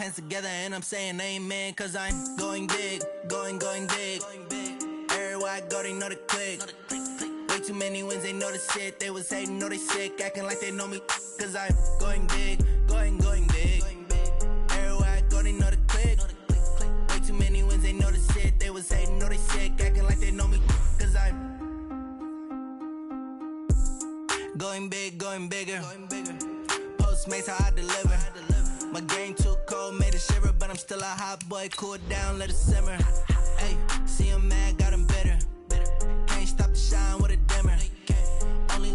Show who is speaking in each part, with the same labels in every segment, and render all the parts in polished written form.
Speaker 1: hands together and I'm saying amen, cause I'm going big, going big. Everywhere I go, they know the click. Way too many wins, they know the shit. They was hating, know they sick, acting like they know me, cause I'm going big, going big. Everywhere I go, they know the click. Way too many wins, they know the shit. They was hating, know they sick, acting like they know me, cause I'm going big, going bigger. Postmates how I deliver. My game too cold, made it shiver, but I'm still a hot boy. Cool down, let it simmer. Hey, see him mad, got him bitter. Can't stop the shine with a dimmer. Only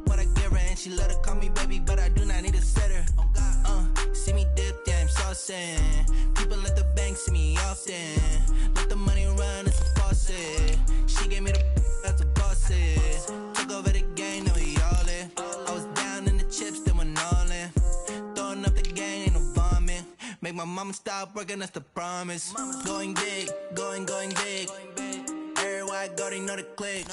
Speaker 1: what I give her, and she let her call me baby, but I do not need a sitter. See me dip, yeah, I'm saucing. People at the bank see me often. Let the money run, it's a faucet. She gave me the that's a boss it. Took over the game, now we all in. I was down in the chips, then went all in. Throwing up the gang, ain't no vomit. Make my mama stop working, that's the promise. Going big, going big. Everywhere I go, they know the click.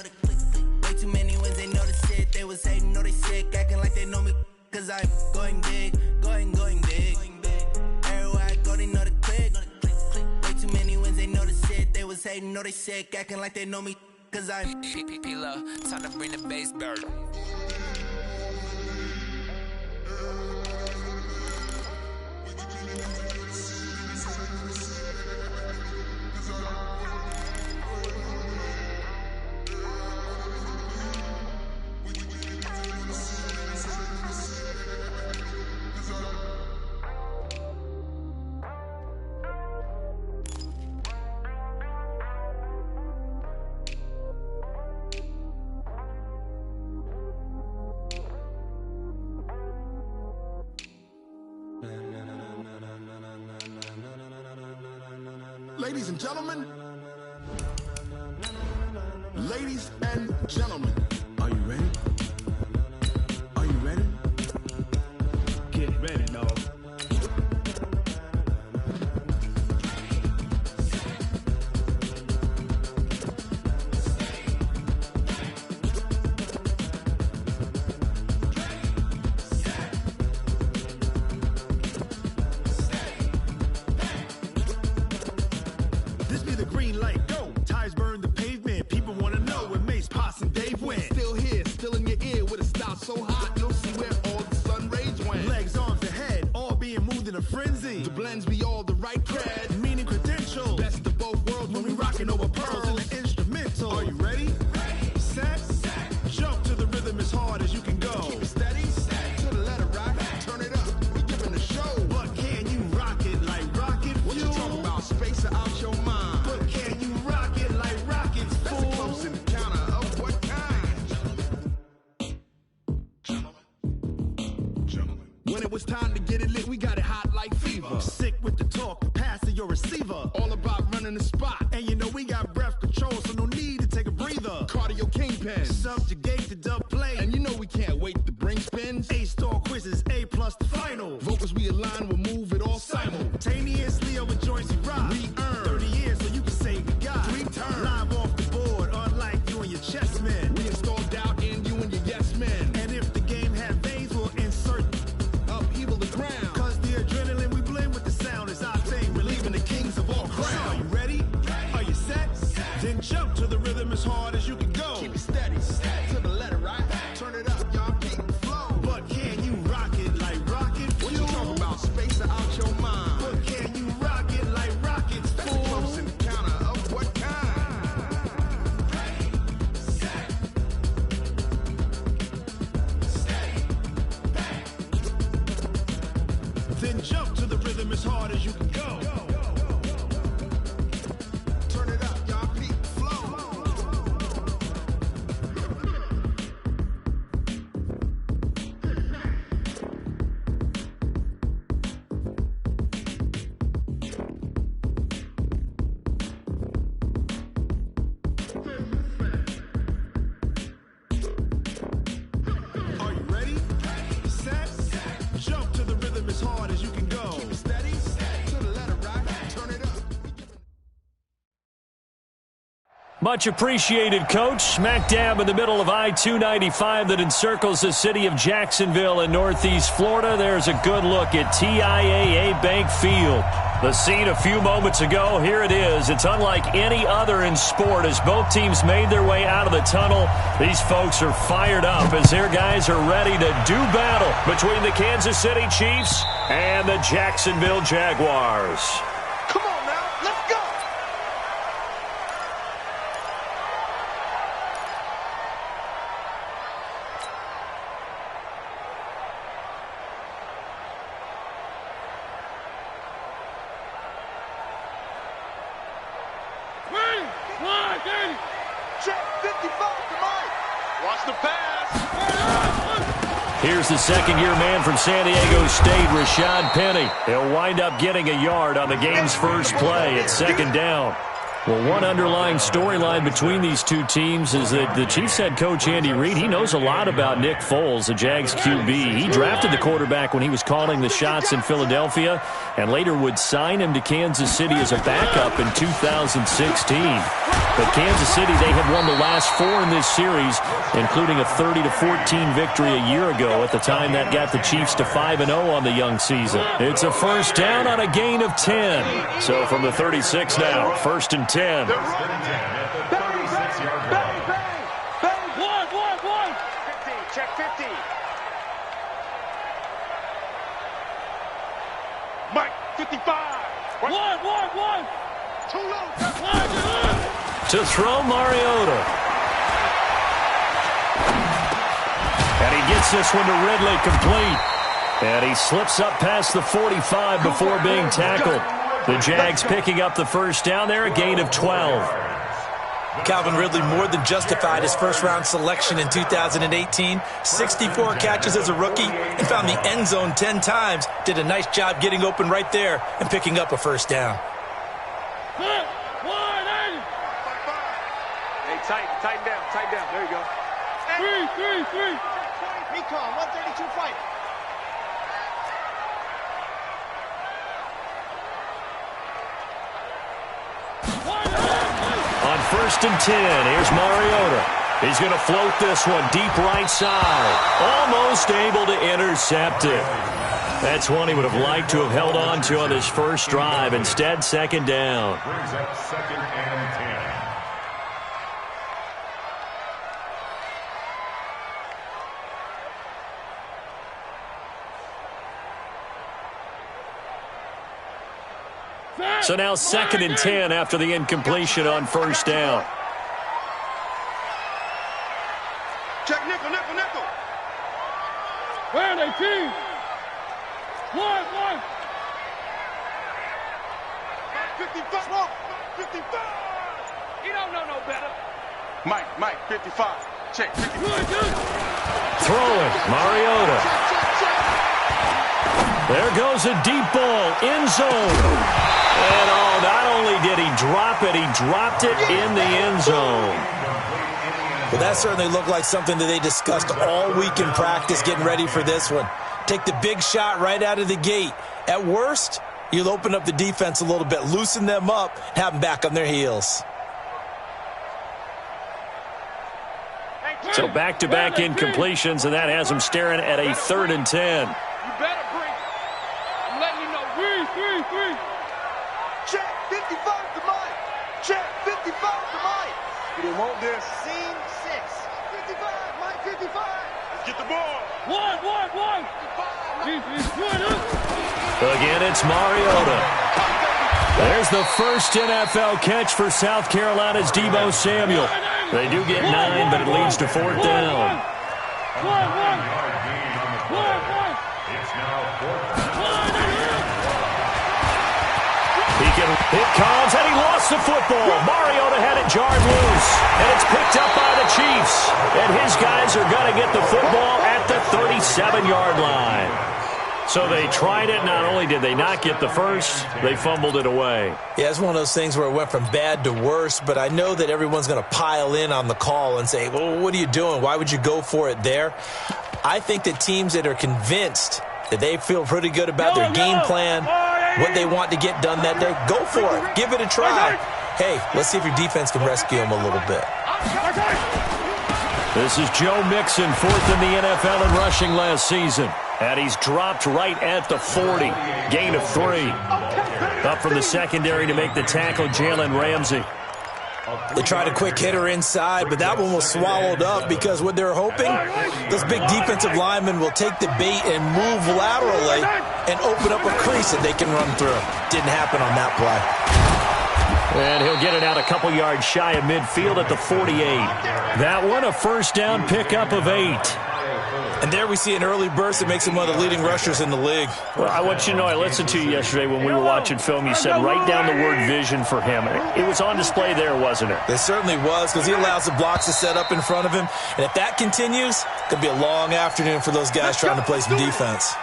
Speaker 1: Way too many wins, they know the shit. They was hating, know they sick, acting like they know me, cause I'm going big, going big. Everywhere I go, they know the click. Way too many wins, they know the shit. They was hating, know they sick, acting like they know me, cause I'm P-P-P-Love, time to bring the bass back.
Speaker 2: Ladies and gentlemen, are you ready? Are you ready? Get ready, dog. This be the green light, go. Tires burn the pavement. People wanna know where Mace, Pops, and Dave went. Still here, still in your ear with a style so hot, you'll see where all the sun rays went. Legs, arms, and head, all being moved in a frenzy. The blends be all the right cred, meaning credentials. Best of both worlds when we rockin' over pearls in the instrumental. Are you ready? Ready. Set. Jump to the rhythm as hard as you can go. Keep it steady. To the letter rock. Turn it up. We giving a show. But can you rock it like rocket fuel? What you talking about? Space or out your mind? But can you rock it like rockets, fool? That's a close encounter of what kind? Gentlemen. When it was time to get it lit, we got it hot like fever. Sick with the talk, pass to your receiver. All about running the spot. And you know we got breath control, so no need to take a breather. Cardio kingpin, subjugate the dub play. And you know we can't wait to bring spins. A-star quizzes, A+ the final. Vocals we align, we'll move it all simultaneously over joints we rock. We earn 30 years so you can say we got 3 turns. Live off the board, unlike you and your chess men. We install doubt in you and your yes men. And if the game had veins, we'll insert upheaval the ground. Cause the adrenaline we blend with the sound is our thing. Relieving the kings of all crowns. So are you ready? Are you set? Then jump to the rhythm as hard as you can go. Keep it steady. To the letter, right? Turn it up, y'all keep the flow. But can you rock it like rocket fuel? What you talking about? Space or out your mind? But can you rock it like rockets, fool? That's a close encounter of what kind? Ready, set, steady, bang. Then jump to the rhythm as hard as you can go. Turn it up, y'all keep the flow. Are you ready? Set. Jump to the rhythm as hard as you can go. Keep it steady. To the
Speaker 3: Much appreciated, Coach. Smack dab in the middle of I-295 that encircles the city of Jacksonville in Northeast Florida. There's a good look at TIAA Bank Field. The scene a few moments ago, here it is. It's unlike any other in sport as both teams made their way out of the tunnel. These folks are fired up as their guys are ready to do battle between the Kansas City Chiefs and the Jacksonville Jaguars.
Speaker 2: Come on now, let's go! Watch the pass.
Speaker 3: Here's the second-year man from San Diego State, Rashad Penny. He'll wind up getting a yard on the game's first play at second down. Well, one underlying storyline between these two teams is that the Chiefs head coach Andy Reid, he knows a lot about Nick Foles, the Jags QB. He drafted the quarterback when he was calling the shots in Philadelphia and later would sign him to Kansas City as a backup in 2016. But Kansas City, they have won the last 4 in this series, including a 30-14 victory a year ago. At the time, that got the Chiefs to 5-0 on the young season. It's a first down on a gain of 10. So from the 36 now, first and 10.
Speaker 2: Bang, bang, bang, bang, bang. 50, check 50. Mike, 55. One. Too low.
Speaker 3: To throw Mariota. And he gets this one to Ridley complete. And he slips up past the 45 before being tackled. The Jags picking up the first down there, a gain of 12.
Speaker 4: Calvin Ridley more than justified his first-round selection in 2018. 64 catches as a rookie and found the end zone 10 times. Did a nice job getting open right there and picking up a first down.
Speaker 2: Hey, tighten down. There you go. 3. Recon, 132 fight.
Speaker 3: On first and 10, here's Mariota. He's going to float this one deep right side. Almost able to intercept it. That's one he would have liked to have held on to on his first drive. Instead, second down.
Speaker 5: Brings up second and 10.
Speaker 3: So now second and 10 after the incompletion on first down.
Speaker 2: Check nickel. Where are they, team? One. 55. He don't know no better. Mike, 55. Check, 55.
Speaker 3: Throwing, Mariota. There goes a deep ball, end zone. And not only did he drop it, he dropped it in the end zone.
Speaker 4: Well, that certainly looked like something that they discussed all week in practice getting ready for this one. Take the big shot right out of the gate. At worst, you'll open up the defense a little bit, loosen them up, have them back on their heels.
Speaker 3: So back-to-back incompletions, and that has them staring at a third and 10.
Speaker 2: You better bring it. I'm letting you know. 3. Check 55 to Mike. Check 55 to Mike. You didn't want this. Scene 6. 55, Mike 55. Let's get the ball. One. 55.
Speaker 3: Again, it's Mariota. There's the first NFL catch for South Carolina's Deebo Samuel. They do get 9, but it leads to fourth down.
Speaker 5: It's now fourth down.
Speaker 3: It comes, and he lost the football. Mariota had it jarred loose, and it's picked up by the Chiefs. And his guys are going to get the football at the 37-yard line. So they tried it. Not only did they not get the first, they fumbled it away.
Speaker 4: Yeah, it's one of those things where it went from bad to worse, but I know that everyone's going to pile in on the call and say, well, what are you doing? Why would you go for it there? I think that teams that are convinced that they feel pretty good about their game plan, what they want to get done that day, go for it. Give it a try. hey, let's see if your defense can rescue him a little bit.
Speaker 3: This is Joe Mixon, fourth in the NFL in rushing last season. And he's dropped right at the 40. Gain of 3. Up from the secondary to make the tackle, Jalen Ramsey.
Speaker 4: They tried a quick hitter inside, but that one was swallowed up because what they're hoping, those big defensive linemen will take the bait and move laterally and open up a crease that they can run through. Didn't happen on that play.
Speaker 3: And he'll get it out a couple yards shy of midfield at the 48. That one, a first down pickup of 8.
Speaker 4: And there we see an early burst that makes him one of the leading rushers in the league.
Speaker 3: Well, I want you to know, I listened to you yesterday when we were watching film. You said write down the word vision for him. It was on display there, wasn't it?
Speaker 4: It certainly was, because he allows the blocks to set up in front of him. And if that continues, it's going to be a long afternoon for those guys trying to play some defense.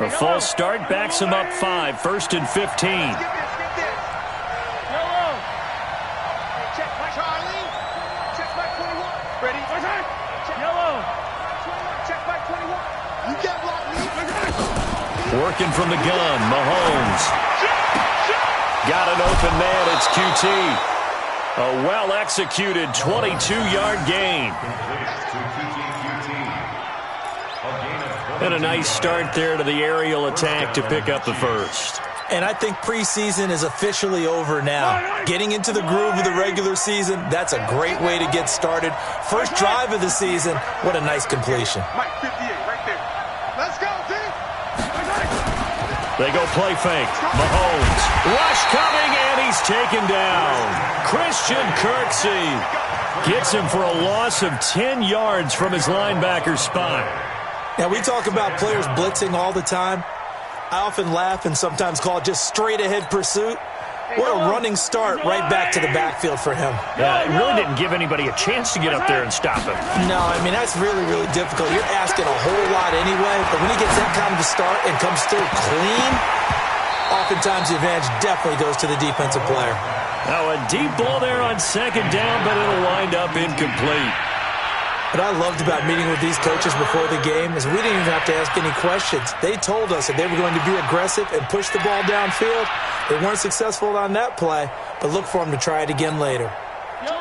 Speaker 3: A false start backs him up 5, 1st and 15.
Speaker 5: Check back 21. Ready? Yellow. Check back 21. You get blocked.
Speaker 3: Working from the gun, Mahomes. Got an open man, it's QT. A well-executed 22-yard gain. And a nice start there to the aerial attack to pick up the first.
Speaker 4: And I think preseason is officially over now. Getting into the groove of the regular season, that's a great way to get started. First drive of the season, what a nice completion.
Speaker 5: Mike 58 right there. Let's go, team.
Speaker 3: They go play fake. Mahomes. Rush coming, and he's taken down. Christian Kirksey gets him for a loss of 10 yards from his linebacker spot.
Speaker 4: Now, we talk about players blitzing all the time. I often laugh and sometimes call it just straight-ahead pursuit. What a running start right back to the backfield for him.
Speaker 3: Yeah, it really didn't give anybody a chance to get up there and stop him.
Speaker 4: No, I mean, that's really, really difficult. You're asking a whole lot anyway, but when he gets that kind of a start and comes through clean, oftentimes the advantage definitely goes to the defensive player.
Speaker 3: Now, a deep ball there on second down, but it'll wind up incomplete.
Speaker 4: What I loved about meeting with these coaches before the game is we didn't even have to ask any questions. They told us that they were going to be aggressive and push the ball downfield. They weren't successful on that play, but look for them to try it again later.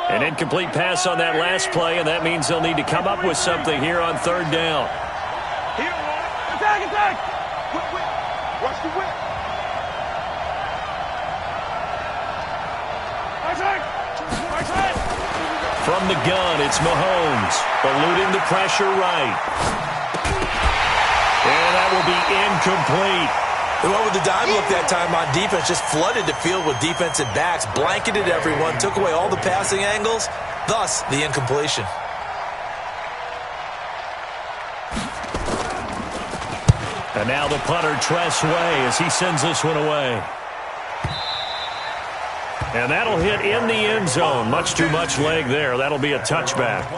Speaker 3: An incomplete pass on that last play, and that means they'll need to come up with something here on third down.
Speaker 5: Here, attack, attack. Whip. Watch the whip. Attack.
Speaker 3: From the gun, it's Mahomes, eluding the pressure right. And that will be incomplete.
Speaker 4: They went with the dime look that time on defense, just flooded the field with defensive backs, blanketed everyone, took away all the passing angles, thus the incompletion.
Speaker 3: And now the punter, Tress Way, as he sends this one away. And that'll hit in the end zone. Much too much leg there. That'll be a touchback.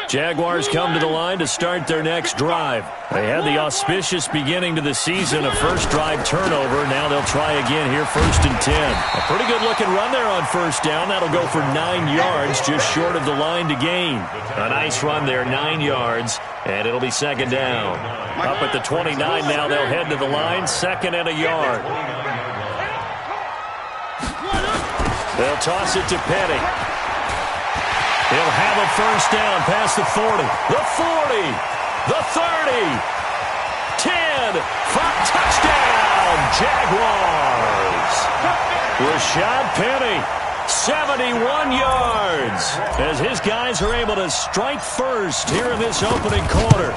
Speaker 3: Jaguars come to the line to start their next drive. They had the auspicious beginning to the season, a first drive turnover. Now they'll try again here, 1st and 10. A pretty good-looking run there on first down. That'll go for 9 yards, just short of the line to gain. A nice run there, 9 yards, and it'll be second down. Up at the 29 now, they'll head to the line, 2nd and a yard. They'll toss it to Petty. He'll have a first down past the 40, the 40, the 30, 10, for touchdown, Jaguars. Rashad Penny, 71 yards, as his guys are able to strike first here in this opening quarter.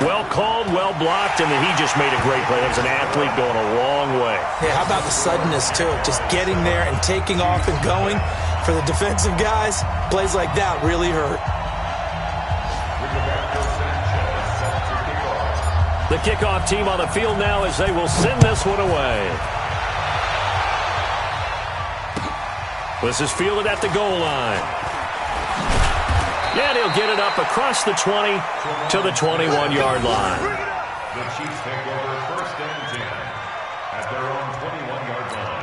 Speaker 3: Well called, well blocked, and he just made a great play. That was an athlete going a long way.
Speaker 4: Yeah, how about the suddenness, too? Just getting there and taking off and going. For the defensive guys, plays like that really hurt.
Speaker 3: The kickoff team on the field now as they will send this one away. This is fielded at the goal line. And he'll get it up across the 20 to the 21-yard line.
Speaker 6: The Chiefs take over 1st and 10 at their own 21-yard line.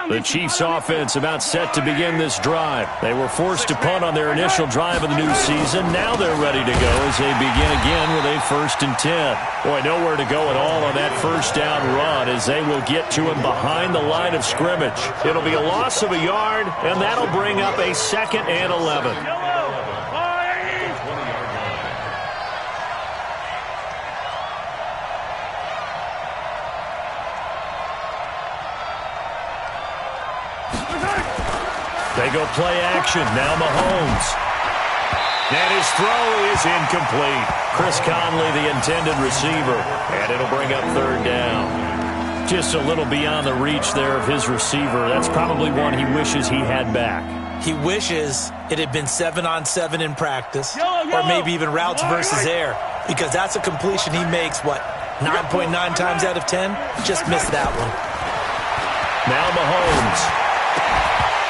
Speaker 3: The Chiefs offense about set to begin this drive. They were forced to punt on their initial drive of the new season. Now they're ready to go as they begin again with a 1st and 10. Boy, nowhere to go at all on that first down run as they will get to him behind the line of scrimmage. It'll be a loss of a yard, and that'll bring up a 2nd and 11. They go play action. Now Mahomes. And his throw is incomplete. Chris Conley, the intended receiver. And it'll bring up 3rd down. Just a little beyond the reach there of his receiver. That's probably one he wishes he had back.
Speaker 4: He wishes it had been 7-on-7 in practice. Or maybe even routes versus air. Because that's a completion he makes, 9.9 times out of 10? Just missed that one.
Speaker 3: Now Mahomes.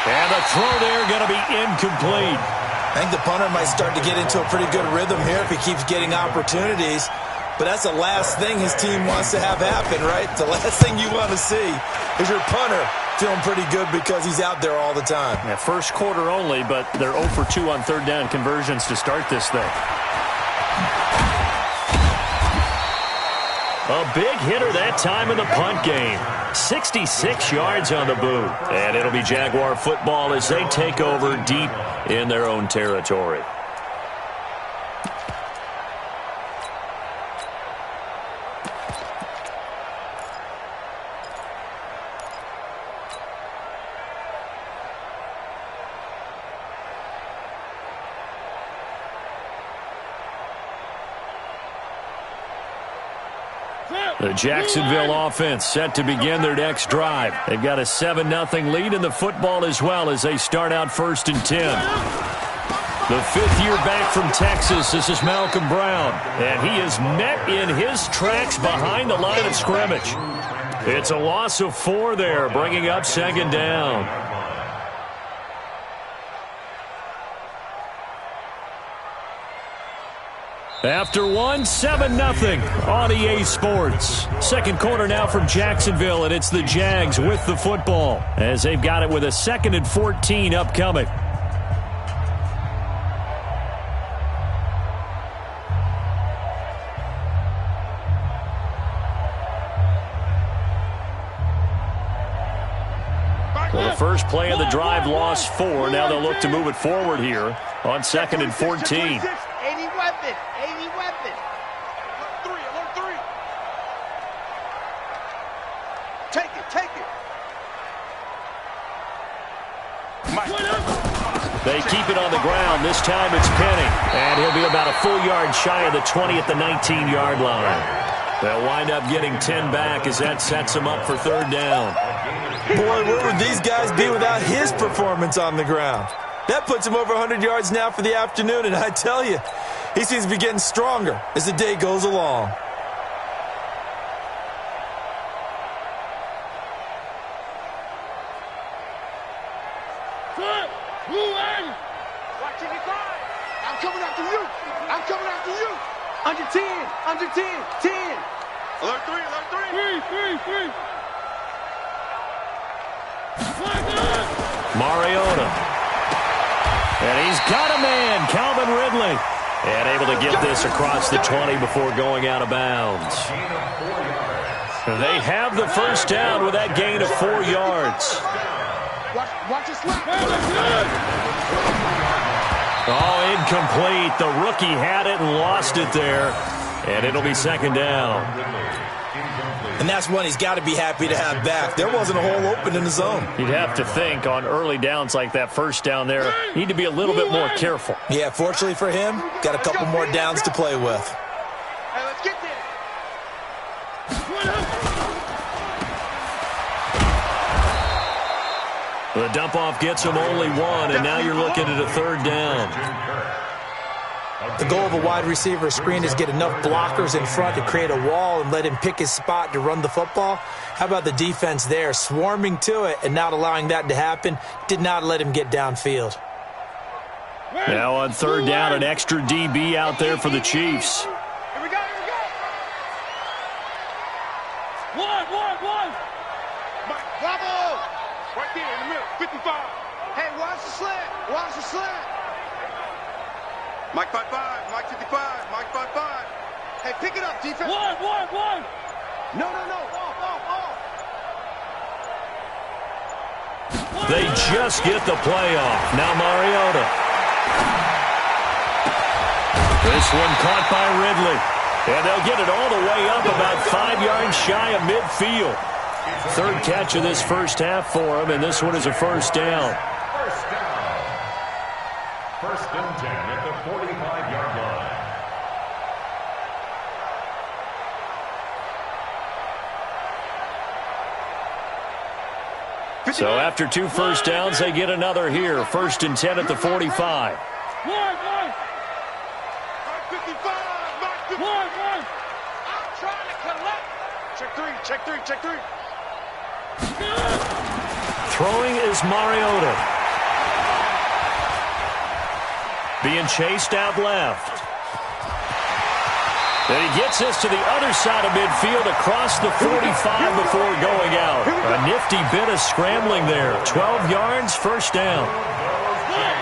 Speaker 3: And the throw there going to be incomplete.
Speaker 4: I think the punter might start to get into a pretty good rhythm here if he keeps getting opportunities. But that's the last thing his team wants to have happen, right? The last thing you want to see is your punter feeling pretty good because he's out there all the time.
Speaker 3: Yeah, first quarter only, but they're 0 for 2 on 3rd down conversions to start this thing. A big hitter that time in the punt game. 66 yards on the boot. And it'll be Jaguar football as they take over deep in their own territory. The Jacksonville offense set to begin their next drive. They've got a 7-0 lead in the football as well as they start out 1st and 10. The 5th year back from Texas, this is Malcolm Brown. And he is met in his tracks behind the line of scrimmage. It's a loss of 4 there, bringing up 2nd down. After 1, 7-0 on EA Sports. Second quarter now from Jacksonville, and it's the Jags with the football as they've got it with a 2nd and 14 upcoming. Well, the first play of the drive lost 4. Now they'll look to move it forward here on 2nd and 14. They keep it on the ground. This time it's Penny. And he'll be about a full yard shy of the 20 at the 19-yard line. They'll wind up getting 10 back as that sets them up for 3rd down.
Speaker 4: Boy, where would these guys be without his performance on the ground? That puts him over 100 yards now for the afternoon, and I tell you, he seems to be getting stronger as the day goes along.
Speaker 5: Under 10, 10. Alert 3, alert 3.
Speaker 3: Mariota. And he's got a man, Calvin Ridley. And able to get this across the 20 before going out of bounds. They have the first down with that gain of 4 yards.
Speaker 5: Watch it slap.
Speaker 3: Oh, incomplete. The rookie had it and lost it there. And it'll be 2nd down.
Speaker 4: And that's one he's got to be happy to have back. There wasn't a hole open in the zone.
Speaker 3: You'd have to think on early downs like that first down there, need to be a little bit more careful.
Speaker 4: Yeah, fortunately for him, got a couple more downs to play with.
Speaker 5: Hey, let's get there.
Speaker 3: The dump-off gets him only one, and now you're looking at a third down.
Speaker 4: The goal of a wide receiver screen is get enough blockers in front to create a wall and let him pick his spot to run the football. How about the defense there, swarming to it and not allowing that to happen? Did not let him get downfield.
Speaker 3: Now on third down, an extra DB out there for the Chiefs.
Speaker 5: Here we go. One. Bravo! Right there in the middle, 55. Hey, watch the slant. Mike 55, Mike 55, Mike 55. Hey, pick it up, defense. One. No. Off.
Speaker 3: They just get the play off. Now Mariota. This one caught by Ridley. And they'll get it all the way up about 5 yards shy of midfield. Third catch of this first half for him, and this one is a first down.
Speaker 6: First and 10 at the 45-yard line.
Speaker 3: So after 2 first downs, they get another here. First and 10 at the 45.
Speaker 5: One. 55. One. I'm trying to collect. Check three.
Speaker 3: Throwing is Mariota. Being chased out left. And he gets this to the other side of midfield across the 45 before going out. A nifty bit of scrambling there. 12 yards, first down.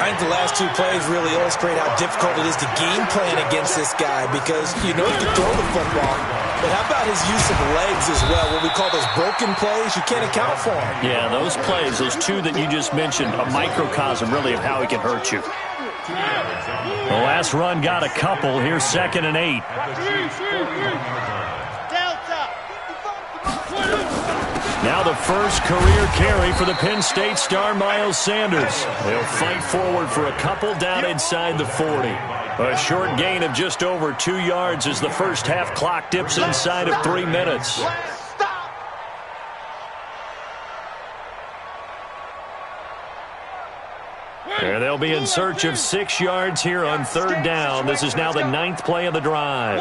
Speaker 4: I think the last 2 plays really illustrate how difficult it is to game plan against this guy because you know he can throw the football. But how about his use of legs as well? What we call those broken plays, you can't account for them.
Speaker 3: Yeah, those plays, those 2 that you just mentioned, a microcosm really of how he can hurt you. The last run got a couple. Here's second and 8. Now the first career carry for the Penn State star Miles Sanders. They'll fight forward for a couple down inside the 40. A short gain of just over 2 yards as the first half clock dips inside of 3 minutes. And they'll be in search of 6 yards here on third down. This is now the 9th play of the drive.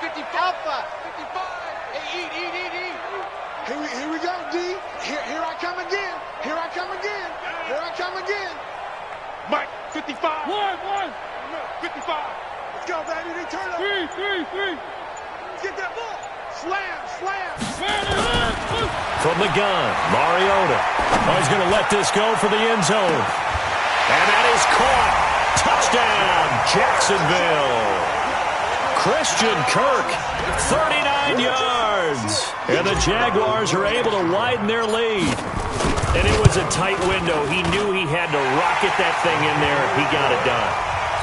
Speaker 5: 55. Here we go, D. Here I come again. Mike, 55. One. 55. Let's go, baby. They turn up. Three. Let's get that ball. Slam.
Speaker 3: From the gun, Mariota. He's going to let this go for the end zone. And that is caught. Touchdown, Jacksonville. Christian Kirk, 39 yards. And the Jaguars are able to widen their lead. And it was a tight window. He knew he had to rocket that thing in there. He got it done.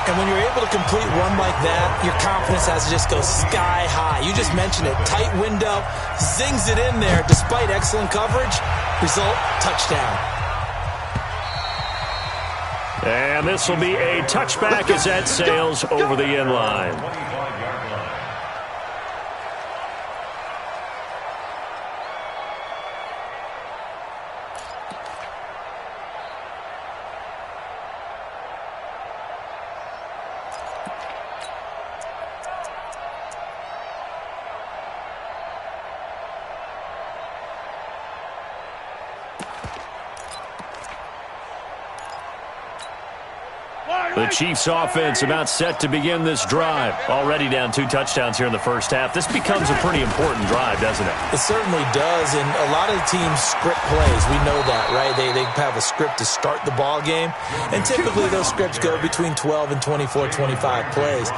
Speaker 4: And when you're able to complete one like that, your confidence has to just go sky high. You just mentioned it. Tight window, zings it in there despite excellent coverage. Result, touchdown.
Speaker 3: And this will be a touchback as that sails over the end line. The Chiefs offense about set to begin this drive. Already down 2 touchdowns here in the first half. This becomes a pretty important drive, doesn't it?
Speaker 4: It certainly does, and a lot of the teams script plays. We know that, right? They have a script to start the ball game, and typically those scripts go between 12 and 24, 25 plays.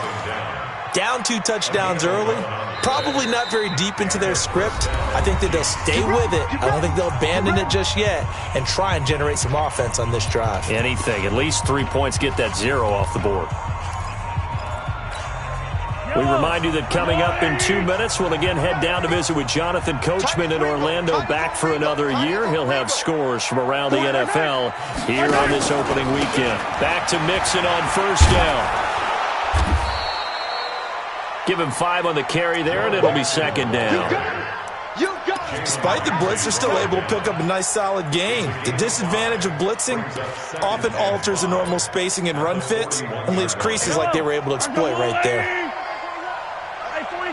Speaker 4: Down 2 touchdowns early, probably not very deep into their script. I think that they'll stay with it. I don't think they'll abandon it just yet and try and generate some offense on this drive.
Speaker 3: Anything. At least 3 points, get that 0 off the board. We remind you that coming up in 2 minutes, we'll again head down to visit with Jonathan Coachman in Orlando, back for another year. He'll have scores from around the NFL here on this opening weekend. Back to Mixon on first down. Give him 5 on the carry there, and it'll be second down.
Speaker 5: You got
Speaker 4: Despite the blitz, they're still able to pick up a nice solid gain. The disadvantage of blitzing often alters the normal spacing and run fits and leaves creases like they were able to exploit right there.
Speaker 5: Hey, 43.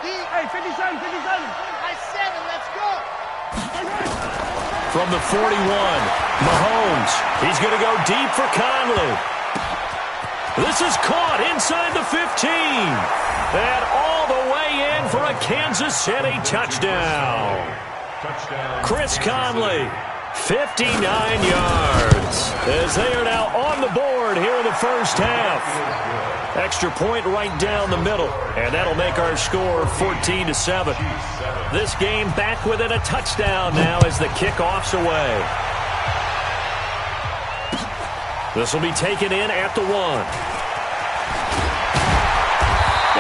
Speaker 5: Hey, 57, 57. Hey, 7, let's go.
Speaker 3: From the 41, Mahomes. He's going to go deep for Conley. This is caught inside the 15. And all the way in for a Kansas City touchdown. Chris Conley, 59 yards. As they are now on the board here in the first half. Extra point right down the middle. And that'll make our score 14-7. This game back within a touchdown now as the kickoff's away. This will be taken in at the 1.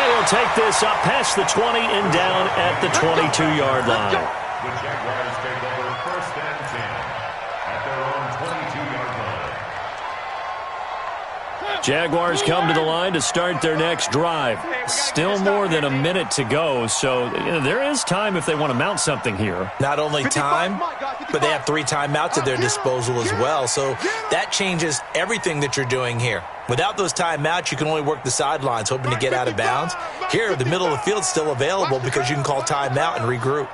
Speaker 3: And he'll take this up past the 20 and down at the 22-yard line.
Speaker 6: The Jaguars take over first and 10 at their own 22-yard line.
Speaker 3: Jaguars come to the line to start their next drive. Still more than a minute to go, so there is time if they want to mount something here.
Speaker 4: Not only time, but they have 3 timeouts at their disposal as well, so that changes everything that you're doing here. Without those timeouts, you can only work the sidelines, hoping to get out of bounds. Here, the middle of the field's still available because you can call timeout and regroup.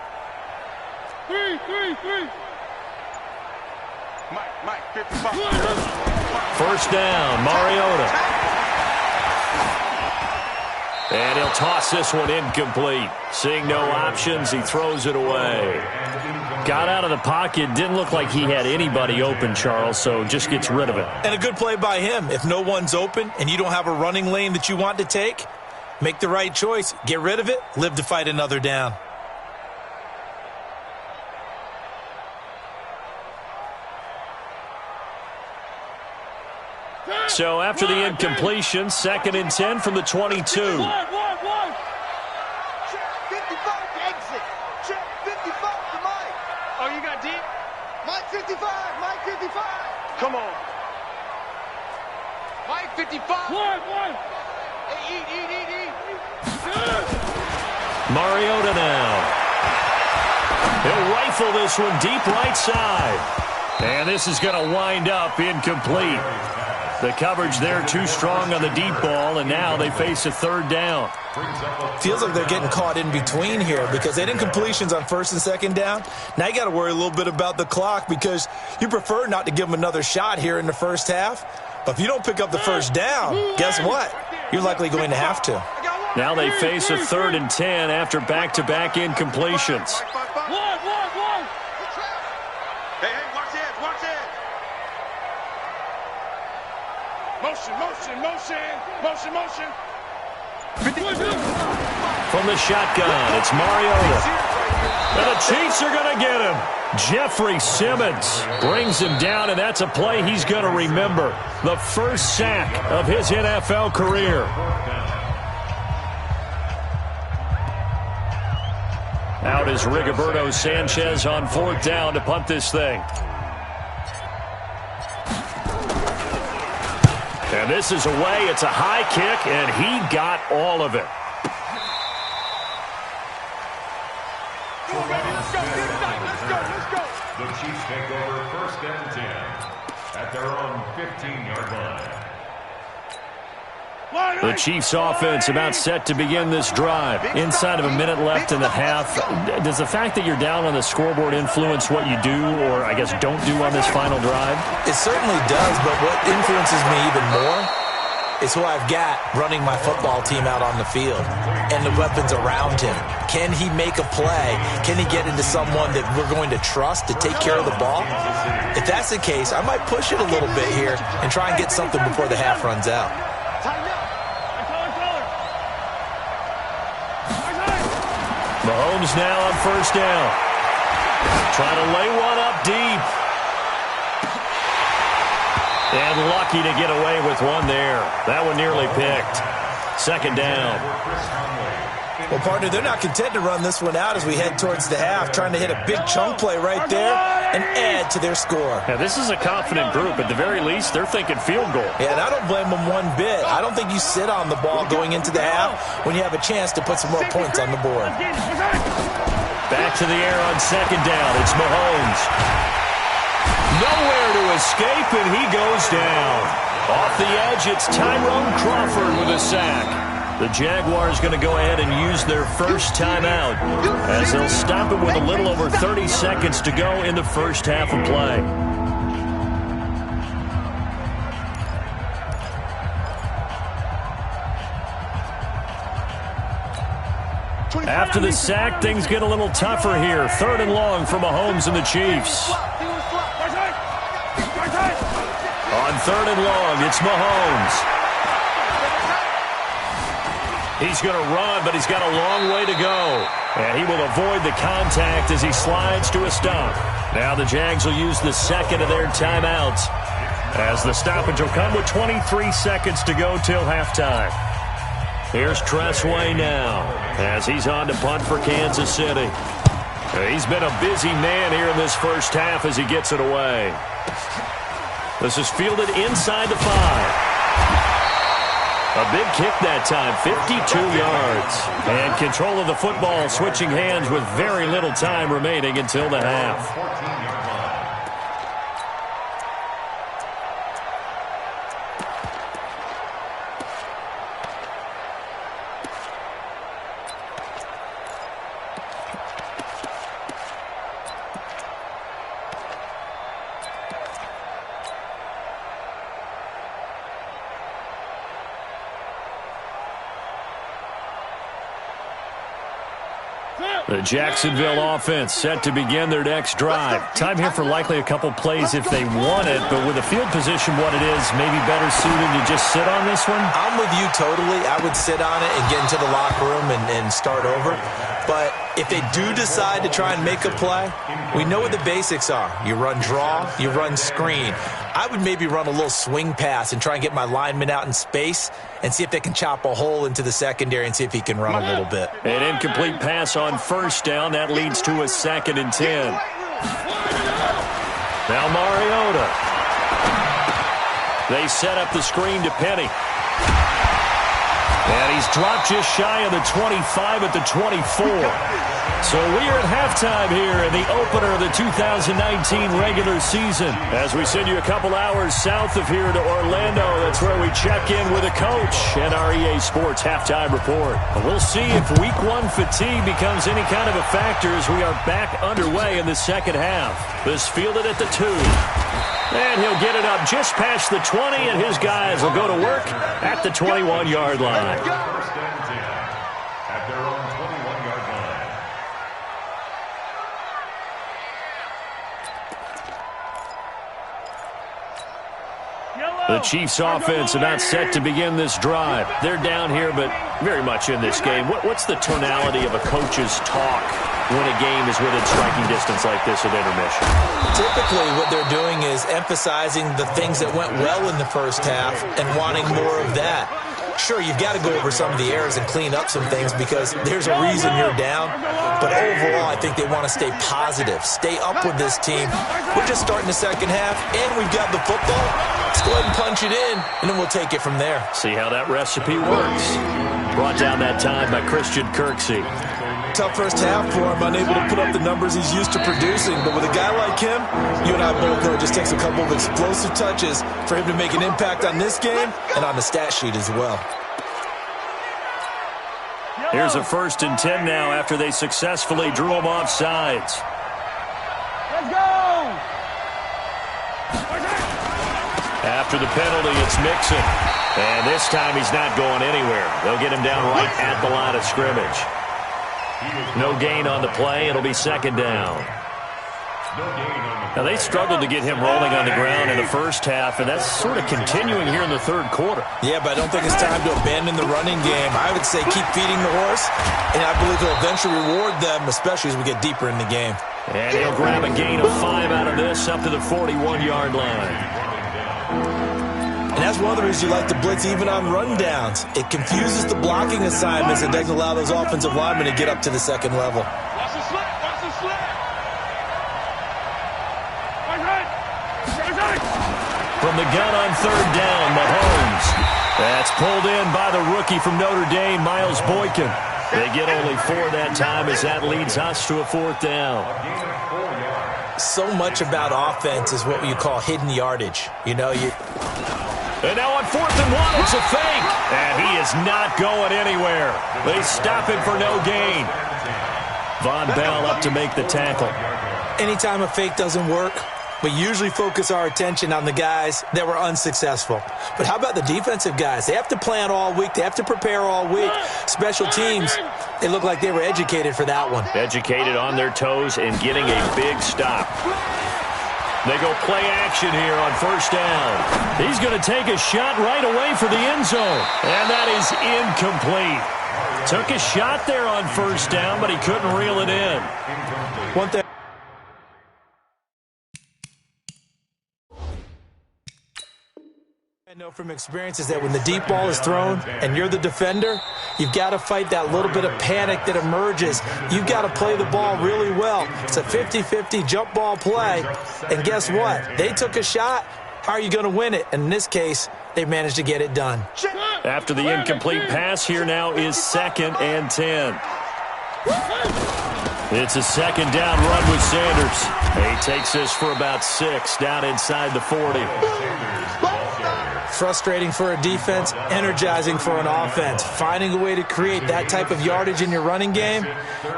Speaker 5: 3. Mike, 55.
Speaker 3: First down, Mariota. And he'll toss this one incomplete. Seeing no options, he throws it away. Got out of the pocket, didn't look like he had anybody open, Charles, so just gets rid of it.
Speaker 4: And a good play by him. If no one's open and you don't have a running lane that you want to take, make the right choice. Get rid of it, live to fight another down.
Speaker 3: So after the incompletion, 2nd and 10 from the 22.
Speaker 5: 55 exit. Check 55 to Mike. Oh, you got deep? Mike 55. Mike 55. Come on. Mike 55. One. Hey, eat.
Speaker 3: Mariota now. He'll rifle this one deep right side. And this is going to wind up incomplete. The coverage there too strong on the deep ball, and now they face a 3rd down.
Speaker 4: Feels like they're getting caught in between here because they didn't completions on 1st and 2nd down. Now you got to worry a little bit about the clock because you prefer not to give them another shot here in the first half. But if you don't pick up the 1st down, guess what? You're likely going to have to.
Speaker 3: Now they face a 3rd and 10 after back-to-back incompletions.
Speaker 5: One. Hey, watch it. Motion.
Speaker 3: From the shotgun, it's Mariota. And the Chiefs are going to get him. Jeffrey Simmons brings him down, and that's a play he's going to remember. The first sack of his NFL career. Out is Rigoberto Sanchez on 4th down to punt this thing. And this is away. It's a high kick, and he got all of it.
Speaker 5: Let's go.
Speaker 6: The Chiefs take over first and 10 at their own 15-yard line.
Speaker 3: The Chiefs offense about set to begin this drive. Inside of a minute left in the half. Does the fact that you're down on the scoreboard influence what you do or, I guess, don't do on this final drive?
Speaker 4: It certainly does, but what influences me even more is who I've got running my football team out on the field and the weapons around him. Can he make a play? Can he get into someone that we're going to trust to take care of the ball? If that's the case, I might push it a little bit here and try and get something before the half runs out.
Speaker 3: Mahomes now on 1st down. Trying to lay one up deep. And lucky to get away with one there. That one nearly picked. 2nd down.
Speaker 4: Well, partner, they're not content to run this one out as we head towards the half, trying to hit a big chunk play right there and add to their score.
Speaker 3: Now, this is a confident group. At the very least, they're thinking field goal.
Speaker 4: Yeah, and I don't blame them one bit. I don't think you sit on the ball going into the half when you have a chance to put some more points on the board.
Speaker 3: back to the air on second down. It's Mahomes. Nowhere to escape, and he goes down. Off the edge, it's Tyrone Crawford with a sack. The Jaguars going to go ahead and use their first timeout as they'll stop it with a little over 30 seconds to go in the first half of play. After the sack, things get a little tougher here. 3rd and long for Mahomes and the Chiefs. On 3rd and long, it's Mahomes. He's going to run, but he's got a long way to go. And he will avoid the contact as he slides to a stop. Now the Jags will use the second of their timeouts, as the stoppage will come with 23 seconds to go till halftime. Here's Tressway now as he's on to punt for Kansas City. He's been a busy man here in this first half as he gets it away. This is fielded inside the 5. A big kick that time, 52 yards. And control of the football switching hands with very little time remaining until the half. The Jacksonville offense set to begin their next drive. Time here for likely a couple plays if they want it, but with the field position what it is, maybe better suited to just sit on this one?
Speaker 4: I'm with you totally. I would sit on it and get into the locker room and start over. But if they do decide to try and make a play, we know what the basics are. You run draw, you run screen. I would maybe run a little swing pass and try and get my lineman out in space and see if they can chop a hole into the secondary and see if he can run a little bit.
Speaker 3: An incomplete pass on first down. That leads to a 2nd and 10. Now Mariota. They set up the screen to Penny. And he's dropped just shy of the 25 at the 24. So we are at halftime here in the opener of the 2019 regular season. As we send you a couple hours south of here to Orlando, that's where we check in with a coach and our EA Sports halftime report. We'll see if week 1 fatigue becomes any kind of a factor as we are back underway in the second half. This fielded at the 2. And he'll get it up just past the 20, and his guys will go to work at the 21-yard line.
Speaker 6: First and 10 at their own 21-yard line.
Speaker 3: The Chiefs' offense about set to begin this drive. They're down here, but very much in this game. What's the tonality of a coach's talk when a game is within striking distance like this at intermission?
Speaker 4: Typically, what they're doing is emphasizing the things that went well in the first half and wanting more of that. Sure, you've got to go over some of the errors and clean up some things because there's a reason you're down. But overall, I think they want to stay positive, stay up with this team. We're just starting the second half, and we've got the football. Let's go ahead and punch it in, and then we'll take it from there.
Speaker 3: See how that recipe works. Brought down that time by Christian Kirksey.
Speaker 4: Tough first half for him, unable to put up the numbers he's used to producing. But with a guy like him, you and I both know it just takes a couple of explosive touches for him to make an impact on this game and on the stat sheet as well.
Speaker 3: Here's a 1st and 10 now after they successfully drew him off sides.
Speaker 5: Let's go!
Speaker 3: After the penalty, it's Mixon. And this time he's not going anywhere. They'll get him down right at the line of scrimmage. No gain on the play. It'll be 2nd down. Now, they struggled to get him rolling on the ground in the first half, and that's sort of continuing here in the 3rd quarter.
Speaker 4: Yeah, but I don't think it's time to abandon the running game. I would say keep feeding the horse, and I believe he'll eventually reward them, especially as we get deeper in the game.
Speaker 3: And he'll grab a gain of 5 out of this up to the 41-yard line.
Speaker 4: And that's one of the reasons you like to blitz even on rundowns. It confuses the blocking assignments and doesn't allow those offensive linemen to get up to the second level.
Speaker 5: Watch the slip! Watch the slip!
Speaker 3: From the gun on 3rd down, Mahomes. That's pulled in by the rookie from Notre Dame, Miles Boykin. They get only 4 that time as that leads us to a 4th down.
Speaker 4: So much about offense is what you call hidden yardage. You know,
Speaker 3: And now on 4th and 1, it's a fake. And he is not going anywhere. They stop him for no gain. Von Bell up to make the tackle.
Speaker 4: Anytime a fake doesn't work, we usually focus our attention on the guys that were unsuccessful. But how about the defensive guys? They have to plan all week. They have to prepare all week. Special teams, they look like they were educated for that one.
Speaker 3: Educated on their toes and getting a big stop. They go play action here on 1st down. He's going to take a shot right away for the end zone. And that is incomplete. Took a shot there on 1st down, but he couldn't reel it in.
Speaker 4: One thing I know from experience is that when the deep ball is thrown and you're the defender, you've got to fight that little bit of panic that emerges. You've got to play the ball really well. It's a 50-50 jump ball play. And guess what? They took a shot. How are you going to win it? And in this case, they managed to get it done.
Speaker 3: After the incomplete pass, here now is 2nd and 10. It's a 2nd down run with Sanders. He takes this for about 6 down inside the 40.
Speaker 4: Frustrating for a defense, energizing for an offense. Finding a way to create that type of yardage in your running game,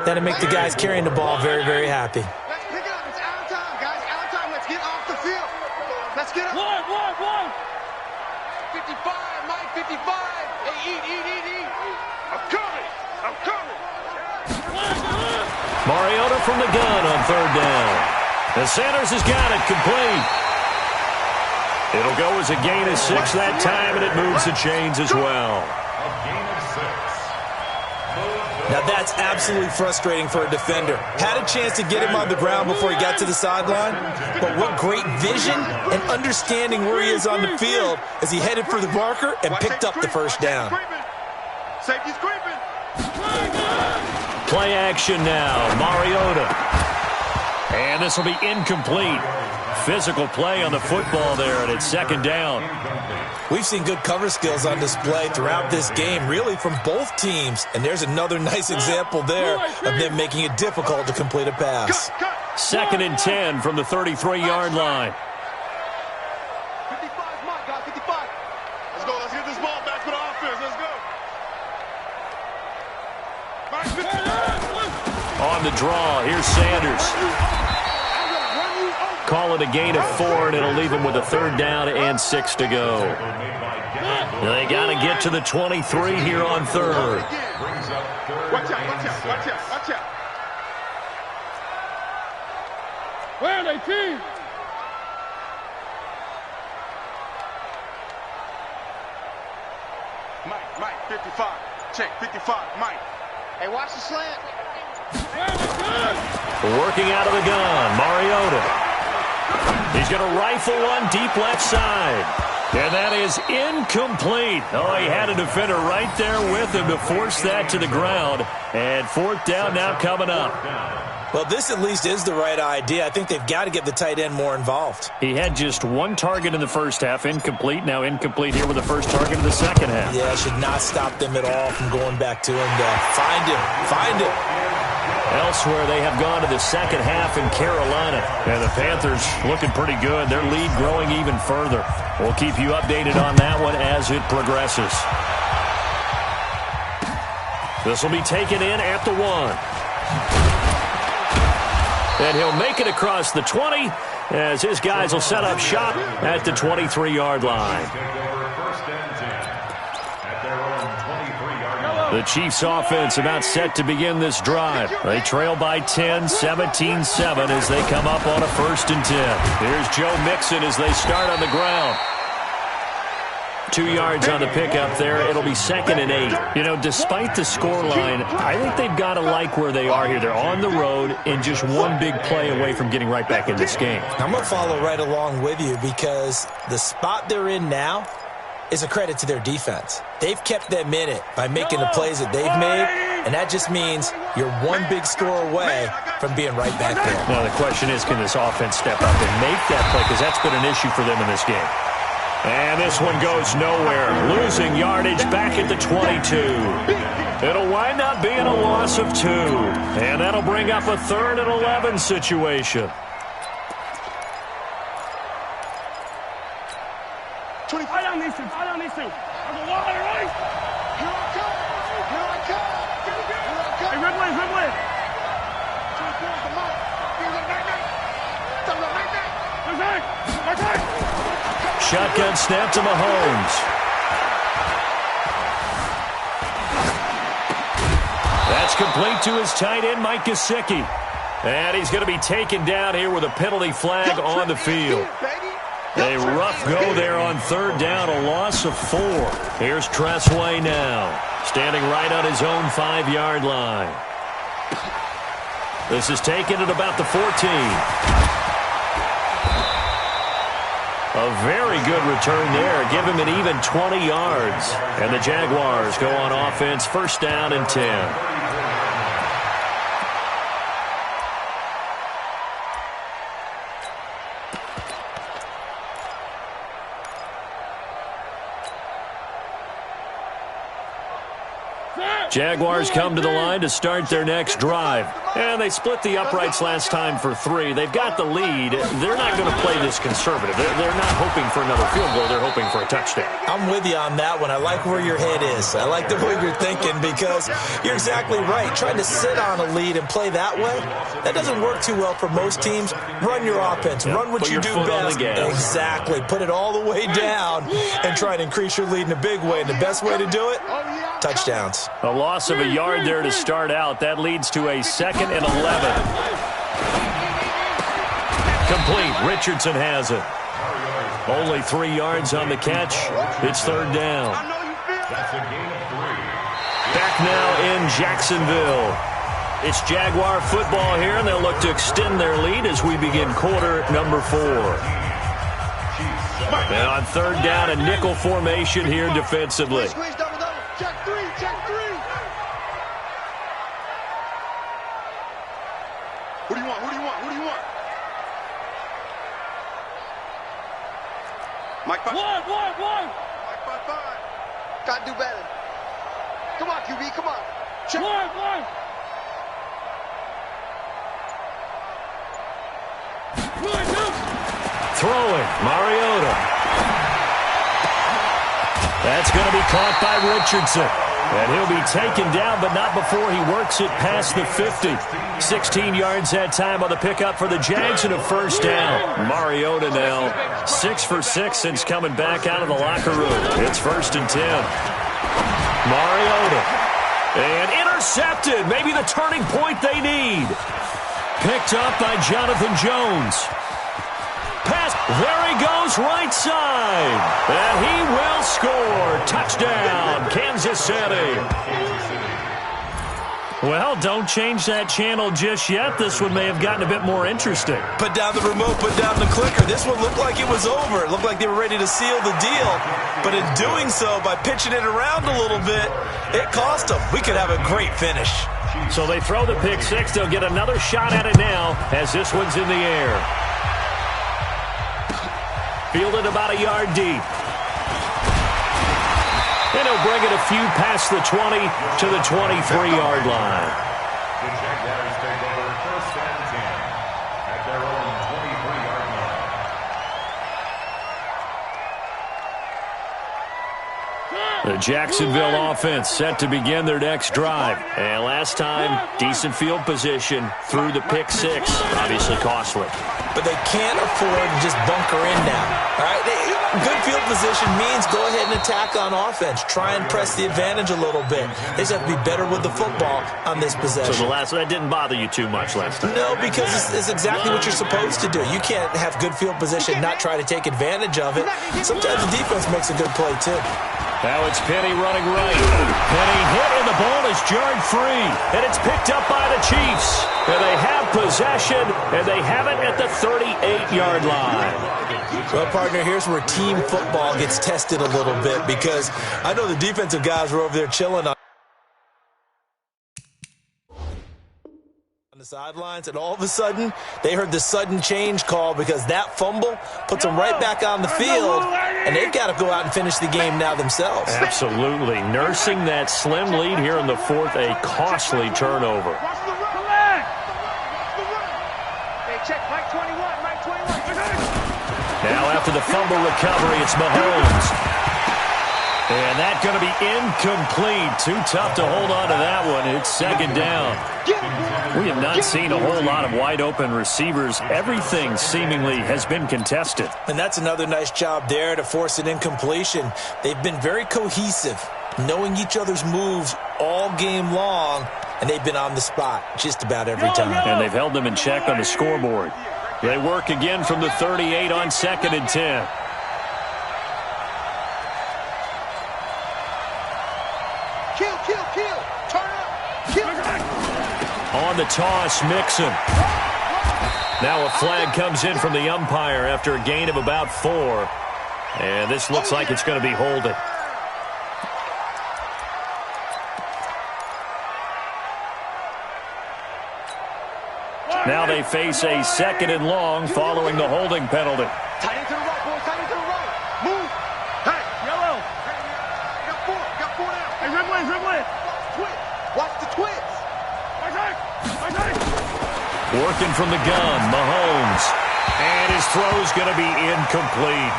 Speaker 4: that'll make the guys carrying the ball very, very happy.
Speaker 5: Let's pick it up. It's out of time, guys. Out of time. Let's get off the field. Let's get up. 55, Mike, 55. Hey, eat. I'm coming.
Speaker 3: Mariota from the gun on 3rd down. And Sanders has got it complete. It'll go as a gain of 6 that time, and it moves the chains as well.
Speaker 4: Now that's absolutely frustrating for a defender. Had a chance to get him on the ground before he got to the sideline, but what great vision and understanding where he is on the field as he headed for the marker and picked up the 1st down.
Speaker 5: Safety's creeping.
Speaker 3: Play action now, Mariota. And this will be incomplete. Physical play on the football there, and it's 2nd down.
Speaker 4: We've seen good cover skills on display throughout this game, really from both teams. And there's another nice example there of them making it difficult to complete a pass.
Speaker 3: 2nd and 10 from the 33-yard line.
Speaker 5: 55's mine, guys. 55. Let's go. Let's get this ball back for the offense. Let's go.
Speaker 3: On the draw, here's Sanders. Call it a gain of 4, and it'll leave him with a 3rd down and 6 to go. They got to get to the 23 here on 3rd.
Speaker 5: Watch out. Where are they, team? Mike, 55. Check, 55, Mike. Hey, watch the slant.
Speaker 3: Working out of the gun, Mariota. He's going to rifle one deep left side. And that is incomplete. Oh, he had a defender right there with him to force that to the ground. And 4th down now coming up.
Speaker 4: Well, this at least is the right idea. I think they've got to get the tight end more involved.
Speaker 3: He had just 1 target in the 1st half, incomplete. Now incomplete here with the 1st target in the 2nd half.
Speaker 4: Yeah, should not stop them at all from going back to him to find him.
Speaker 3: Elsewhere, they have gone to the 2nd half in Carolina. And the Panthers looking pretty good. Their lead growing even further. We'll keep you updated on that one as it progresses. This will be taken in at the 1. And he'll make it across the 20 as his guys will set up shop at the 23-yard line. The Chiefs offense about set to begin this drive. They trail by 10, 17-7 as they come up on a 1st and 10. Here's Joe Mixon as they start on the ground. 2 yards on the pickup there. It'll be 2nd and 8. You know, despite the scoreline, I think they've got to like where they are here. They're on the road and just one big play away from getting right back in this game.
Speaker 4: I'm going to follow right along with you because the spot they're in now is a credit to their defense. They've kept them in it by making the plays that they've made, and that just means you're one big score away from being right back there.
Speaker 3: Now, the question is, can this offense step up and make that play? Because that's been an issue for them in this game. And this one goes nowhere. Losing yardage back at the 22. It'll wind up being a loss of 2. And that'll bring up a 3rd and 11 situation.
Speaker 5: 25 down these two. Down these two. I'm the water, right? Here I come. Here I come. Hey, Ridley, Ridley.
Speaker 3: Shotgun snap to Mahomes. That's complete to his tight end, Mike Gesicki. And he's going to be taken down here with a penalty flag on the field. A rough go there on 3rd down, a loss of 4. Here's Tressway now, standing right on his own 5-yard line. This is taken at about the 14. A very good return there. Give him an even 20 yards. And the Jaguars go on offense, 1st down and 10. Jaguars come to the line to start their next drive. And they split the uprights last time for 3. They've got the lead. They're not going to play this conservative. They're not hoping for another field goal. They're hoping for a touchdown.
Speaker 4: I'm with you on that one. I like where your head is. I like the way you're thinking because you're exactly right. Trying to sit on a lead and play that way, that doesn't work too well for most teams. Run your offense. Yep. Run what you do best. Exactly. Put it all the way down and try to increase your lead in a big way. And the best way to do it, touchdowns.
Speaker 3: A loss of a yard there to start out. That leads to a 2nd and 11. Complete. Richardson has it. Only 3 yards on the catch. It's 3rd down. Back now in Jacksonville. It's Jaguar football here, and they'll look to extend their lead as we begin quarter number 4. And on 3rd down, a nickel formation here defensively.
Speaker 5: Check 3, check 3. Who do you want? Who do you want? Who do you want? Mike 5. One. Mike 5. Gotta do better. Come on, QB, come on. Check. One.
Speaker 3: Throwing, Mariota. That's going to be caught by Richardson. And he'll be taken down, but not before he works it past the 50. 16 yards that time on the pickup for the Jags and a 1st down. Mariota now 6 for 6 since coming back out of the locker room. It's 1st and 10. Mariota. And intercepted. Maybe the turning point they need. Picked up by Jonathan Jones. Pass. There he goes, right side. And he will score. Touchdown, Kansas City. Well, don't change that channel just yet. This one may have gotten a bit more interesting.
Speaker 4: Put down the remote, put down the clicker. This one looked like it was over. It looked like they were ready to seal the deal. But in doing so, by pitching it around a little bit, it cost them. We could have a great finish.
Speaker 3: So they throw the pick 6. They'll get another shot at it now as this one's in the air. Fielded about a yard deep. And he'll bring it a few past the 20 to the 23-yard line.
Speaker 6: The Jaguars take over 1st and 10 at their own 23-yard line.
Speaker 3: The Jacksonville offense set to begin their next drive. And last time, decent field position through the pick 6. Obviously costly.
Speaker 4: But they can't afford to just bunker in now. All right? Good field position means go ahead and attack on offense. Try and press the advantage a little bit. They just have to be better with the football on this possession.
Speaker 3: So that didn't bother you too much last time?
Speaker 4: No, because it's exactly what you're supposed to do. You can't have good field position, not try to take advantage of it. Sometimes the defense makes a good play, too.
Speaker 3: Now it's Penny running right. Penny hit and the ball is jarred free. And it's picked up by the Chiefs. And they have possession, and they have it at the 38-yard line.
Speaker 4: Well, partner, here's where team football gets tested a little bit because I know the defensive guys were over there chilling on On the sidelines, and all of a sudden, they heard the sudden change call because that fumble puts them right back on the field, and they've got to go out and finish the game now themselves.
Speaker 3: Absolutely. Nursing that slim lead here in the fourth, a costly turnover. Now after the fumble recovery, it's Mahomes. And that's going to be incomplete. Too tough to hold on to that one. It's second down. We have not seen a whole lot of wide-open receivers. Everything seemingly has been contested.
Speaker 4: And that's another nice job there to force an incompletion. They've been very cohesive, knowing each other's moves all game long, and they've been on the spot just about every time.
Speaker 3: And they've held them in check on the scoreboard. They work again from the 38 on 2nd and 10. On the toss, Mixon. Now a flag comes in from the umpire after a gain of about 4. And this looks like it's going to be holding. Now they face a 2nd and long following the holding penalty.
Speaker 5: Tight into the right, boys. Tight into the right. Move. Hey, yellow. Got four now. Hey, dribbling. Watch the twist.
Speaker 3: Working from the gun, Mahomes. And his throw's going to be incomplete.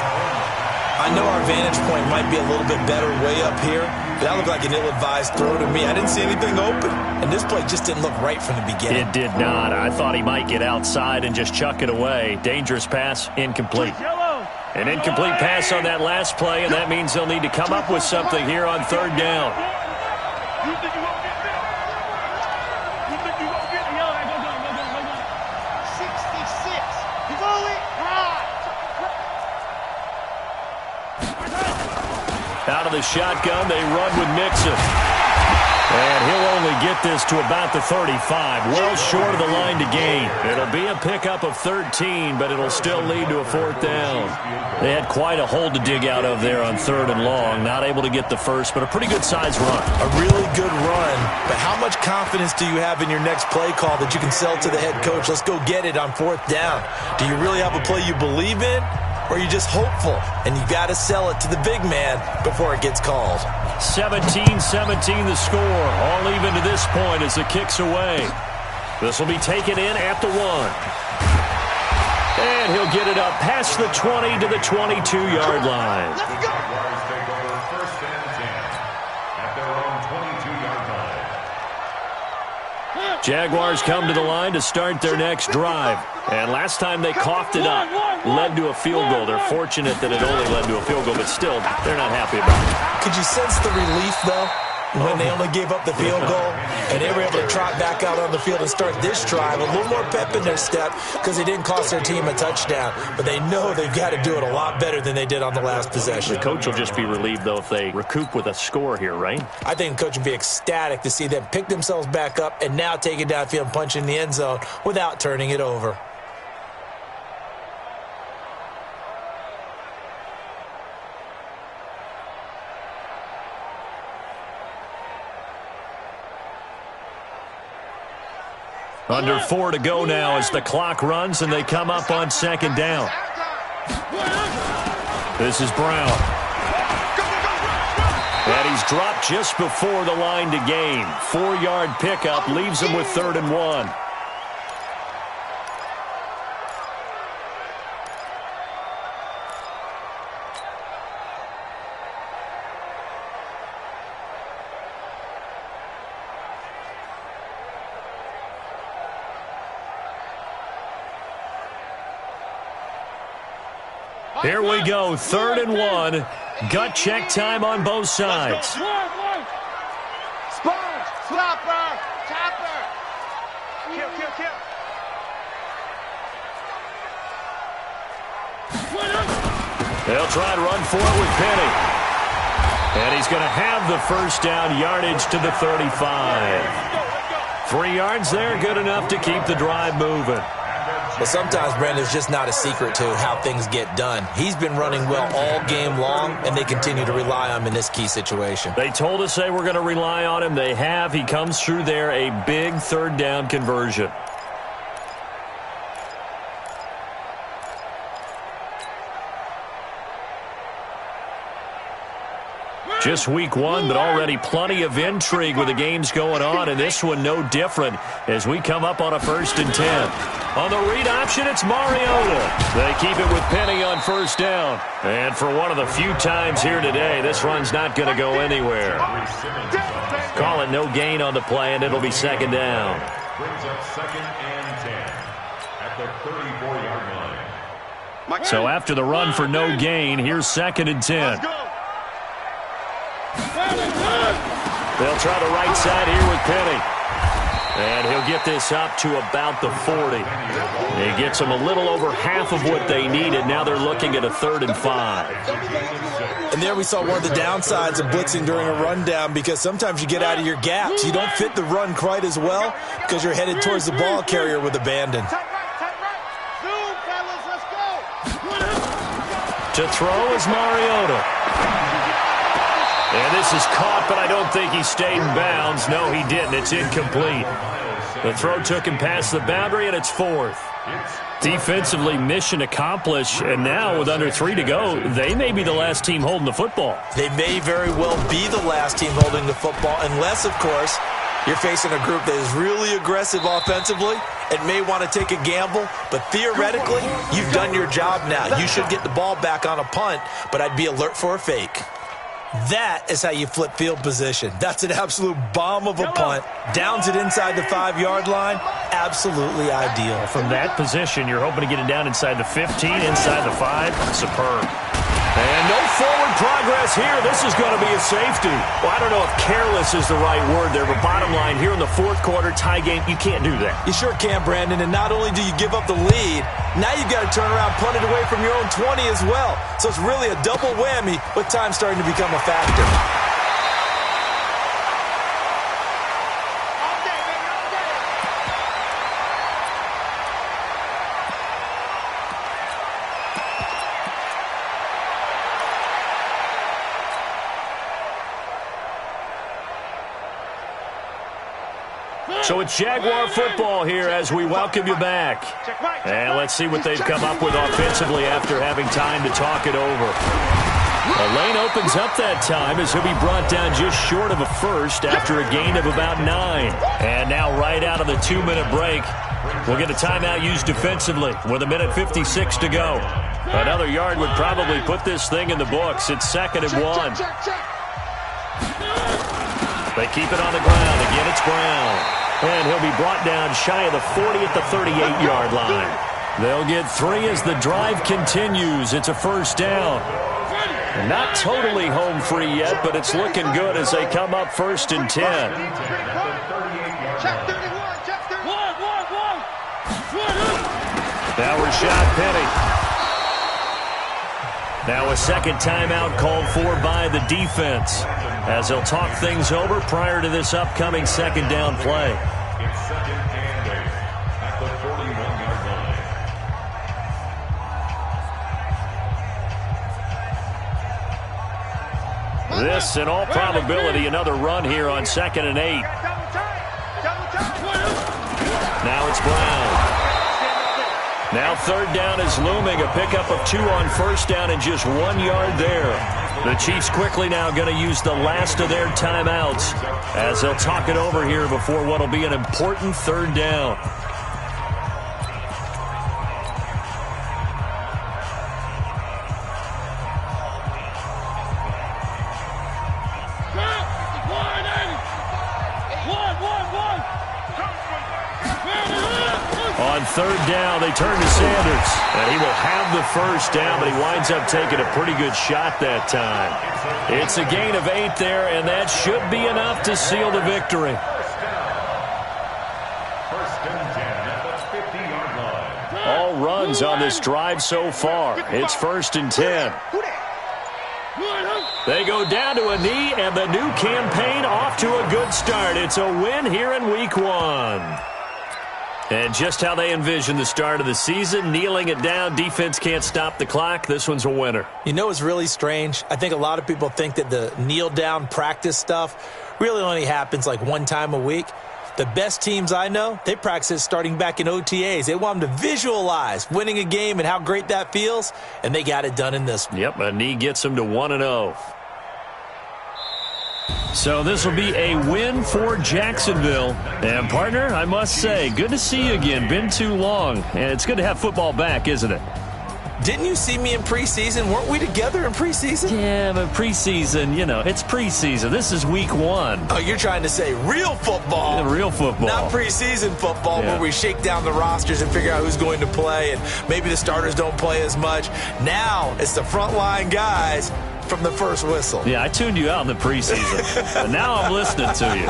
Speaker 4: I know our vantage point might be a little bit better way up here, but that looked like an ill-advised throw to me. I didn't see anything open, and this play just didn't look right from the beginning.
Speaker 3: It did not. I thought he might get outside and just chuck it away. Dangerous pass, incomplete. An incomplete pass on that last play, and that means they'll need to come up with something here on 3rd down. Out of the shotgun, they run with Mixon. And he'll only get this to about the 35, well short of the line to gain. It'll be a pickup of 13, but it'll still lead to a 4th down. They had quite a hole to dig out of there on 3rd and long. Not able to get the first, but a pretty good-sized run.
Speaker 4: A really good run, but how much confidence do you have in your next play call that you can sell to the head coach? Let's go get it on 4th down. Do you really have a play you believe in? Or are you just hopeful, and you got to sell it to the big man before it gets called?
Speaker 3: 17-17 the score. All even to this point as the kick's away. This will be taken in at the 1. And he'll get it up past the 20 to the 22-yard line.
Speaker 6: Jaguars take over 1st and 10 at their own 22-yard line.
Speaker 3: Jaguars come to the line to start their next drive. And last time they coughed it up, led to a field goal. They're fortunate that it only led to a field goal, but still, they're not happy about it.
Speaker 4: Could you sense the relief, though, when they only gave up the field goal and they were able to trot back out on the field and start this drive? A little more pep in their step because they didn't cost their team a touchdown, but they know they've got to do it a lot better than they did on the last possession.
Speaker 3: The coach will just be relieved, though, if they recoup with a score here, right?
Speaker 4: I think the coach would be ecstatic to see them pick themselves back up and now take it downfield and punch in the end zone without turning it over.
Speaker 3: Under 4 to go now as the clock runs and they come up on 2nd down. This is Brown. And he's dropped just before the line to gain. 4-yard pickup leaves him with 3rd and 1. Here we go, 3rd and 1. Gut check time on both sides.
Speaker 5: Sponge, slapper, chopper. Kill.
Speaker 3: They'll try to run for it with Penny. And he's going to have the 1st down, yardage to the 35. 3 yards there, good enough to keep the drive moving.
Speaker 4: Well, sometimes, Brandon, it's just not a secret to how things get done. He's been running well all game long, and they continue to rely on him in this key situation.
Speaker 3: They told us they were going to rely on him. They have. He comes through there, a big 3rd down conversion. Just week 1, but already plenty of intrigue with the games going on, and this one no different as we come up on a 1st and 10. On the read option, it's Mariota. They keep it with Penny on 1st down. And for one of the few times here today, this run's not going to go anywhere. Call it no gain on the play, and it'll be 2nd down.
Speaker 6: Brings up 2nd and 10 at the 34-yard line.
Speaker 3: So after the run for no gain, here's 2nd and 10. They'll try the right side here with Penny. And he'll get this up to about the 40. He gets them a little over half of what they needed. Now they're looking at a 3rd and 5.
Speaker 4: And there we saw one of the downsides of blitzing during a rundown, because sometimes you get out of your gaps. You don't fit the run quite as well because you're headed towards the ball carrier with abandon.
Speaker 3: To throw is Mariota. And this is caught, but I don't think he stayed in bounds. No, he didn't. It's incomplete. The throw took him past the boundary, and it's 4th. Defensively, mission accomplished, and now with under 3 to go, they may be the last team holding the football.
Speaker 4: They may very well be the last team holding the football, unless, of course, you're facing a group that is really aggressive offensively and may want to take a gamble. But theoretically, you've done your job now. You should get the ball back on a punt, but I'd be alert for a fake. That is how you flip field position. That's an absolute bomb of a punt. Downs it inside the 5-yard line. Absolutely ideal.
Speaker 3: From that position, you're hoping to get it down inside the 15, inside the 5. Superb. And no forward progress here. This is going to be a safety. Well, I don't know if careless is the right word there, but bottom line, here in the 4th quarter, tie game, you can't do that.
Speaker 4: You sure can, Brandon. And not only do you give up the lead, now you've got to turn around, punt it away from your own 20 as well. So it's really a double whammy with time starting to become a factor.
Speaker 3: So it's Jaguar football here as we welcome you back. And let's see what they've come up with offensively after having time to talk it over. The lane opens up that time as he'll be brought down just short of a 1st after a gain of about 9. And now right out of the 2-minute break, we'll get a timeout used defensively with 1:56 to go. Another yard would probably put this thing in the books. It's 2nd and 1. They keep it on the ground. Again, it's Brown. And he'll be brought down shy of the 40 at the 38-yard line. They'll get 3 as the drive continues. It's a 1st down. Not totally home free yet, but it's looking good as they come up 1st and 10. Now Rashad Penny. Now a 2nd timeout called for by the defense as they'll talk things over prior to this upcoming 2nd down play.
Speaker 6: It's 2nd and 8 at the 41-yard line.
Speaker 3: This, in all probability, another run here on 2nd and 8. Now it's Brown. Now 3rd down is looming. A pickup of 2 on 1st down and just 1 yard there. The Chiefs quickly now going to use the last of their timeouts as they'll talk it over here before what will be an important 3rd down. On 3rd down, they turn to Sanders. And he will have the 1st down, but he winds up taking a pretty good shot that time. It's a gain of 8 there, and that should be enough to seal the victory.
Speaker 6: 1st and 10 at the 50-yard line.
Speaker 3: All runs on this drive so far. It's 1st and 10. They go down to a knee, and the new campaign off to a good start. It's a win here in Week 1. And just how they envision the start of the season, kneeling it down, defense can't stop the clock. This one's a winner.
Speaker 4: You know what's really strange? I think a lot of people think that the kneel-down practice stuff really only happens like one time a week. The best teams I know, they practice it starting back in OTAs. They want them to visualize winning a game and how great that feels, and they got it done in this one.
Speaker 3: Yep, a knee gets them to 1-0. So this will be a win for Jacksonville. And, partner, I must say, good to see you again. Been too long. And it's good to have football back, isn't it?
Speaker 4: Didn't you see me in preseason? Weren't we together in preseason?
Speaker 3: Yeah, but preseason, it's preseason. This is week 1.
Speaker 4: Oh, you're trying to say real football.
Speaker 3: Yeah, real football.
Speaker 4: Not preseason football where we shake down the rosters and figure out who's going to play, and maybe the starters don't play as much. Now it's the frontline guys from the first whistle.
Speaker 3: Yeah, I tuned you out in the preseason. But now I'm listening to you.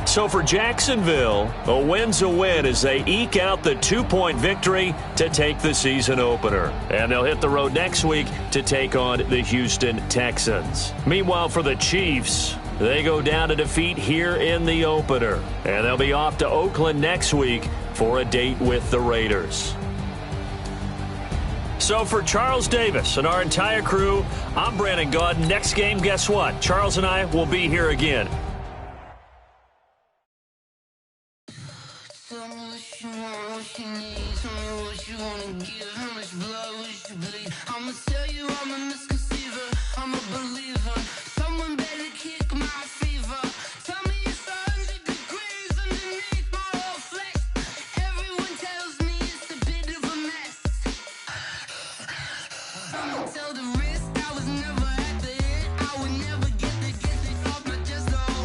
Speaker 3: So for Jacksonville, a win's a win as they eke out the 2-point victory to take the season opener. And they'll hit the road next week to take on the Houston Texans. Meanwhile, for the Chiefs, they go down to defeat here in the opener. And they'll be off to Oakland next week for a date with the Raiders. So for Charles Davis and our entire crew, I'm Brandon Gaud. Next game, guess what? Charles and I will be here again.
Speaker 7: I'ma tell you I'm a misconceiver, I'm a believer. Someone better kick my fever. Tell me it's 100 degrees underneath my whole flesh. Everyone tells me it's a bit of a mess. I'ma tell the risk I was never at the end. I would never get this off my chest though.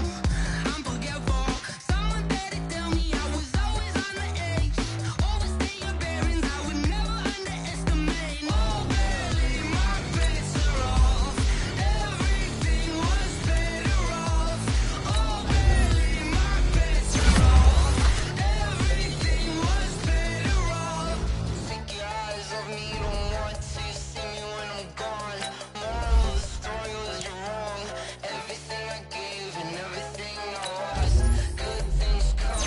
Speaker 7: I'm forgetful. Someone better tell me I was always on the edge. Overstay your bearings, I would never underestimate. Oh, barely my bets are off. Everything was better off. Oh, barely my bets are off. Everything was better off. Take your eyes off me, don't want to see me when I'm gone. Moral of the story was you're wrong. Everything I gave and everything I lost. Good things come.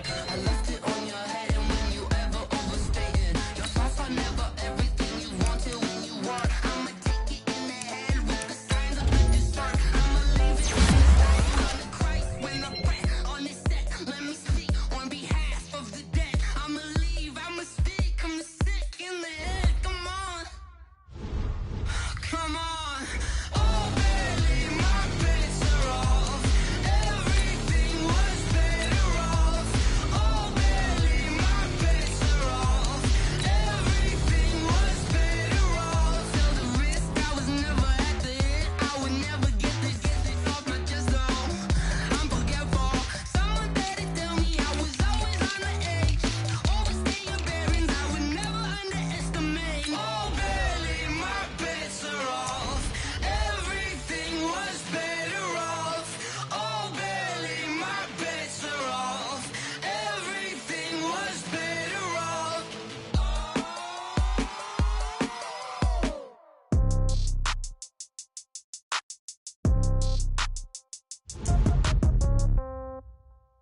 Speaker 7: I left it on your head, and when you ever overstated your thoughts are never everything you wanted when you want. I'ma take it in the head with the signs of the dessert. I'ma leave it on the side. On the Christ when I pray on this set. Let me speak on behalf of the dead. I'ma leave, I'ma speak. I'm sick in the head. Come on, come on. Oh, barely my bets are off. Everything was better off. Oh, barely my bets are off. Everything was better off. Till the risk I was never at the end. I would never get this off my chest though. I'm forgetful. Someone better tell me I was always on the edge. Overstay your bearings, I would never underestimate. Oh, barely my bets are off. Everything was better off. Oh, barely my bets are off. Everything was better off.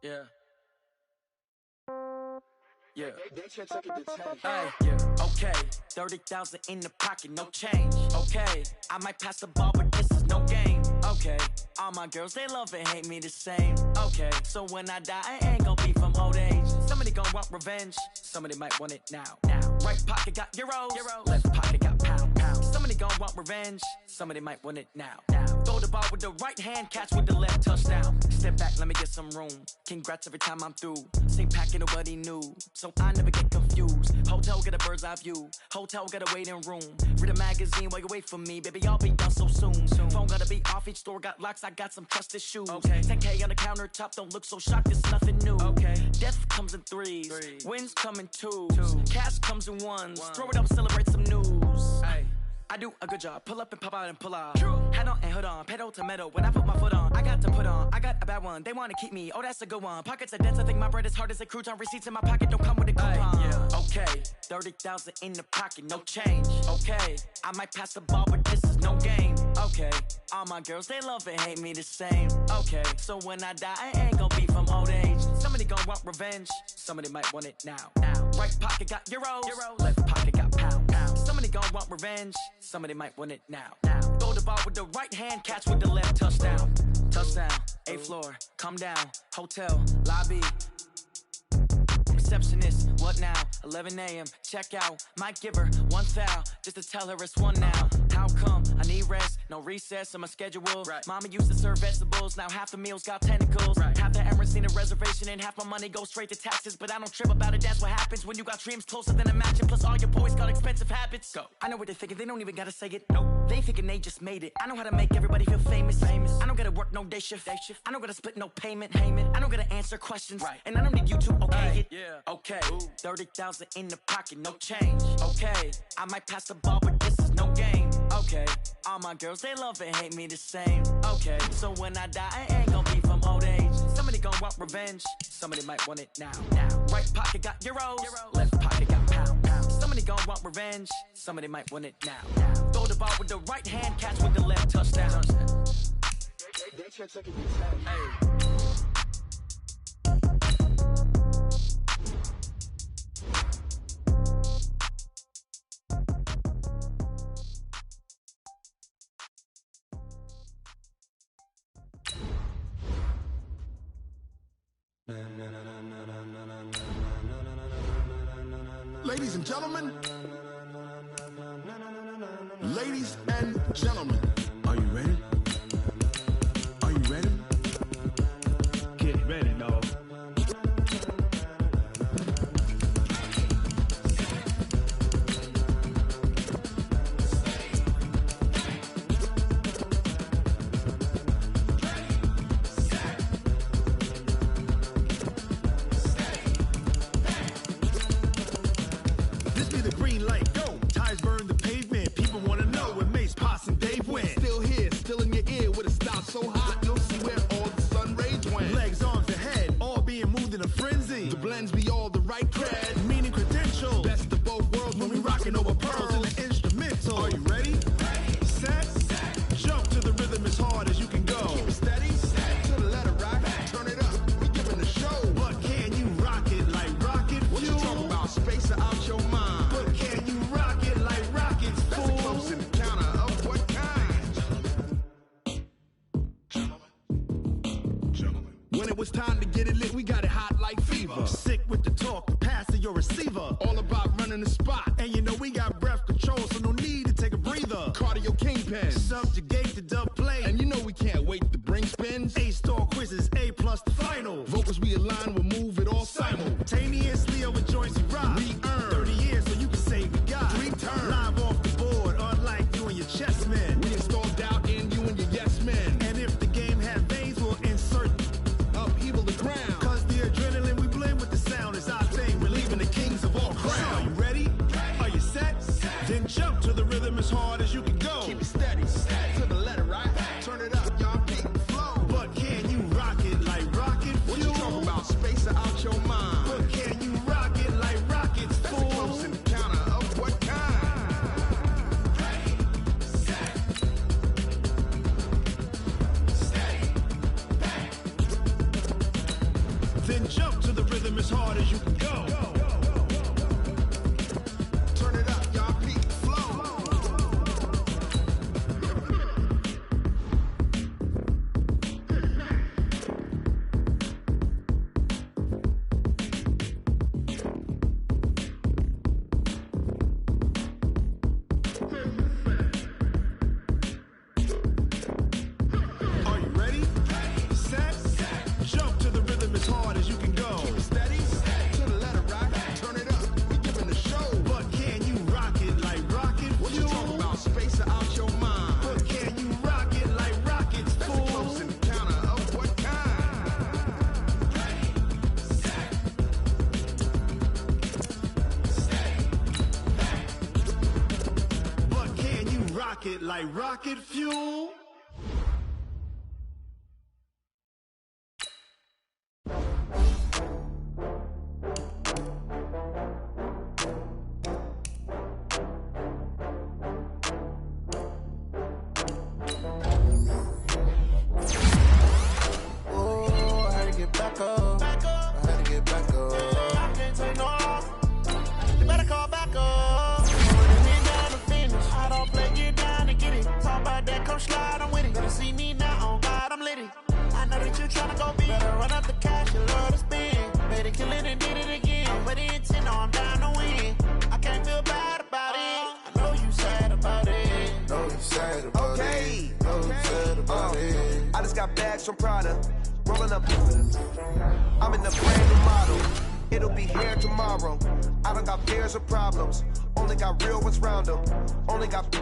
Speaker 7: Yeah. Yeah. Hey, yeah. Okay, 30,000 in the pocket, no change. Okay, I might pass the ball, but this is no game. Okay, all my girls, they love and hate me the same. Okay, so when I die, I ain't gon' be from old age. Somebody gon' want revenge, somebody might want it now. Right pocket got euros, left pocket got pounds. Somebody gon' want revenge, somebody might want it now. Throw the ball with the right hand, catch with the left, touchdown. Step back, let me get some room. Congrats every time I'm through. Same packet, nobody knew, so I never get confused. Hotel get a bird's eye view, hotel got a waiting room. Read a magazine while you wait for me, baby, I'll be done so soon. Phone gotta be off, each store got locks, I got some trusted shoes. 10K on the countertop, don't look so shocked, it's nothing new. Death comes in threes, wins come in twos. Cash comes in ones, throw it up, celebrate some news. I do a good job, pull up and pop out and pull out. Head on and hood on, pedal to metal. When I put my foot on, I got to put on. I got a bad one, they wanna keep me, oh that's a good one. Pockets are dense, I think my bread is hard as a crouton. Receipts in my pocket don't come with a coupon. Okay, 30,000 in the pocket, no change. Okay, I might pass the ball, but this is no game. Okay, all my girls, they love and hate me the same. Okay, so when I die, I ain't gon' be from old age. Somebody gon' want revenge, somebody might want it now. Right pocket got euros, left pocket got pounds. Somebody gon' want revenge, somebody might want it now. Throw the ball with the right hand, catch with the left, touchdown. Touchdown, 8th floor, come down, hotel, lobby. Receptionist, what now? 11 a.m., check out. Might give her one foul, just to tell her it's one now. How How come? I need rest, no recess in my schedule. Right. Mama used to serve vegetables, now half the meals got tentacles. Right. Half the Emirates need a reservation and half my money goes straight to taxes. But I don't trip about it, that's what happens when you got dreams closer than a mansion. Plus all your boys got expensive habits. Go. I know what they're thinking, they don't even gotta say it. Nope. They thinking they just made it. I know how to make everybody feel famous. I don't gotta work no day shift. I don't gotta split no payment. I don't gotta answer questions. Right. And I don't need you to okay it. Yeah. Okay. 30,000 in the pocket, no change. Okay. I might pass the ball, but this is no game. Okay. All my girls, they love and hate me the same. Okay. So when I die, I ain't gonna be from old age. Somebody gon' want revenge. Somebody might want it now. Right pocket got euros. Left pocket got pound. Somebody gon' want revenge. Somebody might want it now. Throw the ball with the right hand, catch with the left, touchdown.
Speaker 2: Ladies and gentlemen, ladies and gentlemen, are you ready? Are you ready? Get ready, dog. So hot, you'll see where all the sun rays went. Legs, arms, ahead, all being moved in a frenzy. The blends be all the right cred, meaning credentials. Best of both worlds when we rockin' over pearls in the instrumental. Are you ready? Ready. Set. Jump to the rhythm as hard as you can go. Keep it steady. To the letter right. Turn it up. We giving the show. But can you rock it like rocket fuel? What you talking about? Space out your mind. But can you rock it like rockets, fool? That's a close encounter of what kind? When it was time to get it lit, we got it hot like fever. Sick with the talk, the pass to your receiver. All about running the spot. And you know we got breath control, so no need to take a breather. Cardio kingpin, subjugate the dub play. And you know we can't wait to bring spins. A-star quizzes, A+ the final. Vocals we align, we'll move it all simultaneously over joints we rock. We earn 30 years so you can say we got 3 turns. Live off the board, unlike you and your chess men. We install doubt in you and your yes men. And if the game had veins, we'll insert upheaval the ground. Cause the adrenaline we blend with the sound is our thing. We're leaving the kings of all crowns. So are you ready? Are you set? Then jump to the rhythm as hard as you can go. Keep it steady. To the letter right. Turn it up, y'all keep the flow. But can you rock it like rocket fuel? What you talking about? Space out your mind. But can you rock it like rockets, fool? That's a close encounter of what kind? Ready, set, steady, back. Then jump to the rhythm as hard as you can go. Turn it up, y'all peak flow. Are you ready? Set. Jump to the rhythm as hard as you can go. Keep it steady. To the letter right. Turn it up. We giving the show. But can you rock it like rocket fuel? What you talking about? Space out your mind. But can you rock it like rockets, fool? That's a close encounter of what kind? Ready, set, steady, but can you rock it like rocket fuel?
Speaker 8: got bags from Prada. Rolling up. I'm in the brand new model. It'll be here tomorrow. I don't got fears or problems. Only got real ones round them. Only got.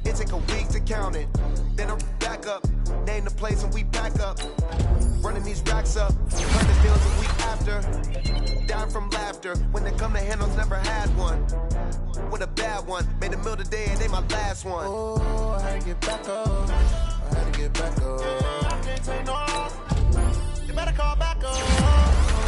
Speaker 8: It take a week to count it. Then I'm back up. Name the place and we back up. Running these racks up. 100 bills a week after. Dying from laughter. When they come to handles, never had one. With a bad one. Made a meal today and they my last one.
Speaker 9: Oh, I had to get back up. I had to get back up.
Speaker 8: I can't take no off. You better call back up.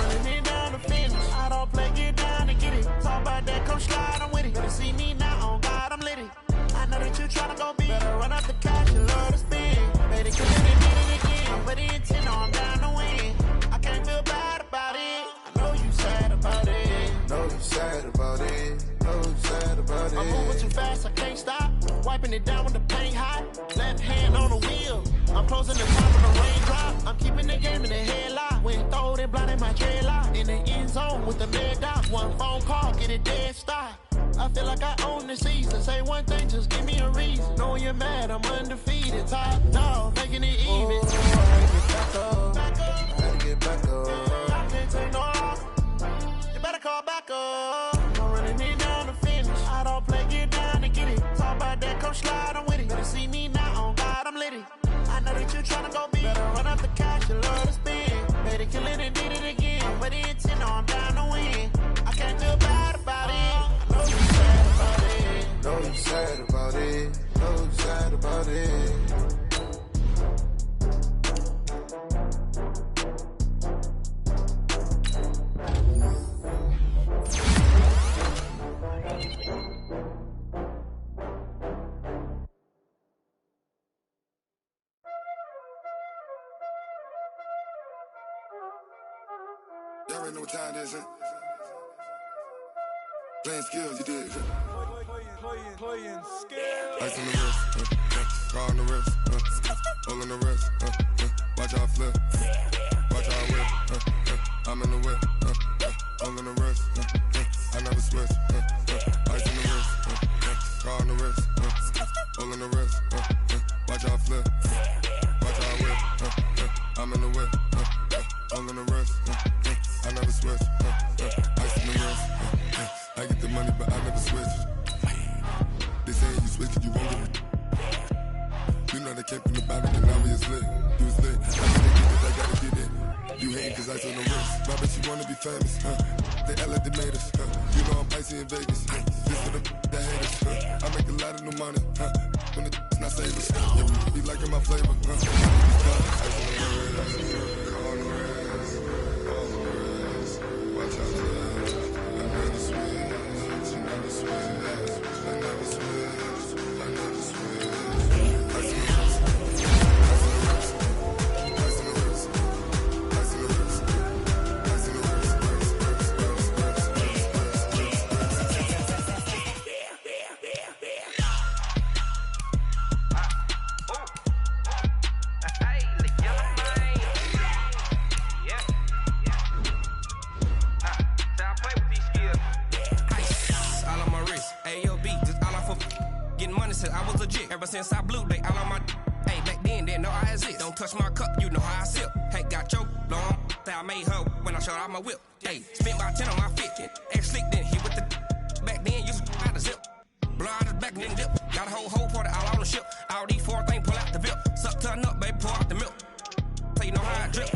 Speaker 9: Running me down the finish. I don't play, get down and get it. Talk about that, come slide, I'm with it. Better see me now, on God, I'm litty. I know that you tryna go big. Better run up the cash, you love to spend. Made it, kill it, and did it again. But the intent, I'm down to win. I can't feel bad about it. I know you sad about it.
Speaker 8: Know you sad about it. Know you sad about it.
Speaker 9: I'm moving too fast, I can't stop. Wiping it down with the paint hot. Left hand on the wheel. I'm closing the top of the raindrop. I'm keeping the game in the headlock. When throwed and blinded my dreadlock. In the end zone with the red dot. One phone call, get it dead stop. I feel like I own the season. Say one thing, just give me a reason. Knowing you're mad, I'm undefeated. Top dog, making it even.
Speaker 8: Oh, I had to get back up. I had to get back up.
Speaker 9: I can't take no off. You better call back up. I'm running it down to finish. I don't play, get down and get it. Talk about that, come slide, I'm with it. Better see me now, on God, I'm litty. I know that you tryna go big. Better run up the cash, you love to spend. Made it, kill it, and did it again. But the intent, no, I'm down to win. I can't feel bad about it. I know you sad about it.
Speaker 8: Know you sad about it. Know you sad about it.
Speaker 2: Y'all already know what time it is, huh? Playing skills, you did. Playing skills. Ice on the wrist, car on the wrist, hole in the wrist, watch how I flip, watch how I whip, I'm in the whip, hole in the wrist, I never switch, ice on the wrist, car on the wrist, hole in the wrist, watch how I flip, watch how I whip, I'm in the whip, hole in the wrist, I never switch, ice on the wrist, I get the money but I never switch. They say you switch it, you won't get it. You know they came from the bottom and now we is lit. You was lit, I gotta get it, I gotta get it. You hating cause I on the wrist. My bitch, you wanna be famous, They LA they made us, You know I'm icy in Vegas, This for the haters, I make a lot of new money, When it's not savers, yeah, be liking my flavor, Ice on the wrist, car on the wrist, all the wrist. Watch out for that, I never switch, you never switch. I never switch, I never switch. Ice in the wrist, ice in the wrist, ice in the wrist, ice in the wrist, ice in the wrist,
Speaker 10: I was legit ever since I blew they all on my. Hey, back then didn't know I exist. Don't touch my cup, you know how I sip. Hey, got your long that I made her when I showed out my whip. Hey, spent about 10 on my fit. X slick then hit with the. Back then used to out the zip. Blow out his back and then dip. Got a whole party all on the ship. All these 4 things pull out the VIP. Suck turn up, baby, pour out the milk. So you know how I drip.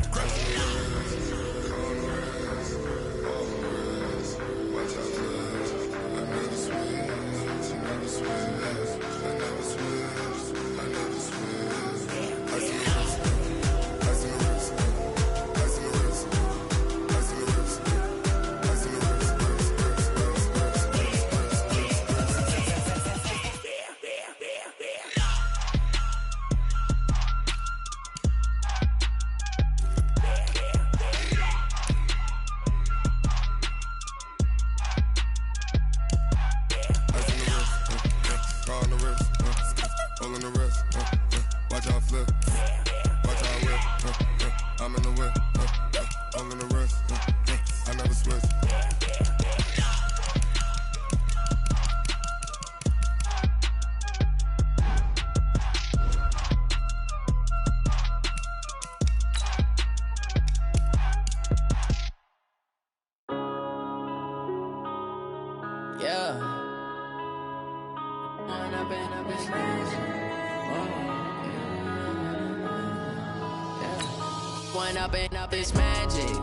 Speaker 11: Pouring up and up is magic.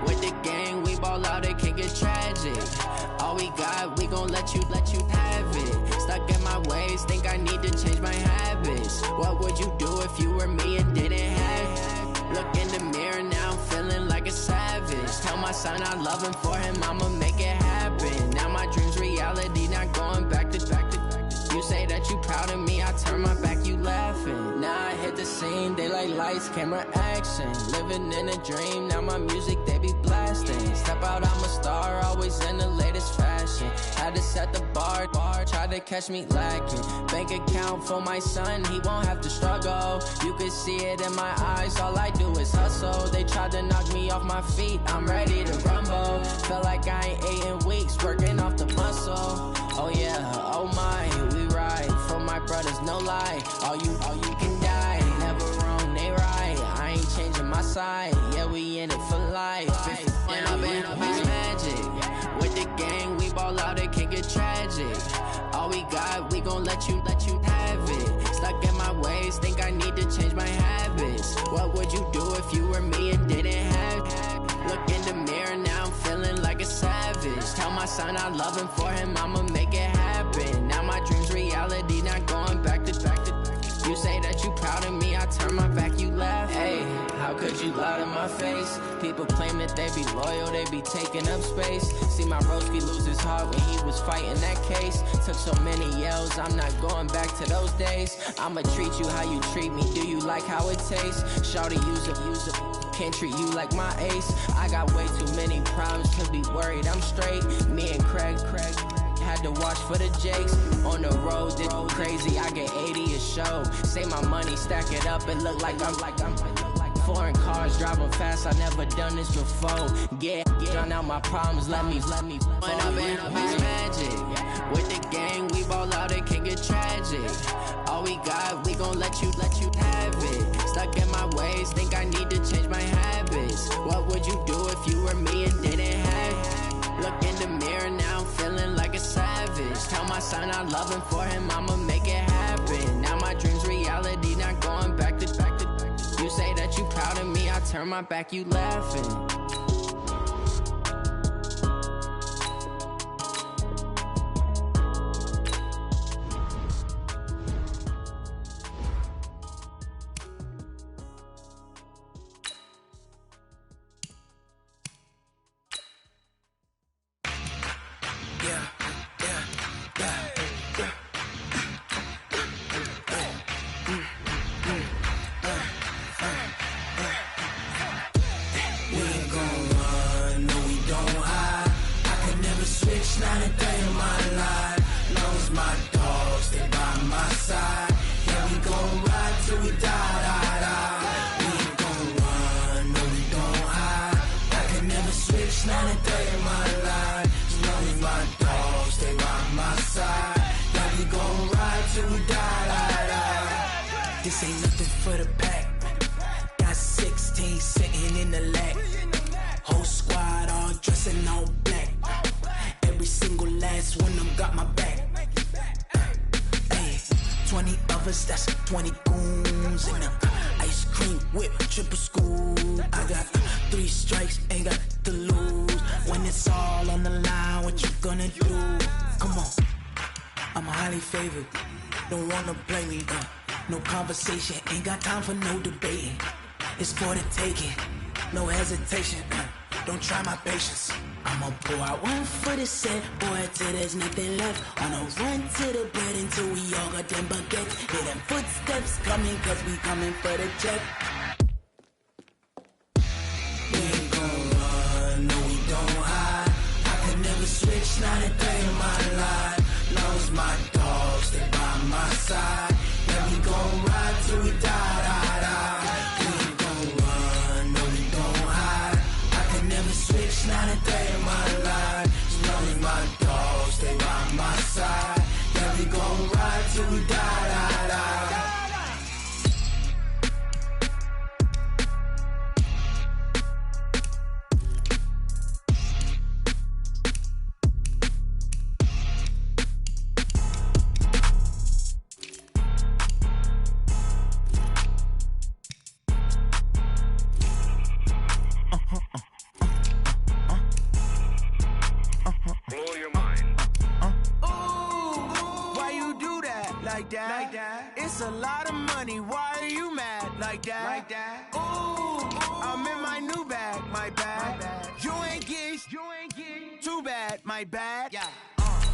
Speaker 11: With the gang, we ball out, it can get tragic. All we got, we gon' let you have it. Stuck in my ways, think I need to change my habits. What would you do if you were me and didn't have it? Look in the mirror, now I'm feeling like a savage. Tell my son I love him, for him I'ma make it happen. Now my dream's reality, not going back to. You say that you proud of me, I turn my back, you laughing. Now I hit the scene, daylight lights, camera action. Living in a dream, now my music, they be blasting. Step out, I'm a star, always in the latest fashion. Had to set the bar, try to catch me lacking. Bank account for my son, he won't have to struggle. You can see it in my eyes, all I do is hustle. They tried to knock me off my feet, I'm ready to rumble. Felt like I ain't ate in weeks, working off the muscle. Oh yeah, oh my, we ride for my brothers, no lie. All you can die, never wrong, they right. I ain't changing my side, yeah, we in it for life. And up is magic. With the gang, we ball out, it can get tragic. All we got, we gon' let you have it. Stuck in my ways, think I need to change my habits. What would you do if you were me and didn't have it? Look in the mirror, now I'm feeling like a savage. Tell my son I love him, for him I'ma make it happen. Now my dream's reality, not going back to. You say that you proud of me, I turn my back, you laugh. Hey, how could you lie to my face? People claim that they be loyal, they be taking up space. See my broski lose his heart when he was fighting that case. Took so many yells, I'm not going back to those days. I'ma treat you how you treat me, do you like how it tastes? Shawty, use it. Can't treat you like my ace. I got way too many problems to be worried, I'm straight. Me and Craig had to watch for the Jakes. On the road, this crazy, I get 80 a show. Say my money, stack it up, it look like I'm foreign cars, driving fast, I never done this before. Get drown out my problems, let me fall. And up is magic. With the gang, we ball out, it can get tragic. All we got, we gon' let you have it. Stuck in my ways, think I need to change my habits. What would you do if you were me and didn't have it? Look in the mirror, now I'm feeling like a savage. Tell my son I love him, for him I'ma make it happen. Now my dream's reality, not going back to. You say that you proud of me, I turn my back, you laughing.
Speaker 12: This ain't nothing for the pack. Got 16 sitting in the lap. Whole squad all dressing all black. Every single last one of them got my back. Hey, 20 of us, that's 20 goons in the ice cream whip, triple scoop. I got 3 strikes, ain't got to lose. When it's all on the line, what you gonna do? Come on, I'm highly favored. Don't wanna play me, no conversation, ain't got time for no debating. It's for the taking, no hesitation. Don't try my patience. I'ma pour out one for the set, boy, till there's nothing left. On a run to the bread until we all got them baguettes. Hear them footsteps coming, cause we coming for the check. We ain't gon' run, no we don't hide. I can never switch, not a day in my life. Long as my dogs, they by my side. Yeah, we gon' ride till we die. We ain't gon' run, no we don't hide. I can never switch, not a day in my life. As long as my dogs, stay by my side. Yeah, we gon' ride till we die.
Speaker 8: like that. It's a lot of money, why are you mad like that? Ooh, I'm in my new bag, my bad. You ain't get too bad, my bad.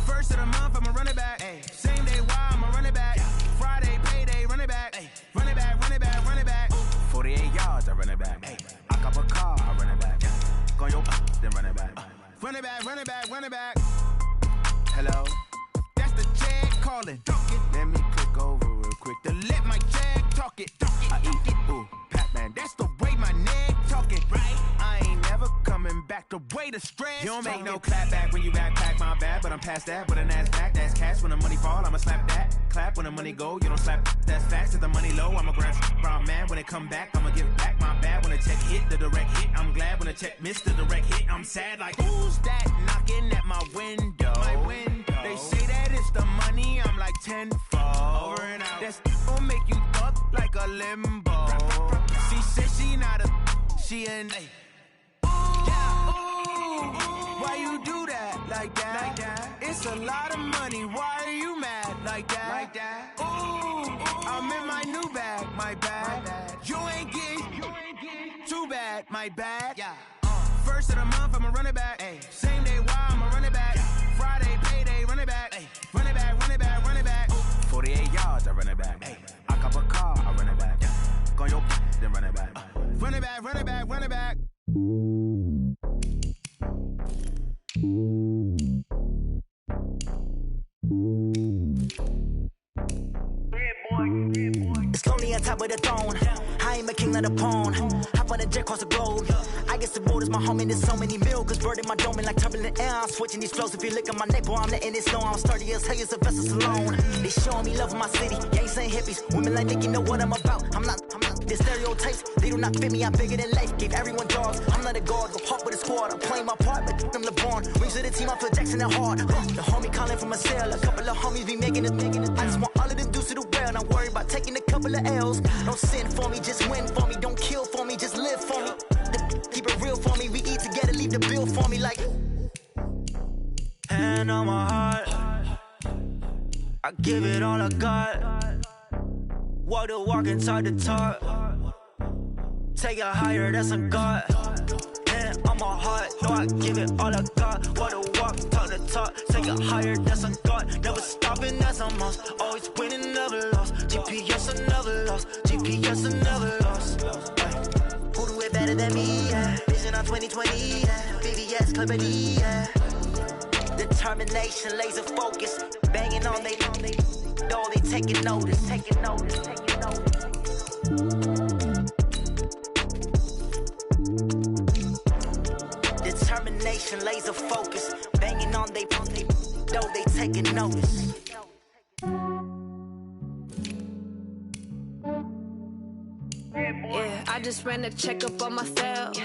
Speaker 8: First of the month, I'ma run it back. Same day, why I'ma run it back. Friday, payday, run it back. Run it back, run it back, run it back. 48 yards, I run it back. I cop a car, I run it back. Go your then run it back. Run it back, run it back, run it back. Hello? That's the jag calling. Let me click over real quick to let my jag talk it. I eat it, ooh, Pac-Man. That's the way my neck talking, right? I ain't never coming back the way the stress. You don't make no clap back when you backpack, my bad. But I'm past that with an ass back. That's cash when the money fall, I'ma slap that. Clap when the money go, you don't slap. That's facts. If the money low, I'ma grab brown man. When it come back, I'ma give back my bad. When the check hit, the direct hit. I'm glad when the check missed the direct hit. I'm sad like, who's that knocking at my window? They say that it's the money, I'm like tenfold. Over and out. That's gon' make you fuck like a limbo. She said she not a, she an why you do that like that? It's a lot of money, why are you mad like that? Ooh, I'm in my new bag, my bad. You ain't get too bad, my bad. First of the month, I'ma run it back. Same day, why I'ma run it back. Friday, payday, run it back. Run it back, run it back, run it back. 48 yards, I run it back. I cop a car, I run it back. Go your then run it back. Run it back, run it back, run it back.
Speaker 13: It's lonely on top of the throne. I ain't a king of the pawn. Hop on a jet across the globe. I guess the road is my home and there's so many milkers burning my dome like turbulent air. I'm switching these flows. If you look at my neck, boy, I'm letting it slow. I'm sturdy as hell, it's a vessel alone. They showing me love in my city. Ain't saying hippies. Women like Nick, you know what I'm about. I'm not. The stereotypes, they do not fit me. I'm bigger than life. Gave everyone jobs. I'm not a guard. Go hard with a squad. I'm playing my part, but I'm LeBron. Wings of the team, I feel Jackson and hard. The homie calling from a cell. A couple of homies be making it. I just want all of them dudes to the well. Not worry about taking a couple of L's. Don't sin for me, just win for me. Don't kill for me, just live for me. Keep it real for me. We eat together, leave the bill for me like. Hand on my heart, I give it all I got. Walk the walk and talk the talk. Take it higher, that's a God. Hand on my heart, no, I give it all I got. Walk the walk, talk the talk. Take it higher, that's a God. Never stopping, that's a must. Always winning, never lost. GPS, I never lost. GPS, I never lost. Who do it better than me? Yeah. Vision on 2020. Yeah. VVS, Clarity. Yeah. Determination, laser focus. Banging on they door, they taking notice. Taking notice. Taking notice. Determination, laser focus. Banging on they door, they taking notice.
Speaker 14: Yeah, I just ran a checkup on myself.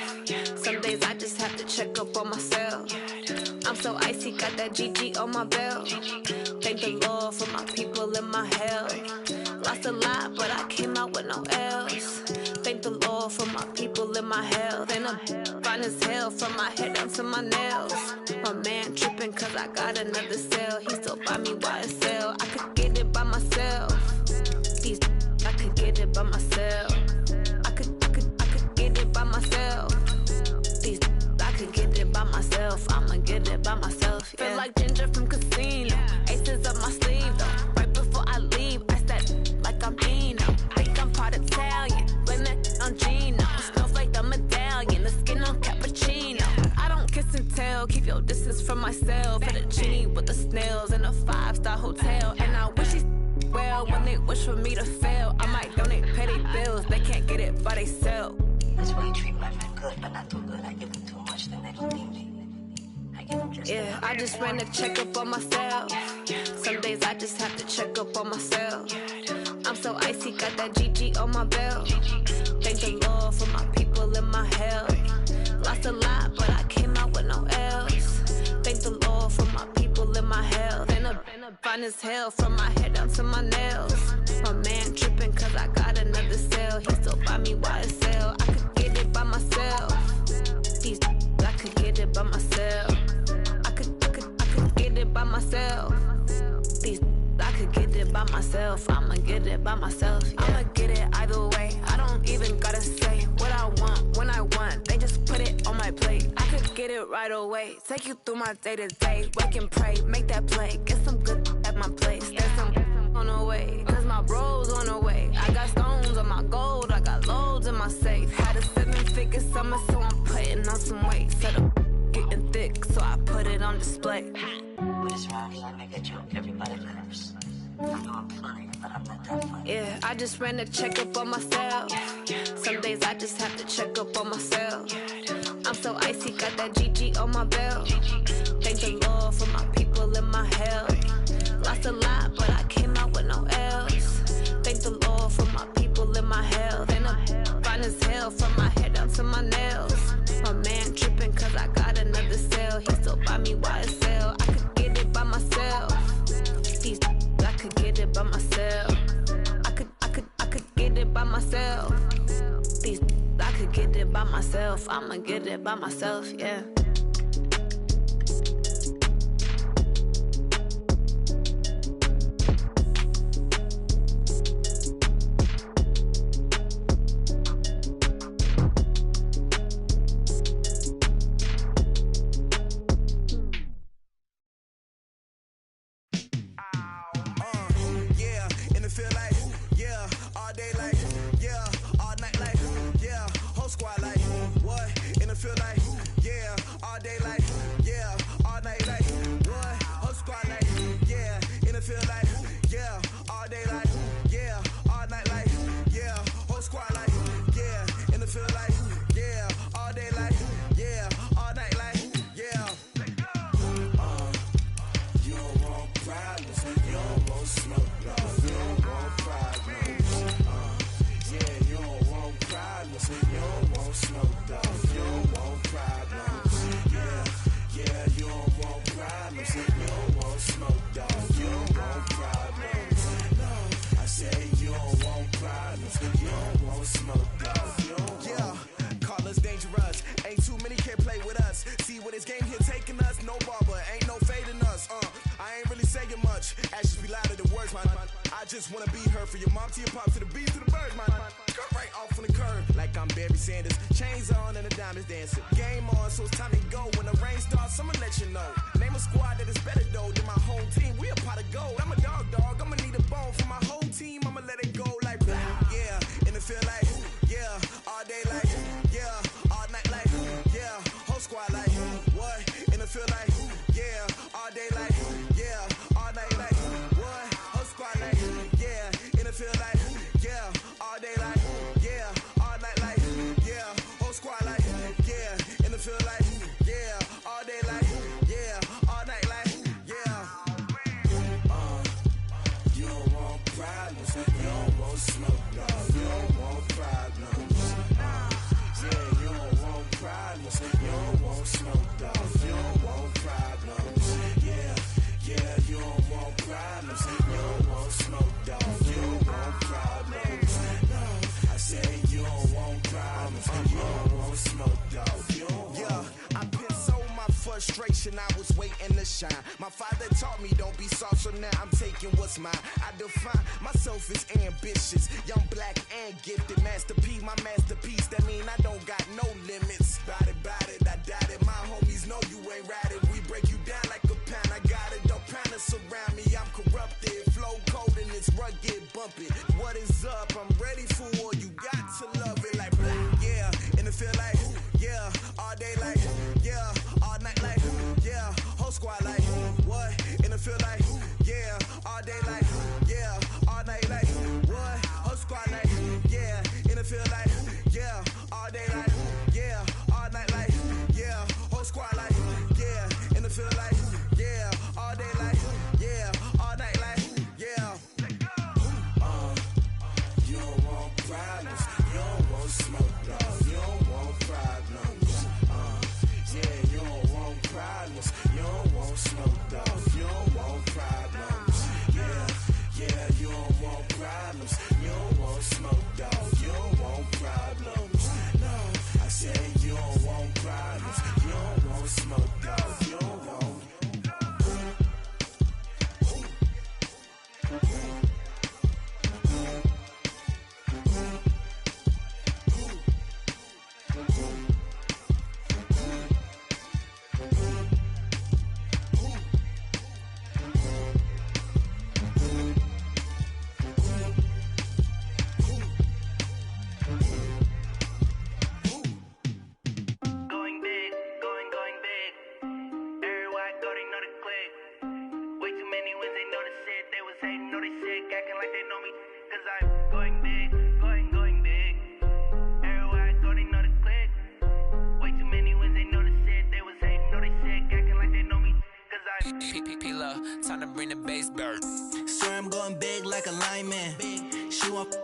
Speaker 14: Some days I just have to check up on myself. I'm so icy, got that GG on my belt. Thank the Lord for my people in my health. Lost a lot, but I came out with no L's. Thank the Lord for my people in my health. And I'm fine as hell from my head down to my nails. My man tripping cause I got another cell. He still buy me YSL. I could get it by myself. These I could get it by myself. I could get it by myself. These I could get it by myself. I'ma get it by myself. Yeah. Feel like Ginger from Casino. Aces up my sleeve though. Right before I leave, I said like I'm Dino. Think I'm part Italian. Blame that on Gino. Smells like the medallion. The skin on cappuccino. I don't kiss and tell. Keep your distance from myself. For the genie with the snails in a 5-star hotel. And I wish he's well when they wish for me to fail. I might donate petty bills. They can't get it by they sell.
Speaker 15: That's why you treat my friend good, but not too good. I give him too much, then they don't need me. I give him just
Speaker 14: yeah, I just ran a checkup on myself. Some days I just have to check up on myself. I'm so icy, got that GG on my belt. Thank the Lord for my people in my health. Lost a lot, but I came out with no L's. Thank the Lord for my people in my health. And I'm fine as hell from my head down to my nails. My man tripping cause I got another cell. He still buy me YSL. I could get it by myself. These I could get it by myself. I could get it by myself. These I could get it by myself. I'ma get it by myself. Yeah. I'ma get it either way. I don't even gotta say what I want when I want. They just put it on my plate. I could get it right away. Take you through my day to day. Wake and pray, make that play. Get some good at my place. There's some on the way, cause my bro's on the way. I got stones on my gold. I got loads in my safe. Had a 7-figure summer, so I'm putting on some weight. Set up getting thick, so I put it on display.
Speaker 15: What is wrong here? I make a joke. Everybody laughs. I know I'm funny, but I'm not that funny.
Speaker 14: Yeah, I just ran a checkup on myself. Some days I just have to check up on myself. I'm so icy, got that GG on my belt. Thank the Lord for my people in my health. Lost a lot, but I came out with no L's. Thank the Lord for my people in my health. And I'm fine as hell from my head down to my nails. My man tripping cause I got another sale. He still buy me YSL. I could get it by myself. These I could get it by myself. I could get it by myself. These I could get it by myself. I'ma get it by myself, yeah.
Speaker 2: Just wanna be her for your mom to your pop to the beat to the birds, man. Cut right off on the curb like I'm Barry Sanders. Chains on and the diamonds dancing. Game on, so it's time to go. When the rain starts, I'ma let you know. Name a squad that is better though than my home team. We a pot of gold. I'm a dog. I'ma need a bone for my whole team. I'ma let it go like blah. Yeah, and it feel like yeah, all day like yeah, all night like yeah, whole squad like what? And it feel like yeah, all day like yeah, all night like what? Whole squad like yeah, and it feel like yeah, all day like yeah, all night like yeah, whole squad like yeah, and it feel like yeah, all day like yeah, all night like yeah. You don't want problems, you don't want smoke, dog. You don't want problems. Yeah, you don't want problems, you don't want smoke, dog. You don't want problems. Yeah, you don't want problems, you don't want smoke, dog. You don't want problems. No, I say you don't want problems, you don't want smoke, dog. You don't want. I've been so my frustration, I was waiting to shine. My father taught me don't be soft, so now I'm taking what's mine. I define myself as ambitious, young, black, and gifted. Master P, my masterpiece, that mean I don't got no limits. Bout it, I doubt it. My homies know you ain't ratted. We break you down like a pound. I got it, don't pound to surround me. I'm corrupted, flow cold and it's rugged, bumpy. What is up? I'm ready for war. You got to love it like blah. Yeah, and it feel like yeah, all day like yeah, all night like yeah, whole squad like what? And it feel like yeah, all day like yeah, all night like what? Whole squad like yeah, and it feel like yeah, all day like yeah, all night like yeah, whole squad like yeah, and it feel like yeah, all day like yeah, all night like yeah.
Speaker 16: the bass bird.
Speaker 1: Swear I'm going big like a lineman. She want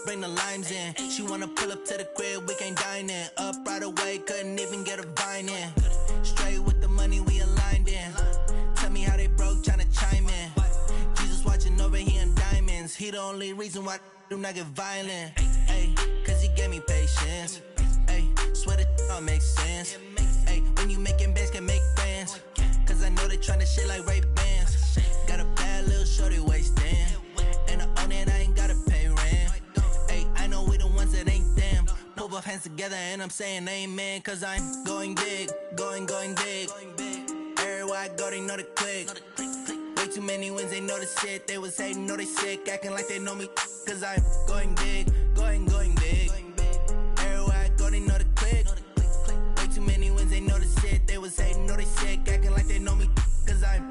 Speaker 1: bring the limes in. She wanna pull up to the crib, we can't dine in. Up right away, couldn't even get a vine in. Straight with the money we aligned in. Tell me how they broke, tryna chime in. Jesus watching over, he in diamonds. He the only reason why I do not get violent. Ay, cause he gave me patience. Ay, swear that all makes sense. Ay, when you making bands, can make friends. Cause I know they tryna shit like Ray-Bans. Got a bad little shorty wasting. And I own it, I ain't gotta pay rent. Ay, I know we the ones that ain't them. Put both hands together and I'm saying amen. Cause I'm going big, going big. Everywhere I go, they know the click. Way too many wins, they know the shit. They was hating, know they sick, acting like they know me. Cause I'm going big, going big. Everywhere I go, they know the click. Way too many wins, they know the shit. They was hating, know they sick, acting like they know me. Cause I'm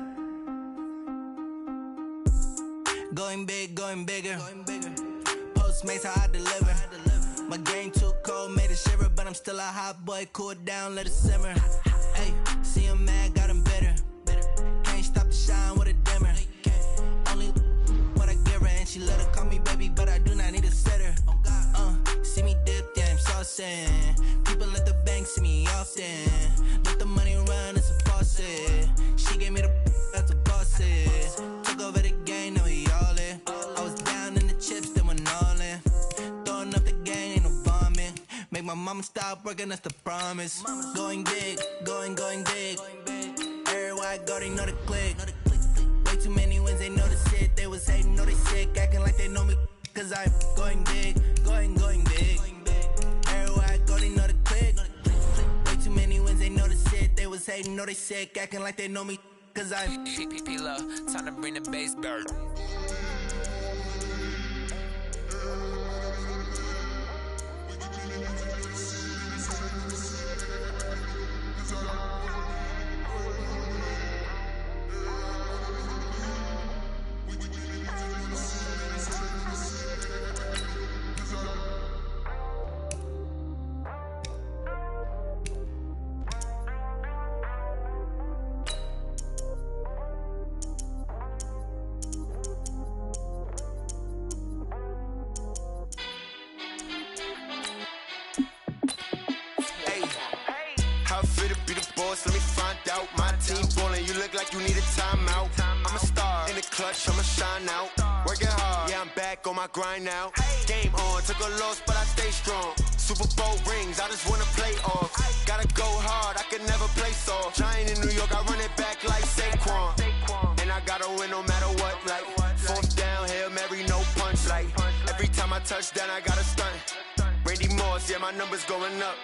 Speaker 1: going big, going bigger. Postmates how I deliver. My game too cold, made it shiver, but I'm still a hot boy. Cool it down, let it simmer. Hey, see him mad, got him bitter. Can't stop the shine with a dimmer. Only what I give her, and she let her call me baby, but I do not need a sitter. See me dip, yeah, I'm saucing. People at the bank see me often. Let the money run, it's a faucet. She gave me the that's a boss it. Took over the game, now we all in. I was down in the chips, then went all in. Throwing up the gang, ain't no vomit. Make my mama stop working, that's the promise. Going big, going big. Everywhere I go, they know the click. Way too many wins, they know the shit. They was hating, know they sick, acting like they know me. Cause I'm going big, going big. Everywhere I go, they know the click. Way too many wins, they know the shit. They was hating, know they sick, acting like they know me. Cause I'm
Speaker 16: P-Love, time to bring the bass bird.
Speaker 8: Let me find out. My team ballin', you look like you need a timeout. I'm a star in the clutch, I'ma shine out. Working hard, yeah, I'm back on my grind now. Game on, took a loss, but I stay strong. Super Bowl rings, I just wanna play off. Gotta go hard, I can never play soft. Giant in New York, I run it back like Saquon. And I gotta win no matter what, like fourth down, Hail Mary, no punch. Like every time I touch down, I gotta stunt. Randy Moss, yeah, my numbers going up.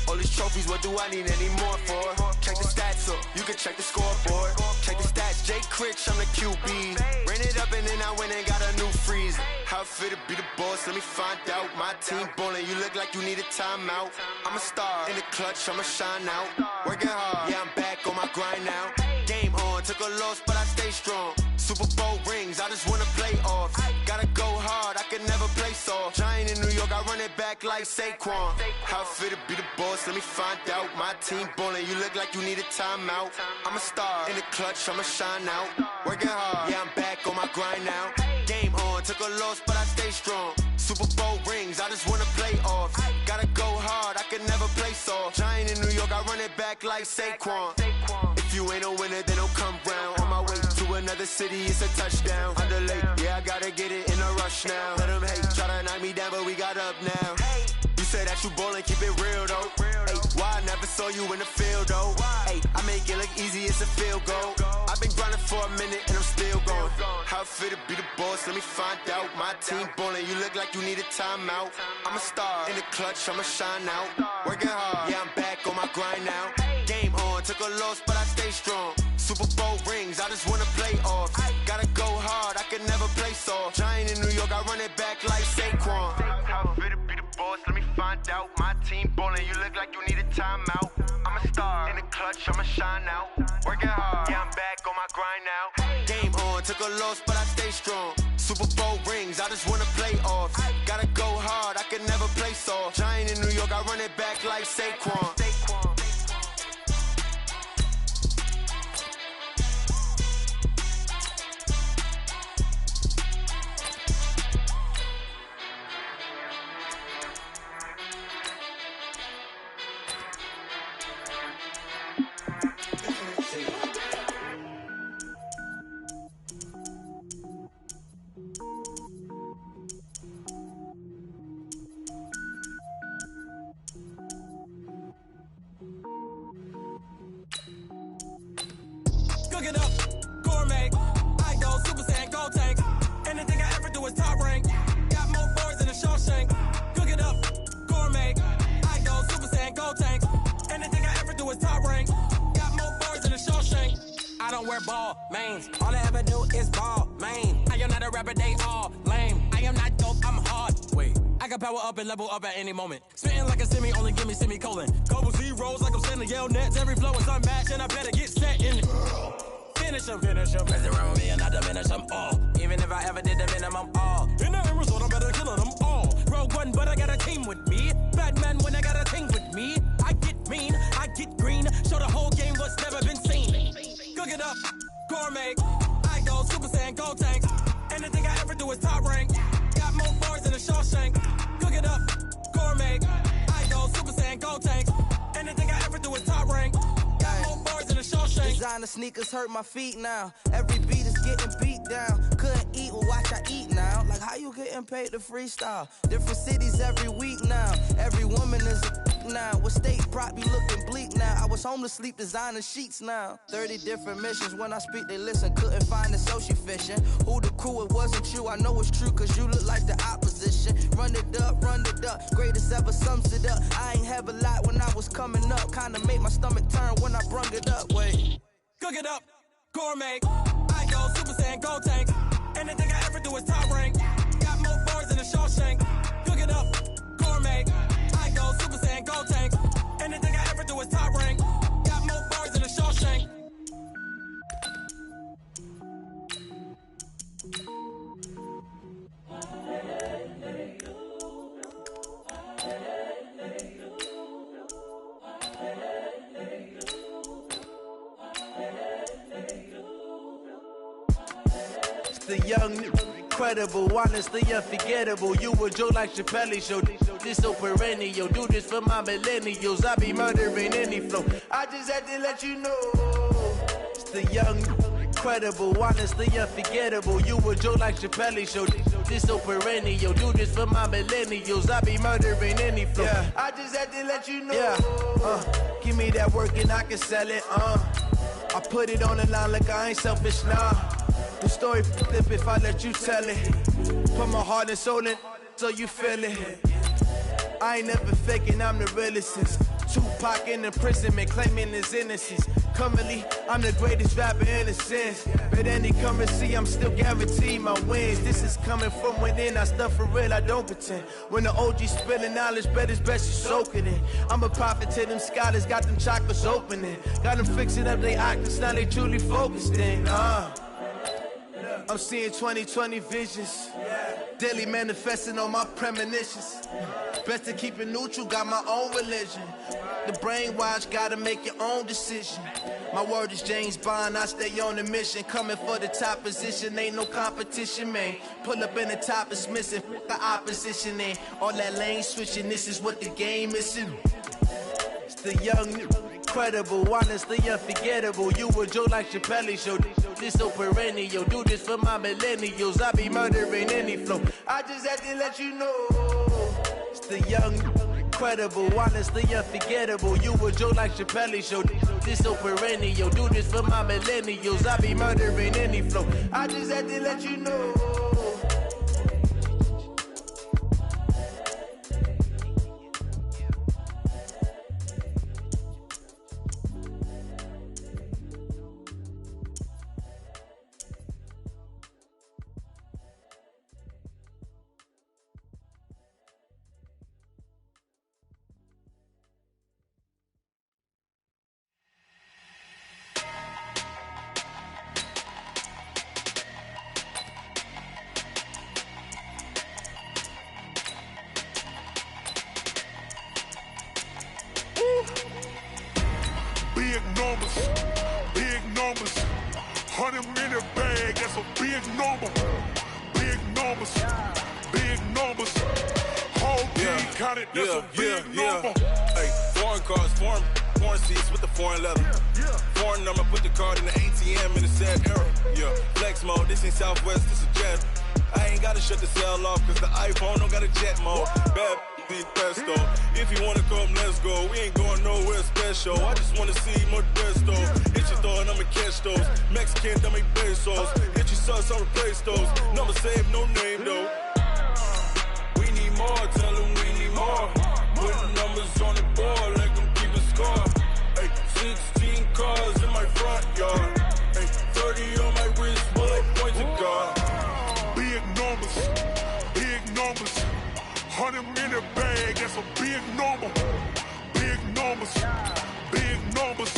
Speaker 8: All these trophies, what do I need any more for? Check the stats up, you can check the scoreboard. Check the stats, Jay Critch, I'm the QB. Ran it up and then I went and got a new freeze. How fit to be the boss, let me find out. My team ballin', you look like you need a timeout. I'm a star in the clutch, I'ma shine out. Working hard, yeah, I'm back on my grind now. Game on, took a loss, but I stay strong. Super Bowl rings, I just wanna play off. Gotta go hard, I can never play soft. Giant in New York, I run it back like Saquon. How fit to be the boss, let me find out. My team ballin', you look like you need a timeout. I'm a star in the clutch, I'ma shine out. Working hard, yeah, I'm back on my grind now. Game on, took a loss, but I stay strong. Super Bowl rings, I just wanna play off. Gotta go hard, I can never play soft. Giant in New York, I run it back like Saquon. If you ain't a winner, then don't come round. On my way to another city, it's a touchdown. Underlay, yeah, I gotta get it in a rush now. Let them hate, try to knock me down, but we got up now. You say that you ballin', keep it real though. Hey, why I never saw you in the field though? Hey, I make it look easy, it's a field goal. I've been grinding for a minute and I'm still going. How fit to be the boss, let me find out. My team ballin', you look like you need a timeout. I'm a star in the clutch, I'ma shine out. Working hard, yeah, I'm back on my grind now. Game on, took a loss, but I stay strong. Super Bowl rings, I just wanna play off. Gotta go hard, I can never play soft. Giant in New York, I run it back like Saquon. How fit to be the boss, let me find out. My team ballin', you look like you need a timeout. I'm a star in the clutch, I'ma shine out. Working hard, yeah, I'm back on my grind now. Game on, took a loss, but I stay strong. Super Bowl rings, I just wanna play off. Gotta go hard, I can never play soft. Giant in New York, I run it back like Saquon.
Speaker 10: ball, mains. All I ever do is ball, main. I am not a rapper, they all lame. I am not dope, I'm hard. Wait, I can power up and level up at any moment. Spitting like a semi, only give me semicolon. Couple zeros like I'm sending yell nets. Every flow is unmatched and I better get set in it. Finish them. Mess around with me and I diminish them all. Even if I ever did the minimum all. In the result, I'm better killing them all. Rogue one, but I got a team with me. Batman when I got a thing with me. I get mean, I get green. Show the whole game what's never been seen. Cook it up, gourmet. I go Super Saiyan, Gold Tank. Anything I ever do is top rank. Got more bars than a Shawshank. Cook it up, gourmet. I go Super Saiyan, Gold Tank. Anything I ever do is top rank. Got more bars than a Shawshank.
Speaker 17: Designer sneakers hurt my feet now. Every beat is getting beat down. Couldn't eat, well watch I eat now. Like how you getting paid to freestyle? Different cities every week now. Every woman is a now. What state prop be looking bleak now? I was home to sleep designer sheets now. 30 different missions. When I speak they listen. Couldn't find it so she fishing. Who the crew? It wasn't you. I know it's true cause you look like the opposition. Run it up. Greatest ever sums it up. I ain't have a lot when I was coming up. Kinda made my stomach turn when I brung it up. Wait.
Speaker 10: Cook it up, gourmet. I go Super Saiyan, Gold Tank. Anything I ever do is top rank. Got more bars than a Shawshank. Cook it up, gourmet. I go Super Saiyan, Gold Tank. Anything I ever do is top rank. Got more bars than a Shawshank.
Speaker 18: The young, incredible, honestly unforgettable. You a joke like Chappelle show. This so perennial. Do this for my millennials. I be murdering any flow. I just had to let you know. It's the young, incredible, honestly unforgettable. You a joke like Chappelle show. This so perennial. Do this for my millennials. I be murdering any flow. Yeah. I just had to let you know. Yeah. Give me that work and I can sell it. I put it on the line like I ain't selfish now. The story flip if I let you tell it. Put my heart and soul in so you feel it. I ain't never faking, I'm the realest since Tupac in imprisonment, claiming his innocence. Currently, I'm the greatest rapper in a sense. But any currency, I'm still guaranteed my wins. This is coming from within, I stuff for real, I don't pretend. When the OG spilling knowledge, bet it's best you soak it in. I'm a prophet to them scholars, got them chakras opening. Got them fixing up they octaves, now they truly focused in. I'm seeing 2020 visions. Daily manifesting on my premonitions. Best to keep it neutral, got my own religion. The brainwash, gotta make your own decision. My word is James Bond, I stay on a mission. Coming for the top position, ain't no competition, man. Pull up in the top is missing, the opposition ain't. All that lane switching, this is what the game is. It's the young, incredible, honestly unforgettable. You a joke like Chappelle show. This so perennial. Do this for my millennials. I be murdering any flow. I just had to let you know. It's the young, incredible, honestly unforgettable. You a joke like Chappelle show. This so perennial. Do this for my millennials. I be murdering any flow. I just had to let you know.
Speaker 5: Big numbers, 100 in a bag, that's a big number. Big numbers, whole team counted, that's a big number.
Speaker 19: Hey, foreign cars, foreign seats with the foreign leather. Foreign number, put the card in the ATM in the sad era. Yeah, flex mode, this ain't Southwest, this a jet. I ain't gotta shut the cell off, cause the iPhone don't got a jet mode. Bad pesto. If you wanna come, let's go. We ain't going nowhere special. I just wanna see more pesto. Hit your thought, I'ma catch those. Mexican, I'ma pesos. Hit your sus, I'ma replace those. Number saved, no name though. We need more, tell them we need more. Putting numbers on the board, like them keep a score. Hey, 16 cars in my front yard. Hey,
Speaker 2: number. Big numbers, big numbers.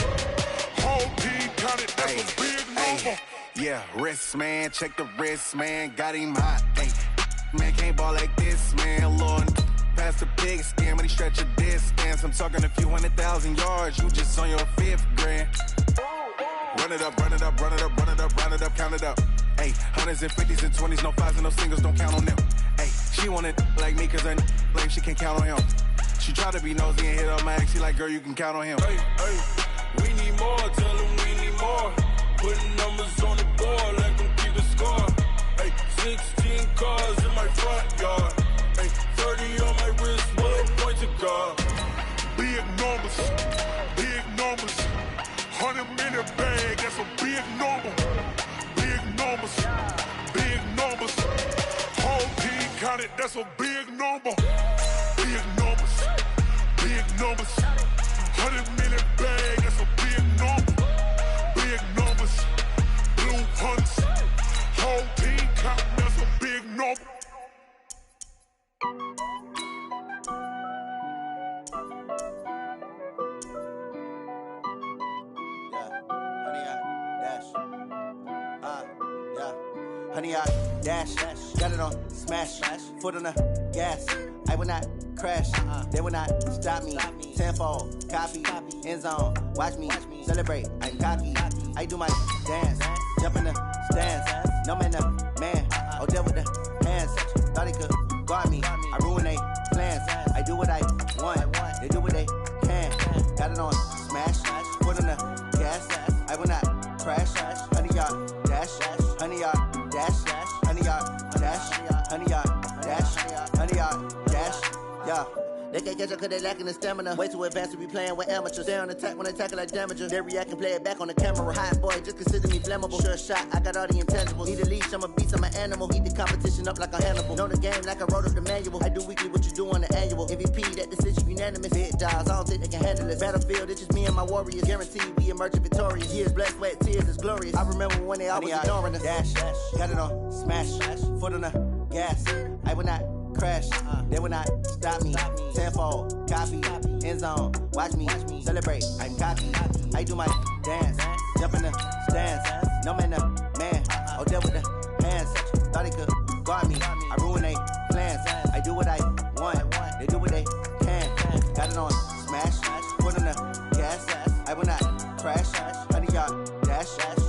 Speaker 2: Whole team counted, that's a big number.
Speaker 20: Yeah, wrist, man, check the wrist, man, got him hot. Ay, man, can't ball like this, man, Lord. Past the pig skin, but he stretch a distance. I'm talking a few 100,000 yards, you just on your 5th grand. Run it up, run it up, run it up, run it up, round it up, count it up. Ay, hundreds and 50s and 20s, no 5s and no singles, don't count on them. Ay, she want it like me, cause her like she can count on him. She try to be nosy and hit up my ex, she like, girl, you can count on him.
Speaker 19: Hey, hey, we need more, tell them we need more. Putting numbers on the board, let them keep the score. Hey, 16 cars in my front yard. Hey, 30 on my wrist, bullet point to guard.
Speaker 2: Big numbers, big numbers. 100-minute bag, that's a big number. Big numbers, big numbers. Whole team counted, that's a big number. Big numbers, big numbers. 100-minute bag, that's a big number. Big numbers, blue hunts. Whole team counting, that's a big number.
Speaker 17: Honey, I dash, got it on smash, foot on the gas. I will not crash, they will not stop me. Tenfold, copy, end zone, watch me celebrate. I'm cocky, I do my dance, jump in the stands. No man, man, oh there with the hands. Thought he could guard me, I ruin they plans. I do what I want, they do what they can. Got it on smash, foot on the gas. I will not crash, honey, y'all dash, honey, y'all dash, honey, y'all dash, honey, y'all dash, honey, y'all dash, yeah. They can't catch up cause they lacking the stamina. Way too advanced to be playing with amateurs. They on attack when they tackle like damagers. They react and play it back on the camera. Hot boy, just consider me flammable. Sure shot, I got all the intangibles. Need a leash, I'm a beast, I'm an animal. Eat the competition up like a Hannibal. Know the game like I wrote up the manual. I do weekly what you do on the annual. MVP, that decision unanimous. Big dials, I don't think they can handle it. Battlefield, it's just me and my warriors. Guaranteed we emerge victorious. Years, blood, sweat, tears, it's glorious. I remember when they always ignoring us. Dash, got it on smash, foot on the gas. I will not crash, they will not stop me. Tenfold, copy, end zone, watch me celebrate. I'm cocky, I do my dance, jump in the stands. No man, man, oh there with the hands. Thought he could guard me, I ruin they plans. I do what I want, they do what they can. Got it on smash, foot on the gas. I will not crash, honey, y'all dash,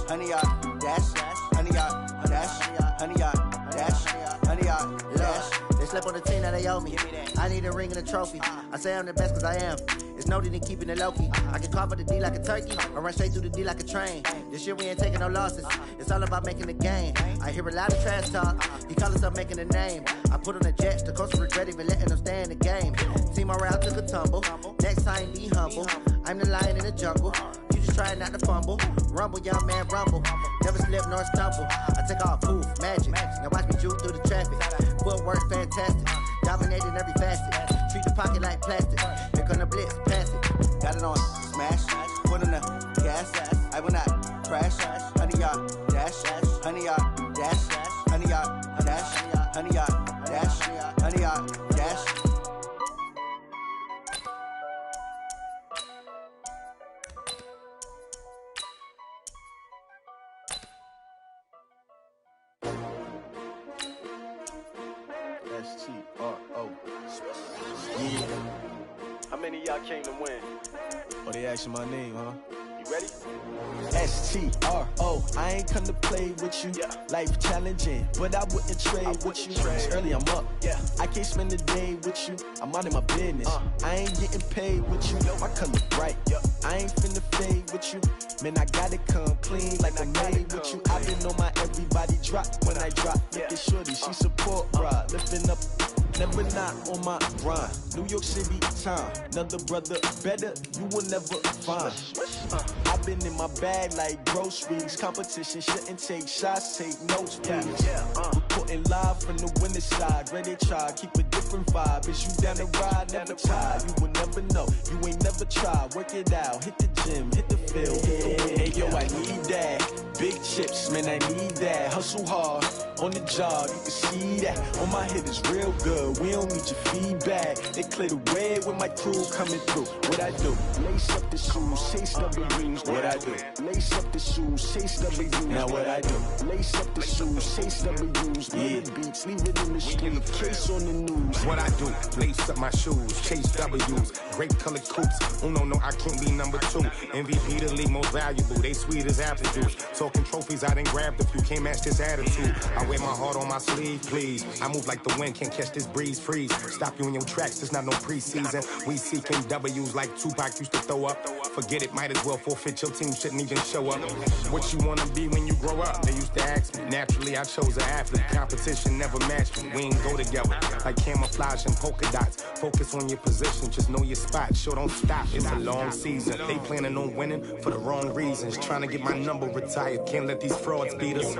Speaker 17: honey, y'all dash, honey, y'all dash, honey, y'all dash, honey, y'all dash. They slept on the team that they owe me. I need a ring and a trophy. I say I'm the best cause I am. It's noted in keeping it low-key. I can carve up the D like a turkey or run straight through the D like a train. This year we ain't taking no losses. It's all about making the game. I hear a lot of trash talk. He call himself making a name. I put on the jets. The coach regret even letting them stay in the game. Team morale took a tumble. Next time be humble. I'm the lion in the jungle. You just try not to fumble. Rumble, young man, rumble. Never slip nor stumble. I take off, poof, magic. Now watch me juke through the traffic. Footwork fantastic. Dominating every facet. Treat the pocket like plastic. Here come the blitz, pass it. Got it on smash. Foot on the gas. I will not crash. Honey, y'all dash. Honey, y'all dash. Honey, y'all dash. Honey, y'all dash. Honey, y'all dash.
Speaker 18: S-T-R-O. Yeah. How many of y'all came to win? Oh, they asking my name, huh? You ready? S-T-R-O. I ain't come to play with you. Yeah. Life challenging, but I wouldn't trade with you. It's early, I'm up. Yeah. I can't spend the day with you. I'm out of my business. I ain't getting paid with you. My color bright. Yeah. I ain't finna fade with you. Man, I gotta come clean like I made with you. I been on my everybody drop when I drop. Look at shorty, she support ride. Lifting up, never not on my grind. New York City time, another brother better, you will never find. I've been in my bag like groceries. Competition shouldn't take shots, take notes, please. Reporting live from the winner's side. Ready to try, keep a different vibe. Is you down the ride, never tired. You will never know, you ain't never tried. Work it out, hit the gym, hit the field. Hey yo, I need that. Big chips, man, I need that. Hustle hard.
Speaker 21: on the job, you can see that. On my hit is real good, we don't need your feedback. They clear the way with my crew coming through. What I do? Lace up the shoes, chase W's. What I do? Lace up the shoes, chase W's. Now what I do? Lace up the shoes, chase W's. Yeah, beats, leave it in the street, case on the news.
Speaker 22: What I do? Lace up my shoes, chase W's. Great colored coops. Oh no, I can't be number 2. MVP the league most valuable. They sweet as apple juice. Talking trophies, I done grabbed a few. Can't match this attitude. I wear my heart on my sleeve, please. I move like the wind, can't catch this breeze. Freeze. Stop you in your tracks. It's not no preseason. We seeking W's like Tupac used to throw up. Forget it, might as well forfeit. Your team shouldn't even show up. What you wanna be when you grow up? They used to ask me. Naturally, I chose an athlete. Competition never matched me. We ain't go together like camouflage and polka dots. Focus on your position, just know your spot. Sure, don't stop. It's a long season. They planning on winning for the wrong reasons. Trying to get my number retired. Can't let these frauds beat us.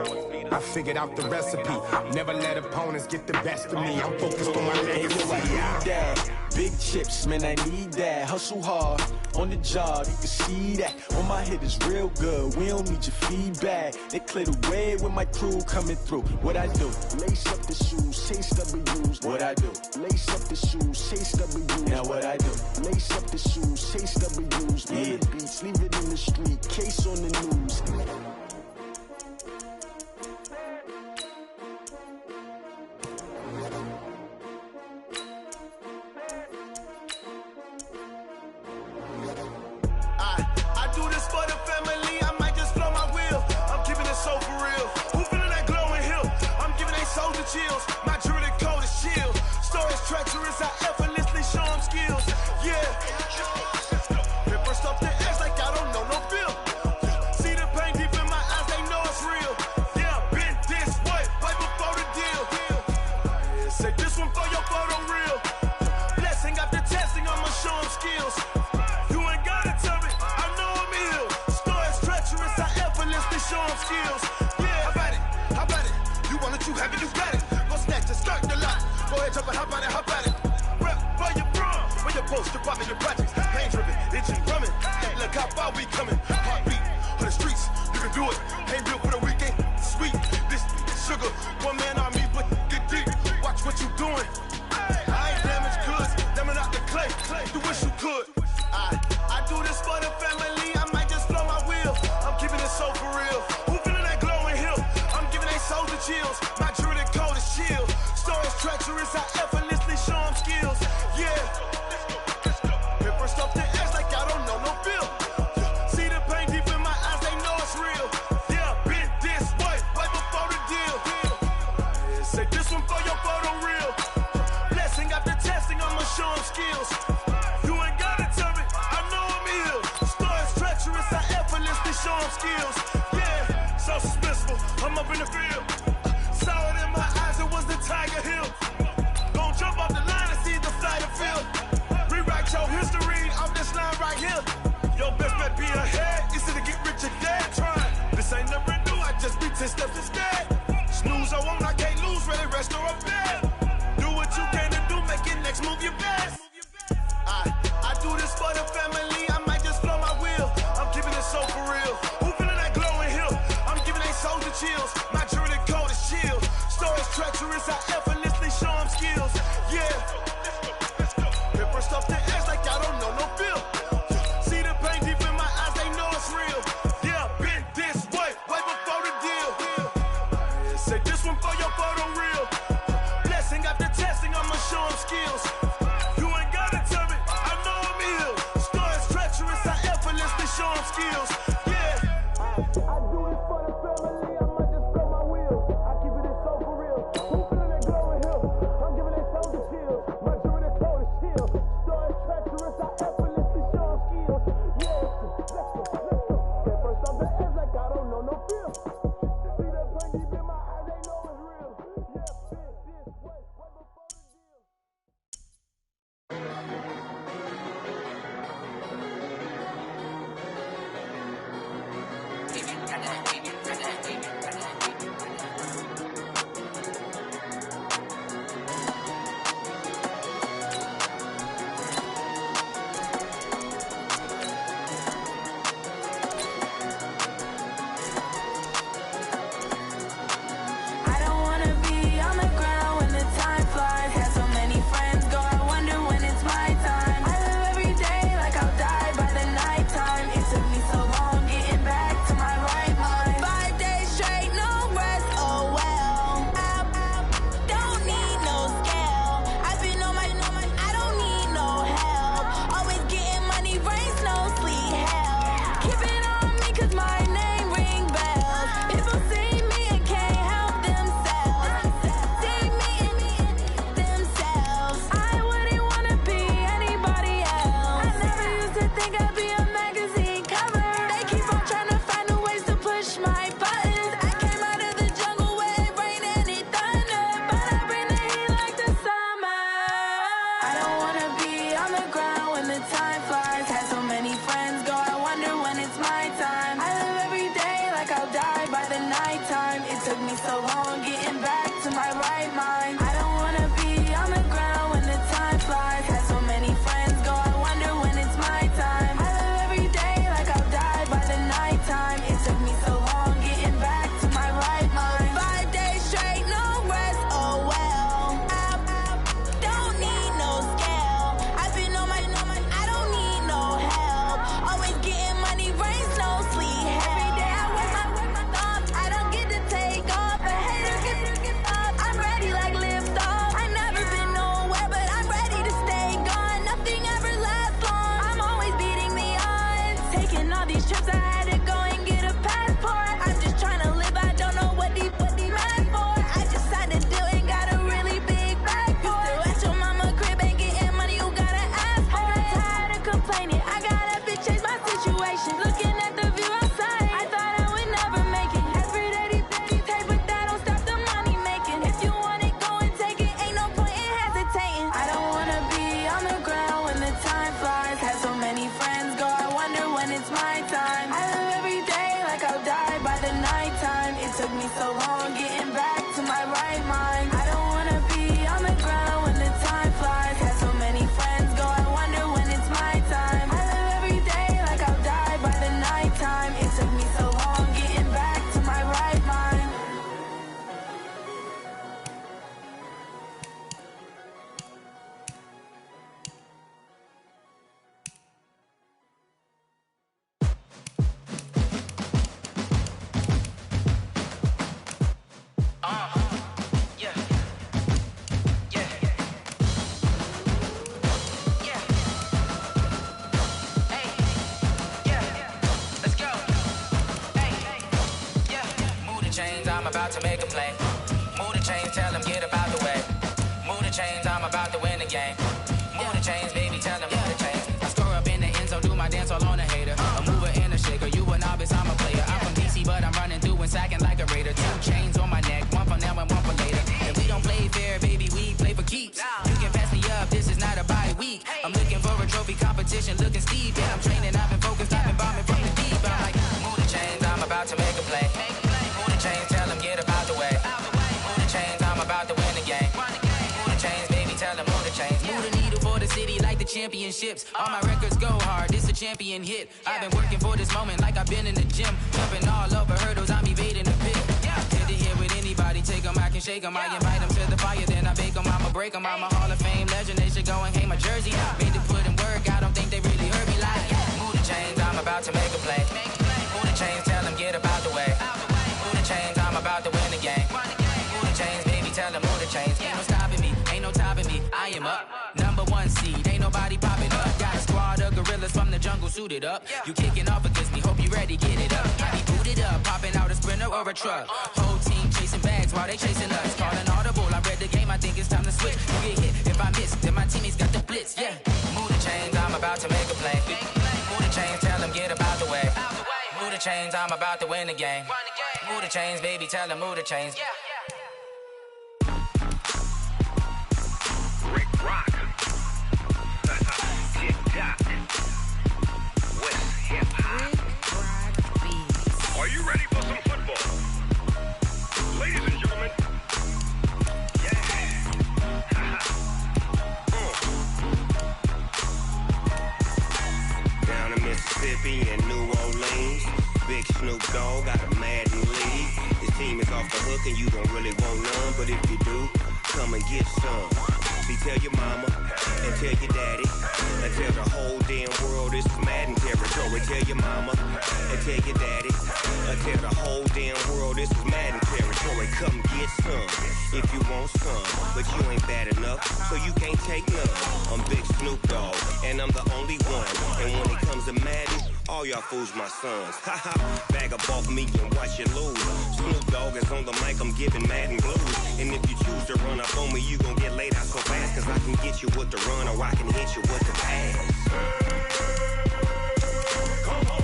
Speaker 22: I figured out the recipe. Never let opponents get the best of me. I'm focused on my legacy.
Speaker 21: Big chips, man, I need that. Hustle hard on the job, you can see that. On my hit is real good, we don't need your feedback. They clear the way with my crew coming through. What I do? Lace up the shoes, chase W's. What I do? Lace up the shoes, chase W's. Now what I do? Lace up the shoes, chase W's. Yeah, beats, leave it in the street, case on the news.
Speaker 9: Chills. My jewelry coat is chill. Stories treacherous, I effortlessly show them skills. Yeah. Paper stuff the edge like I don't know no bill. See the pain deep in my eyes, they know it's real. Yeah, been this way, right before the deal. Yeah, say this one for your photo real. Blessing after testing, I'ma show them skills. You ain't gotta tell me, I know I'm ill. Stories treacherous, I effortlessly show them skills. Yeah, how about it? You want it, you have it, you got it. Start the lot. Go ahead, jump and hop on it. Rep where you from? Where you post, you're popping your projects. Pain driven, itching, drumming. Hey, look how far we coming. Heartbeat on the streets, you can do it. Ain't built for the weekend. Sweet, this sugar. One man army, but get deep. Watch what you doing. I ain't damaged goods, damn out the clay. You wish you could. I do this for the family. I might just blow my wheel. I'm keeping it so for real. Who feeling that glowing hill? I'm giving they souls the chills. My jewelry coat is chill. Stories treacherous, I effortlessly show them skills. Yeah. Paper stuff the edge like I don't know no bill. See the pain deep in my eyes, they know it's real. Yeah, been this way, right before the deal. Yeah, say this one for your photo real. Blessing after testing, I'ma show them skills. You ain't gotta tell me, I know I'm ill. Stories treacherous, I effortlessly show them skills. Yeah, so suspenseful, I'm up in the field. Saw it in my eyes, it was the Tiger Hill. Gon' jump off the line and see the flight of field. Rewrite your history off this line right here. Your best bet be ahead, easy to get rich or dead. Trying, this ain't never new, I just be 10 steps instead. Snooze I won't, I can't lose, ready, rest or a bed. Do what you can to do, make it next move your best. I do this for the family, I might just blow my wheel. I'm keeping it so for real. Who feeling that glowing hill? I'm giving they souls the chills. My jewelry coat is chill. Stories treacherous, I effortlessly show them skills. Yeah. Paper stuff the edge like I don't know no bill. See the pain deep in my eyes, they know it's real. Yeah, been this way, right before the deal.
Speaker 4: complaining. I got up and changed my situation. Looking at the view outside, I thought I would never make it. Every day they take, but that don't stop the money making. If you want it, go and take it. Ain't no point in hesitating. I don't wanna be on the ground when the time flies. Had so many friends go, I wonder when it's my time. I live every day like I'll die by the nighttime. It took me so long getting back to my right mind. I don't wanna be on the ground when the time flies. Had so many friends go, I wonder when it's my time. I live every day like I'll die by the nighttime. It took me so long getting back to my right mind.
Speaker 6: I'm about to make a play. Move the chains, tell them get about the way. Move the chains, I'm about to win the game. Move the chains, baby, tell them move the chains. I score up in the end zone, do my dance all on a hater. A mover and a shaker, you a novice, I'm a player. I'm from DC, but I'm running through and sacking like a raider. 2 chains on my neck, one for now and one for later. And we don't play fair, baby, we play for keeps. You can pass me up, this is not a bye week. I'm looking for a trophy competition, looking steep. Yeah, I'm training, I've been focused, I've been bombing from the deep. I'm like, move the chains, I'm about to make a play. Move the chains, tell them get about the way. Move the chains, I'm about to win the game. Move the chains, baby, tell them move the chains. Move the needle for the city like the championships. All my records go hard, this a champion hit. I've been working for this moment like I've been in the gym. Jumping all over hurdles, I'm evading the pit. Get to here with anybody, take them, I can shake them. I invite them to the fire, then I bake them, I'ma break them. I'm a Hall of Fame legend, they should go and hang my jersey. Made to put in work, I don't think they really heard me like. Move the chains, I'm about to make a play. Move the chains, tell them get about the way. Move the chains, I'm about to win the game. Move the chains, baby, tell them move the chains. Ain't no stopping me, ain't no topping me. I am up, #1 seed, ain't nobody popping up. Got a squad of gorillas from the jungle suited up. You kicking off against me, hope you ready, get it up. I be booted up, popping out a Sprinter or a truck. Whole team chasing bags while they chasing us. Calling audible, I read the game, I think it's time to switch. You get hit, if I miss, then my teammates got the blitz, yeah. Move the chains, I'm about to make a play. Move the chains, tell them get about the way. Move the chains, I'm about to win the game. Move the chains, baby, tell them move the chains.
Speaker 23: Rick Rock. Tick-tock. West hip-hop. Are you ready for some football? Ladies and gentlemen. Yeah. Down in Mississippi and New Orleans, Big Snoop Dogg got a Madden league. His team is off the hook and you don't really want none, but if you do, come and get some. See, tell your mama and tell your daddy and tell the whole damn world this is Madden territory. Tell your mama and tell your daddy and tell the whole damn world this is Madden territory. Come get some if you want some, but you ain't bad enough, so you can't take none. I'm Big Snoop Dogg and I'm the only one. And when it comes to Madden, all y'all fools my sons. Haha, bag up off me and watch you lose. Snoop Dogg is on the mic, I'm giving Madden blues. And if you choose to run up on me, you gon' get laid out so fast. Cause I can get you with the run or I can hit you with the pass. Come on.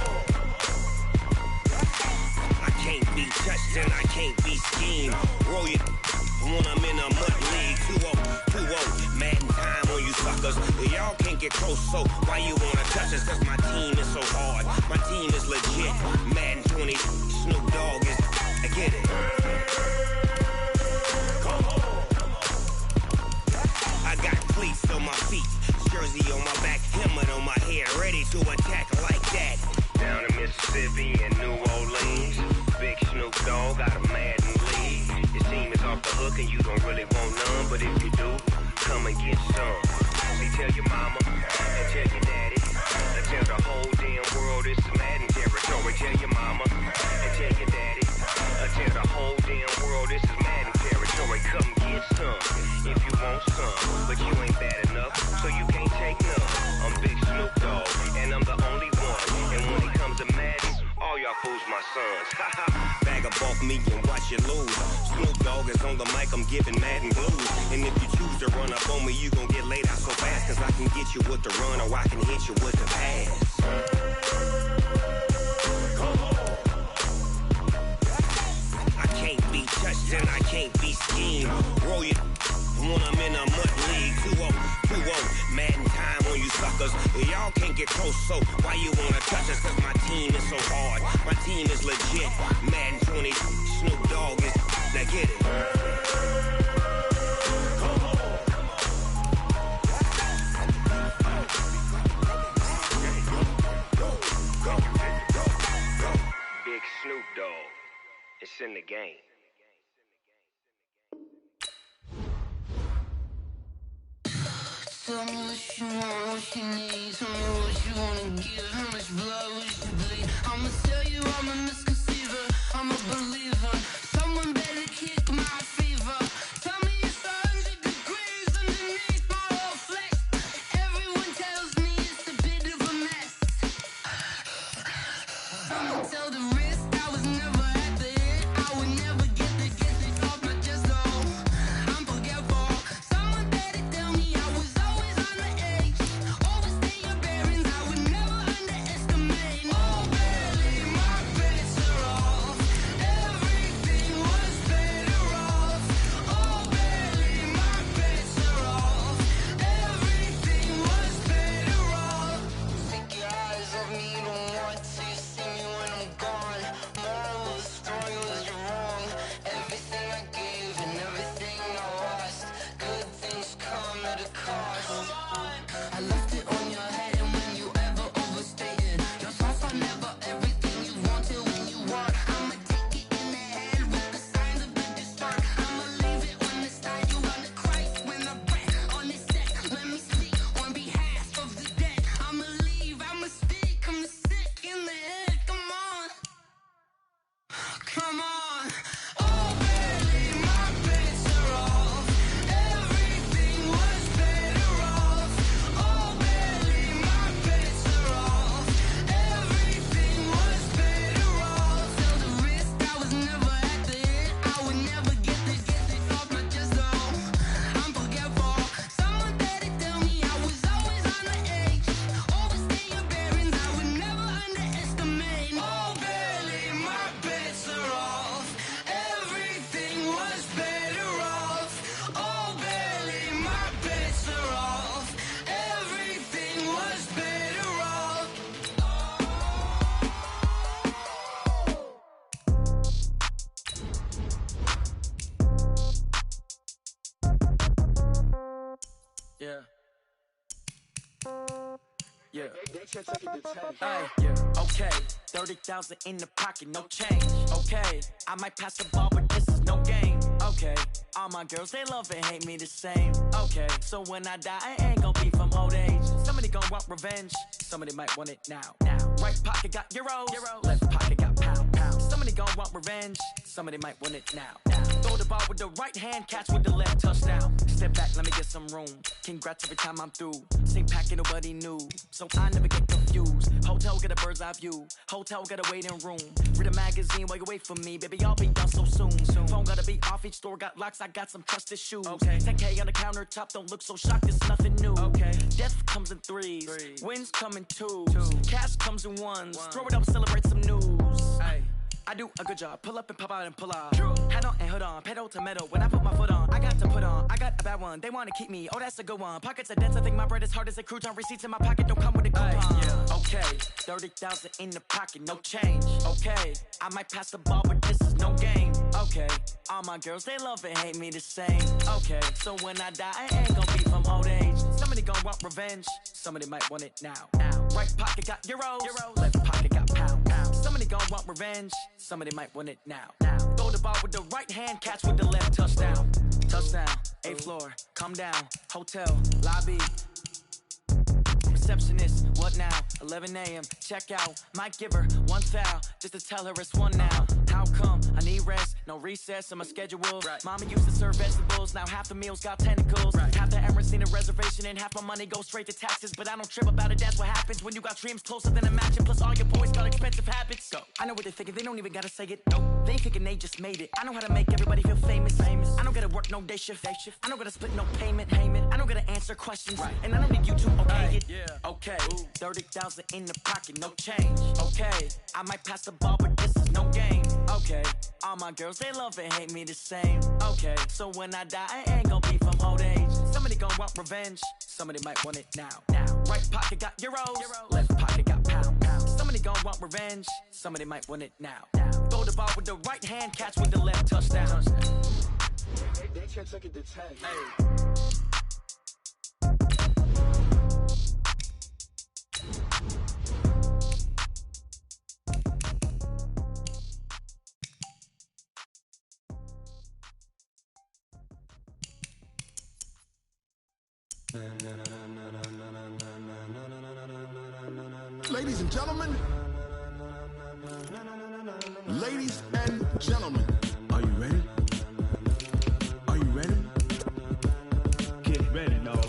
Speaker 23: I can't be touched and I can't be schemed. Roll it when I'm in a mud league. 2-0, Madden time on you suckers. Y'all can't get close, so why you wanna touch us? Cause my team is so hard, my team is legit. Madden 20, Snoop Dogg is, I get it. Come on. I got cleats on my feet, jersey on my back, helmet on my head, ready to attack like that. Down in Mississippi and New Orleans, Big Snoop Dogg got a Madden league. Your team is off the hook and you don't really want none, but if you do, come and get some. See, tell your mama and tell your daddy and tell the whole damn world this is Madden territory. Tell your mama and tell your daddy and tell the whole damn world this is Madden territory. Come get some if you want some, but you ain't bad enough, so you can't take none. I'm Big Snoop Dogg and I'm the only one. And when it comes to Madden, all y'all Who's my sons? Bag up off me and watch you lose. Snoop Dogg is on the mic, I'm giving Madden blues. And if you choose to run up on me, you gon' get laid out so fast. Cause I can get you with the run or I can hit you with the pass. I can't be touched and I can't be schemed. Roll you when I'm in a mud league. 2-0, Madden time on you suckers. Y'all can't get close, so why you wanna touch us? Cause my team is so hard, my team is legit. Madden 20, Snoop Dogg is, now get it. Big Snoop Dogg, it's in the game.
Speaker 3: Tell me what you want, what you need. Tell me what you wanna give. How much blood would you bleed? I'ma tell you I'm a misconceiver. I'm a believer. Someone better kick my fever. Tell me it's 100 degrees underneath my whole flesh. Everyone tells me it's a bit of a mess. I'ma tell the risk I was never at the end. I would never get it off my chest though. I'm forgetful. Someone better tell me I was always on the edge. Overstay your bearings, I would never underestimate. Oh barely, my bets are off. Everything was better off. Oh barely, my bets are off. Everything was better off. Take your eyes off me, you don't want to see me when I'm gone. Moral of the story was you're wrong. Everything I gave and everything I lost. Good things come at a cost. I left it on your head, and when you ever overstated, your thoughts are never everything you wanted when you want. I'ma take it in the head with the signs of the distort. I'ma leave it on the side. You wanna Christ when I breath on this set. Let me speak on behalf of the dead. I'ma leave, I'ma speak. I'm the sick in the head. Come on, come on. Oh, barely, my bets are off. Everything was better off. Oh, barely, my bets are off. Everything was better off. Tell the risk I was never at the end. I would never get it off my chest though. I'm forgetful. Someone better tell me I was always on the edge. Overstay your bearings, I would never underestimate. Oh, barely, my bets are off. Everything was better off. Oh, barely, my bets are off. Everything was better off.
Speaker 7: Yeah. Yeah. Hey, yeah. Okay. 30,000 in the pocket, no change. Okay. I might pass the ball, but this is no game. Okay. All my girls, they love and hate me the same. Okay. So when I die, I ain't gon' be from old age. Somebody gon' want revenge. Somebody might want it now. Right pocket got euros. Left pocket got pound. Somebody gon' want revenge. Somebody might want it now. Throw the ball with the right hand, catch with the left, touchdown. Step back, let me get some room. Congrats every time I'm through. Same packet, nobody knew. So I never get confused. Hotel got a bird's eye view. Hotel got a waiting room. Read a magazine while you wait for me. Baby, I'll be done so soon. Phone gotta be off, each store got locks. I got some trusted shoes. 10K on the countertop, don't look so shocked, it's nothing new. Death comes in threes. Wins come in twos. Cash comes in ones. Throw it up, celebrate some news. I do a good job. Pull up and pop out and pull out. Hat on and hood on, pedal to metal. When I put my foot on, I got to put on. I got a bad one. They wanna keep me. Oh, that's a good one. Pockets are dense. I think my bread is hard as a crouton. Receipts in my pocket don't come with a coupon. Okay, 30,000 in the pocket, no change. Okay, I might pass the ball, but this is no game. Okay, all my girls, they love and hate me the same. Okay, so when I die, I ain't gon' be from old age. Somebody gon' want revenge. Somebody might want it now. Right pocket got euros. Left pocket got pound. Somebody gon' want revenge. Somebody might want it now. Throw the ball with the right hand, catch with the left, touchdown. Touchdown, 8th floor, come down. Hotel, lobby. Receptionist, what now? 11 a.m., check out. Might give her one foul, just to tell her it's one now. How come? I need rest, no recess in my schedule. Mama used to serve vegetables, now half the meals got tentacles. Half the errands need a reservation and half my money goes straight to taxes. But I don't trip about it, that's what happens when you got dreams closer than a mansion. Plus all your boys got expensive habits. Go. I know what they're thinking, they don't even gotta say it. No, they thinking they just made it. I know how to make everybody feel famous. I don't gotta work no day shift. I don't gotta split no payment. I don't gotta answer questions. And I don't need you to okay it. Okay, 30,000 in the pocket, no change. Okay, I might pass the ball, but this is no game. Okay, all my girls, they love and hate me the same. Okay, so when I die, I ain't gonna be from old age. Somebody gon' want revenge, somebody might want it now. Right pocket got euros, left pocket got pound. Somebody gon' want revenge, somebody might want it now. Throw the ball with the right hand, catch with the left, touchdown.
Speaker 22: They can't take it to 10.
Speaker 2: Ladies and gentlemen, ladies and gentlemen, are you ready? Are you ready? Get ready, dog.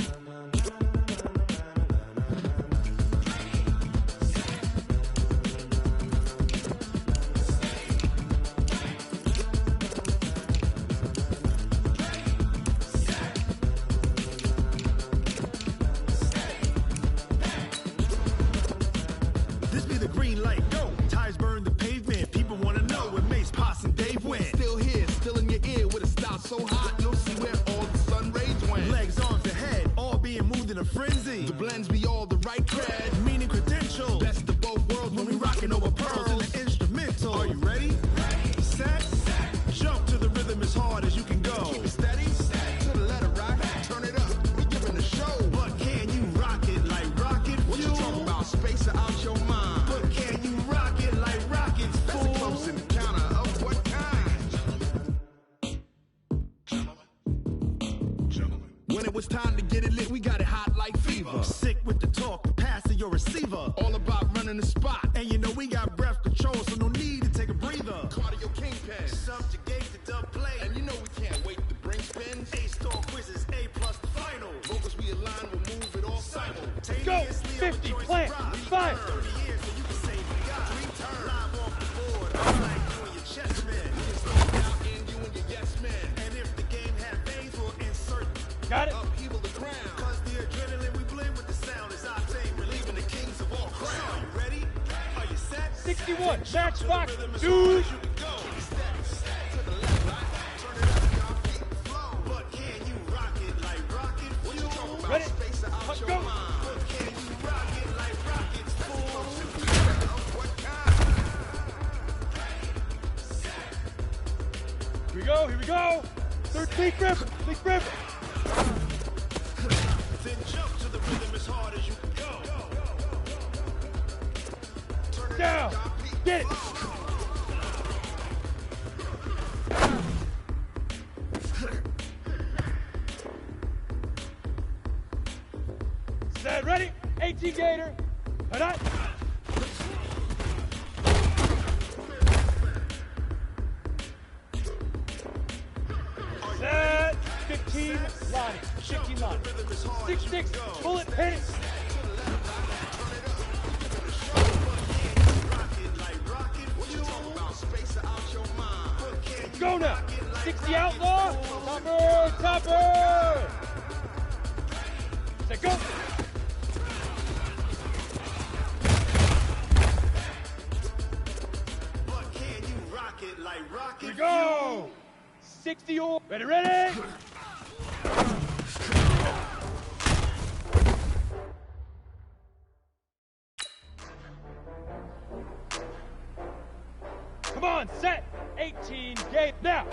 Speaker 2: This be the green light, go. Tires burn the pavement. People wanna know where Mace, Pops, and Dave went. Still here, still in your ear with a style so hot, you'll see where all the sun rays went. Legs, arms, and head, all being moved in a frenzy. The blends be all the right cred, meaning credentials. Best of both worlds when we rockin' over pearls in the instrumental. Are you ready? Set, jump to the rhythm as hard as you can go. Keep it steady, to the letter rock, turn it up. We giving the show. But can you rock it like rocket fuel? What you talking about? Space out your mind. But can you rock it like rockets, fool? That's a close encounter of what kind? Gentlemen. When it was time to get it lit, we got it hot like fever. Sick with the talk, passing your receiver. All about running the spot. And you know we got breath control, so no need to take a breather. Cardio kingpin, subjugate the dub play. And you know we can't wait to bring spins. A-star quizzes, A+ the final. Vocals we align, we'll move it all simultaneously.
Speaker 5: Go! 50, plant, 5.
Speaker 2: 30 years, so you can say we got 3 turns. Live off the board, unlike you and your chest man. We can slow down in you and your yes man. And if the game had veins, we'll insert.
Speaker 5: Got it.
Speaker 2: Upheaval the ground. Cause the adrenaline we blend with the sound is our thing. Relieving the kings of all crowns. Are you ready? Are you set?
Speaker 5: 61, Matchbox, dude.
Speaker 2: But can you rock it like rocket fuel?
Speaker 5: Ready?
Speaker 2: Space out
Speaker 5: Let's
Speaker 2: your
Speaker 5: go.
Speaker 2: mind. But can you rock it like rockets, fool? What kind?
Speaker 5: Here we go. Third big grip.
Speaker 2: Then jump to the rhythm as hard as you can go. Turn it
Speaker 5: Down.
Speaker 2: up,
Speaker 5: Get it. Set, ready? 18 gator. Hold on. Set. 15 line. 15 line. 6-6. Pull it. Hit it. Go now. 60 outlaw. Topper. Set, go.
Speaker 2: But can you rock it like rocket?
Speaker 5: Here we go. 60 or ready. Come on, set. 18 game now.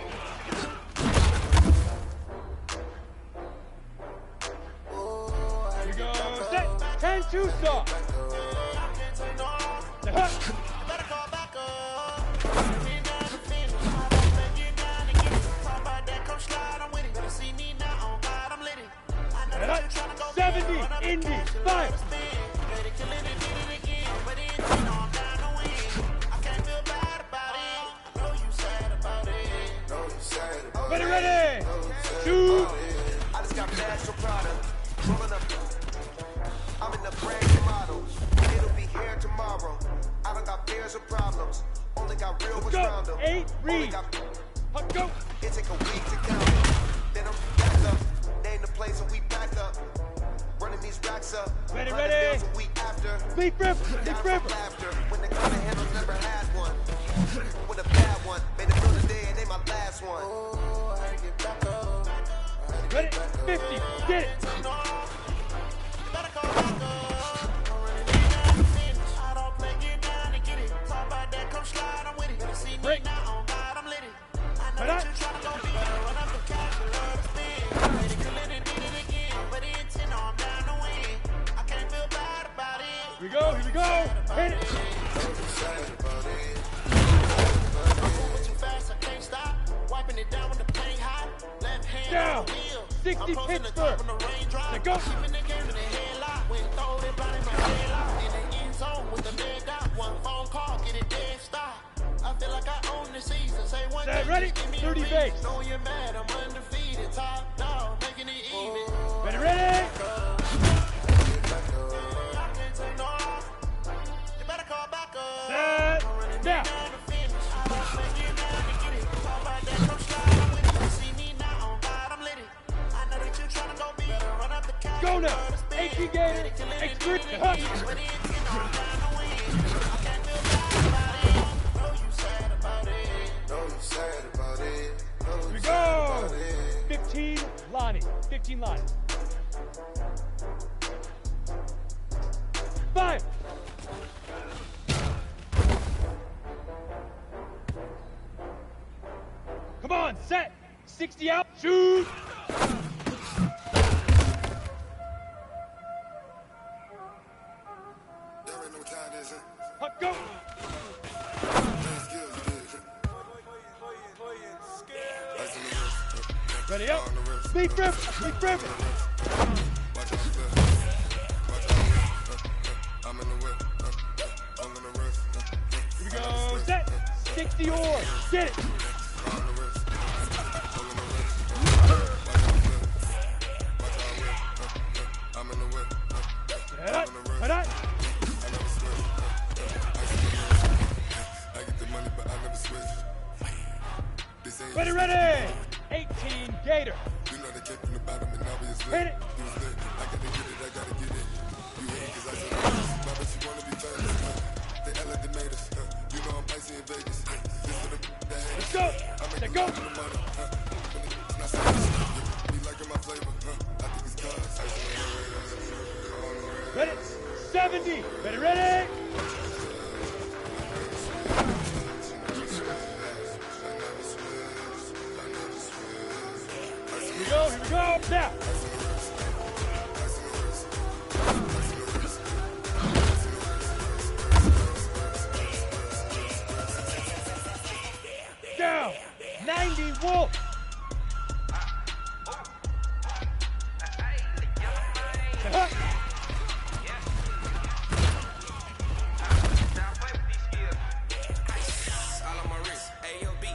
Speaker 5: Here we go. Set. 10-2 saw.
Speaker 9: Better call back up. Been down to finish. I don't let you down to get it. Talk about that, come slide, I'm with it. Better see me now, on God, I'm lit it. I know that you're trying to go
Speaker 5: 70,
Speaker 9: run up the
Speaker 5: Indy,
Speaker 9: cash,
Speaker 5: 5.
Speaker 9: let it spin. Let it kill it and did it again. But it, you know I'm down to win. I can't feel bad about it. I know you
Speaker 8: got real ones round them.
Speaker 5: 8, read. Go.
Speaker 8: It take a week to count them. Then I'm back up. Name the place and we back up. Running these racks up.
Speaker 5: Ready.
Speaker 8: Bills a week after.
Speaker 5: Leap rip.
Speaker 8: Laughter. When the kind of handles never had one. With a bad one. Made it through the day and they my last one. Oh, I had to get back up.
Speaker 5: Ready? 50. Get it. Break. Here we go. Hit it. Down. 60 Pittsburgh. Now go. Set, ready? 30 base. Ready? Set, now. Go now. 18 Gator. X3. Here we go. 15 Lonnie. 15 Lonnie. 5. Come on, set. 60 out. Shoot. Go. Ready up. Big rip. Here we go. Set. 60 or. Get it. Ready. 18 Gator. Hit it. Let's go. Let's go. Ready. 70. Ready. Here we go, now. Down, 90 Wolf.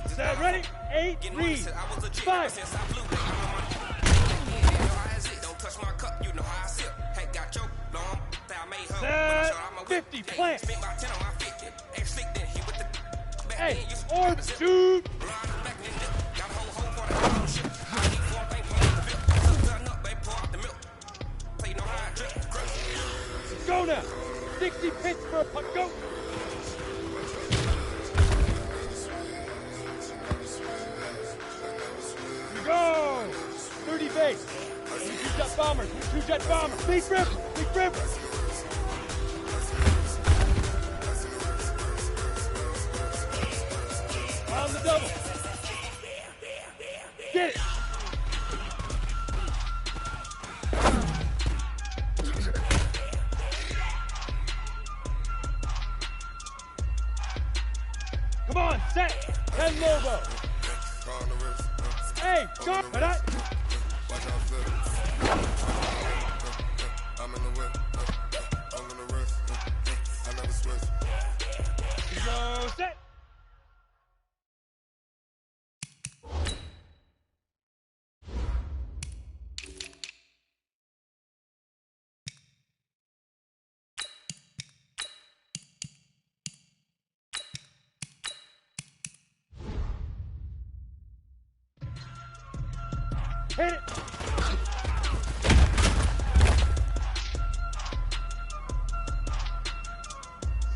Speaker 5: Set, ready, 8, read, 5. Set, 50, plant. Hey, orb, shoot. Go now. 60 Pittsburgh, go. Here we go. 30 base. 2 jet bombers. 2 jet bombers. Big rip. On the double. Get it. Come on, set. 10 Lobo. Hey, go for that. Go, set. Hit it.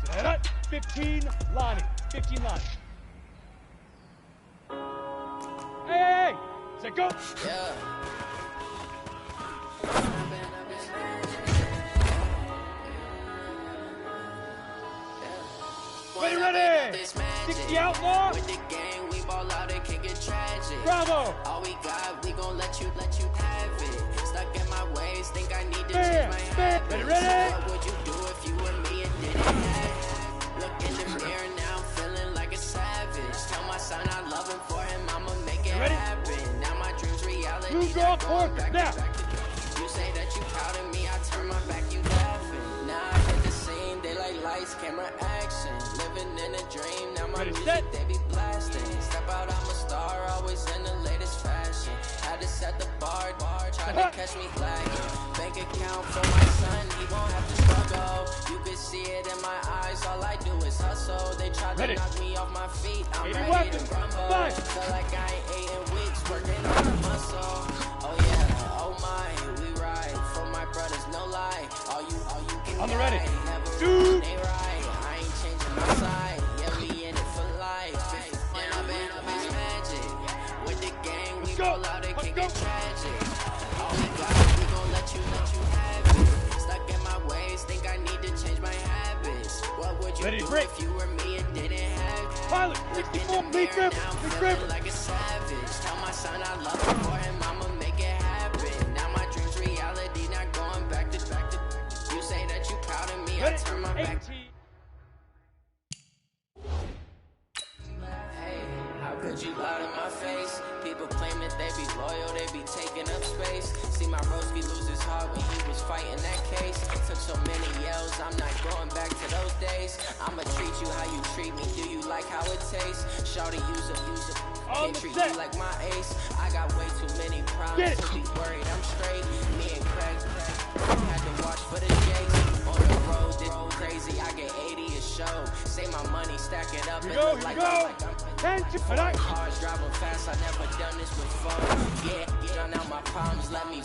Speaker 5: Set up. 15 Lonnie. 15 Lonnie. Hey! Set go.
Speaker 6: Yeah.
Speaker 5: Ready! 60 out more!
Speaker 6: With the gang, we ball out, it can get tragic.
Speaker 5: Bravo!
Speaker 6: All we got, we gon' let you have it. Stuck in my ways, think I need to
Speaker 5: Bam,
Speaker 6: change my
Speaker 5: bam.
Speaker 6: habits.
Speaker 5: Ready?
Speaker 6: What would you do if you were me and didn't have? Look in the mirror now, I'm feeling like a savage. Tell my son I love him, for him I'ma make it happen. Now my dreams reality.
Speaker 5: Who's off court now?
Speaker 6: You say that you proud of me, I turn my back, you laughing. Now I hit the scene, they like lights, camera, action. Living in a dream, now my music, they be blasting. Step out, I'm a star, always in the latest fashion. Had to set the bar, try to catch me lagging. Bank account for my son, he won't have to struggle. You can see it in my eyes, all I do is hustle. They try to knock me off my feet, I'm ready to rumble. Feel like I ain't ate in weeks, working on the muscle. Oh yeah, oh my, we ride for my brothers, no lie. All you can
Speaker 5: On the ready.
Speaker 6: Never they right. I ain't changing my side. Yeah, we in it for life. And I've been magic. With the gang, we roll out, it can get tragic. All we got, we gon' let you have it. Stuck in my ways, think I need to change my habits. What would you do if you were me and didn't have it?
Speaker 5: Pilot, 64, big grip, big grip.
Speaker 6: Like a savage. Tell my son I love him, for him I'ma make it happen. Now my dreams reality, not going back to. You say that you proud of me, I turn my back. Hey, how could you lie to my face? People claim that they be loyal, they be taking up space. See my broski lose his heart when he was fighting that case. Took so many yells, I'm not going back to those days. I'ma treat you how you treat me, do you like how it tastes? Shawty, use it. Can't treat you like my ace. I got way too many problems to be worried, I'm straight. Me and Craig had to watch for the jakes. On the road, this crazy, I get 80 a show. Say my money, stack it up, and look like I'm cars driving fast, I never done this before. Yeah, drown out my problems, let me.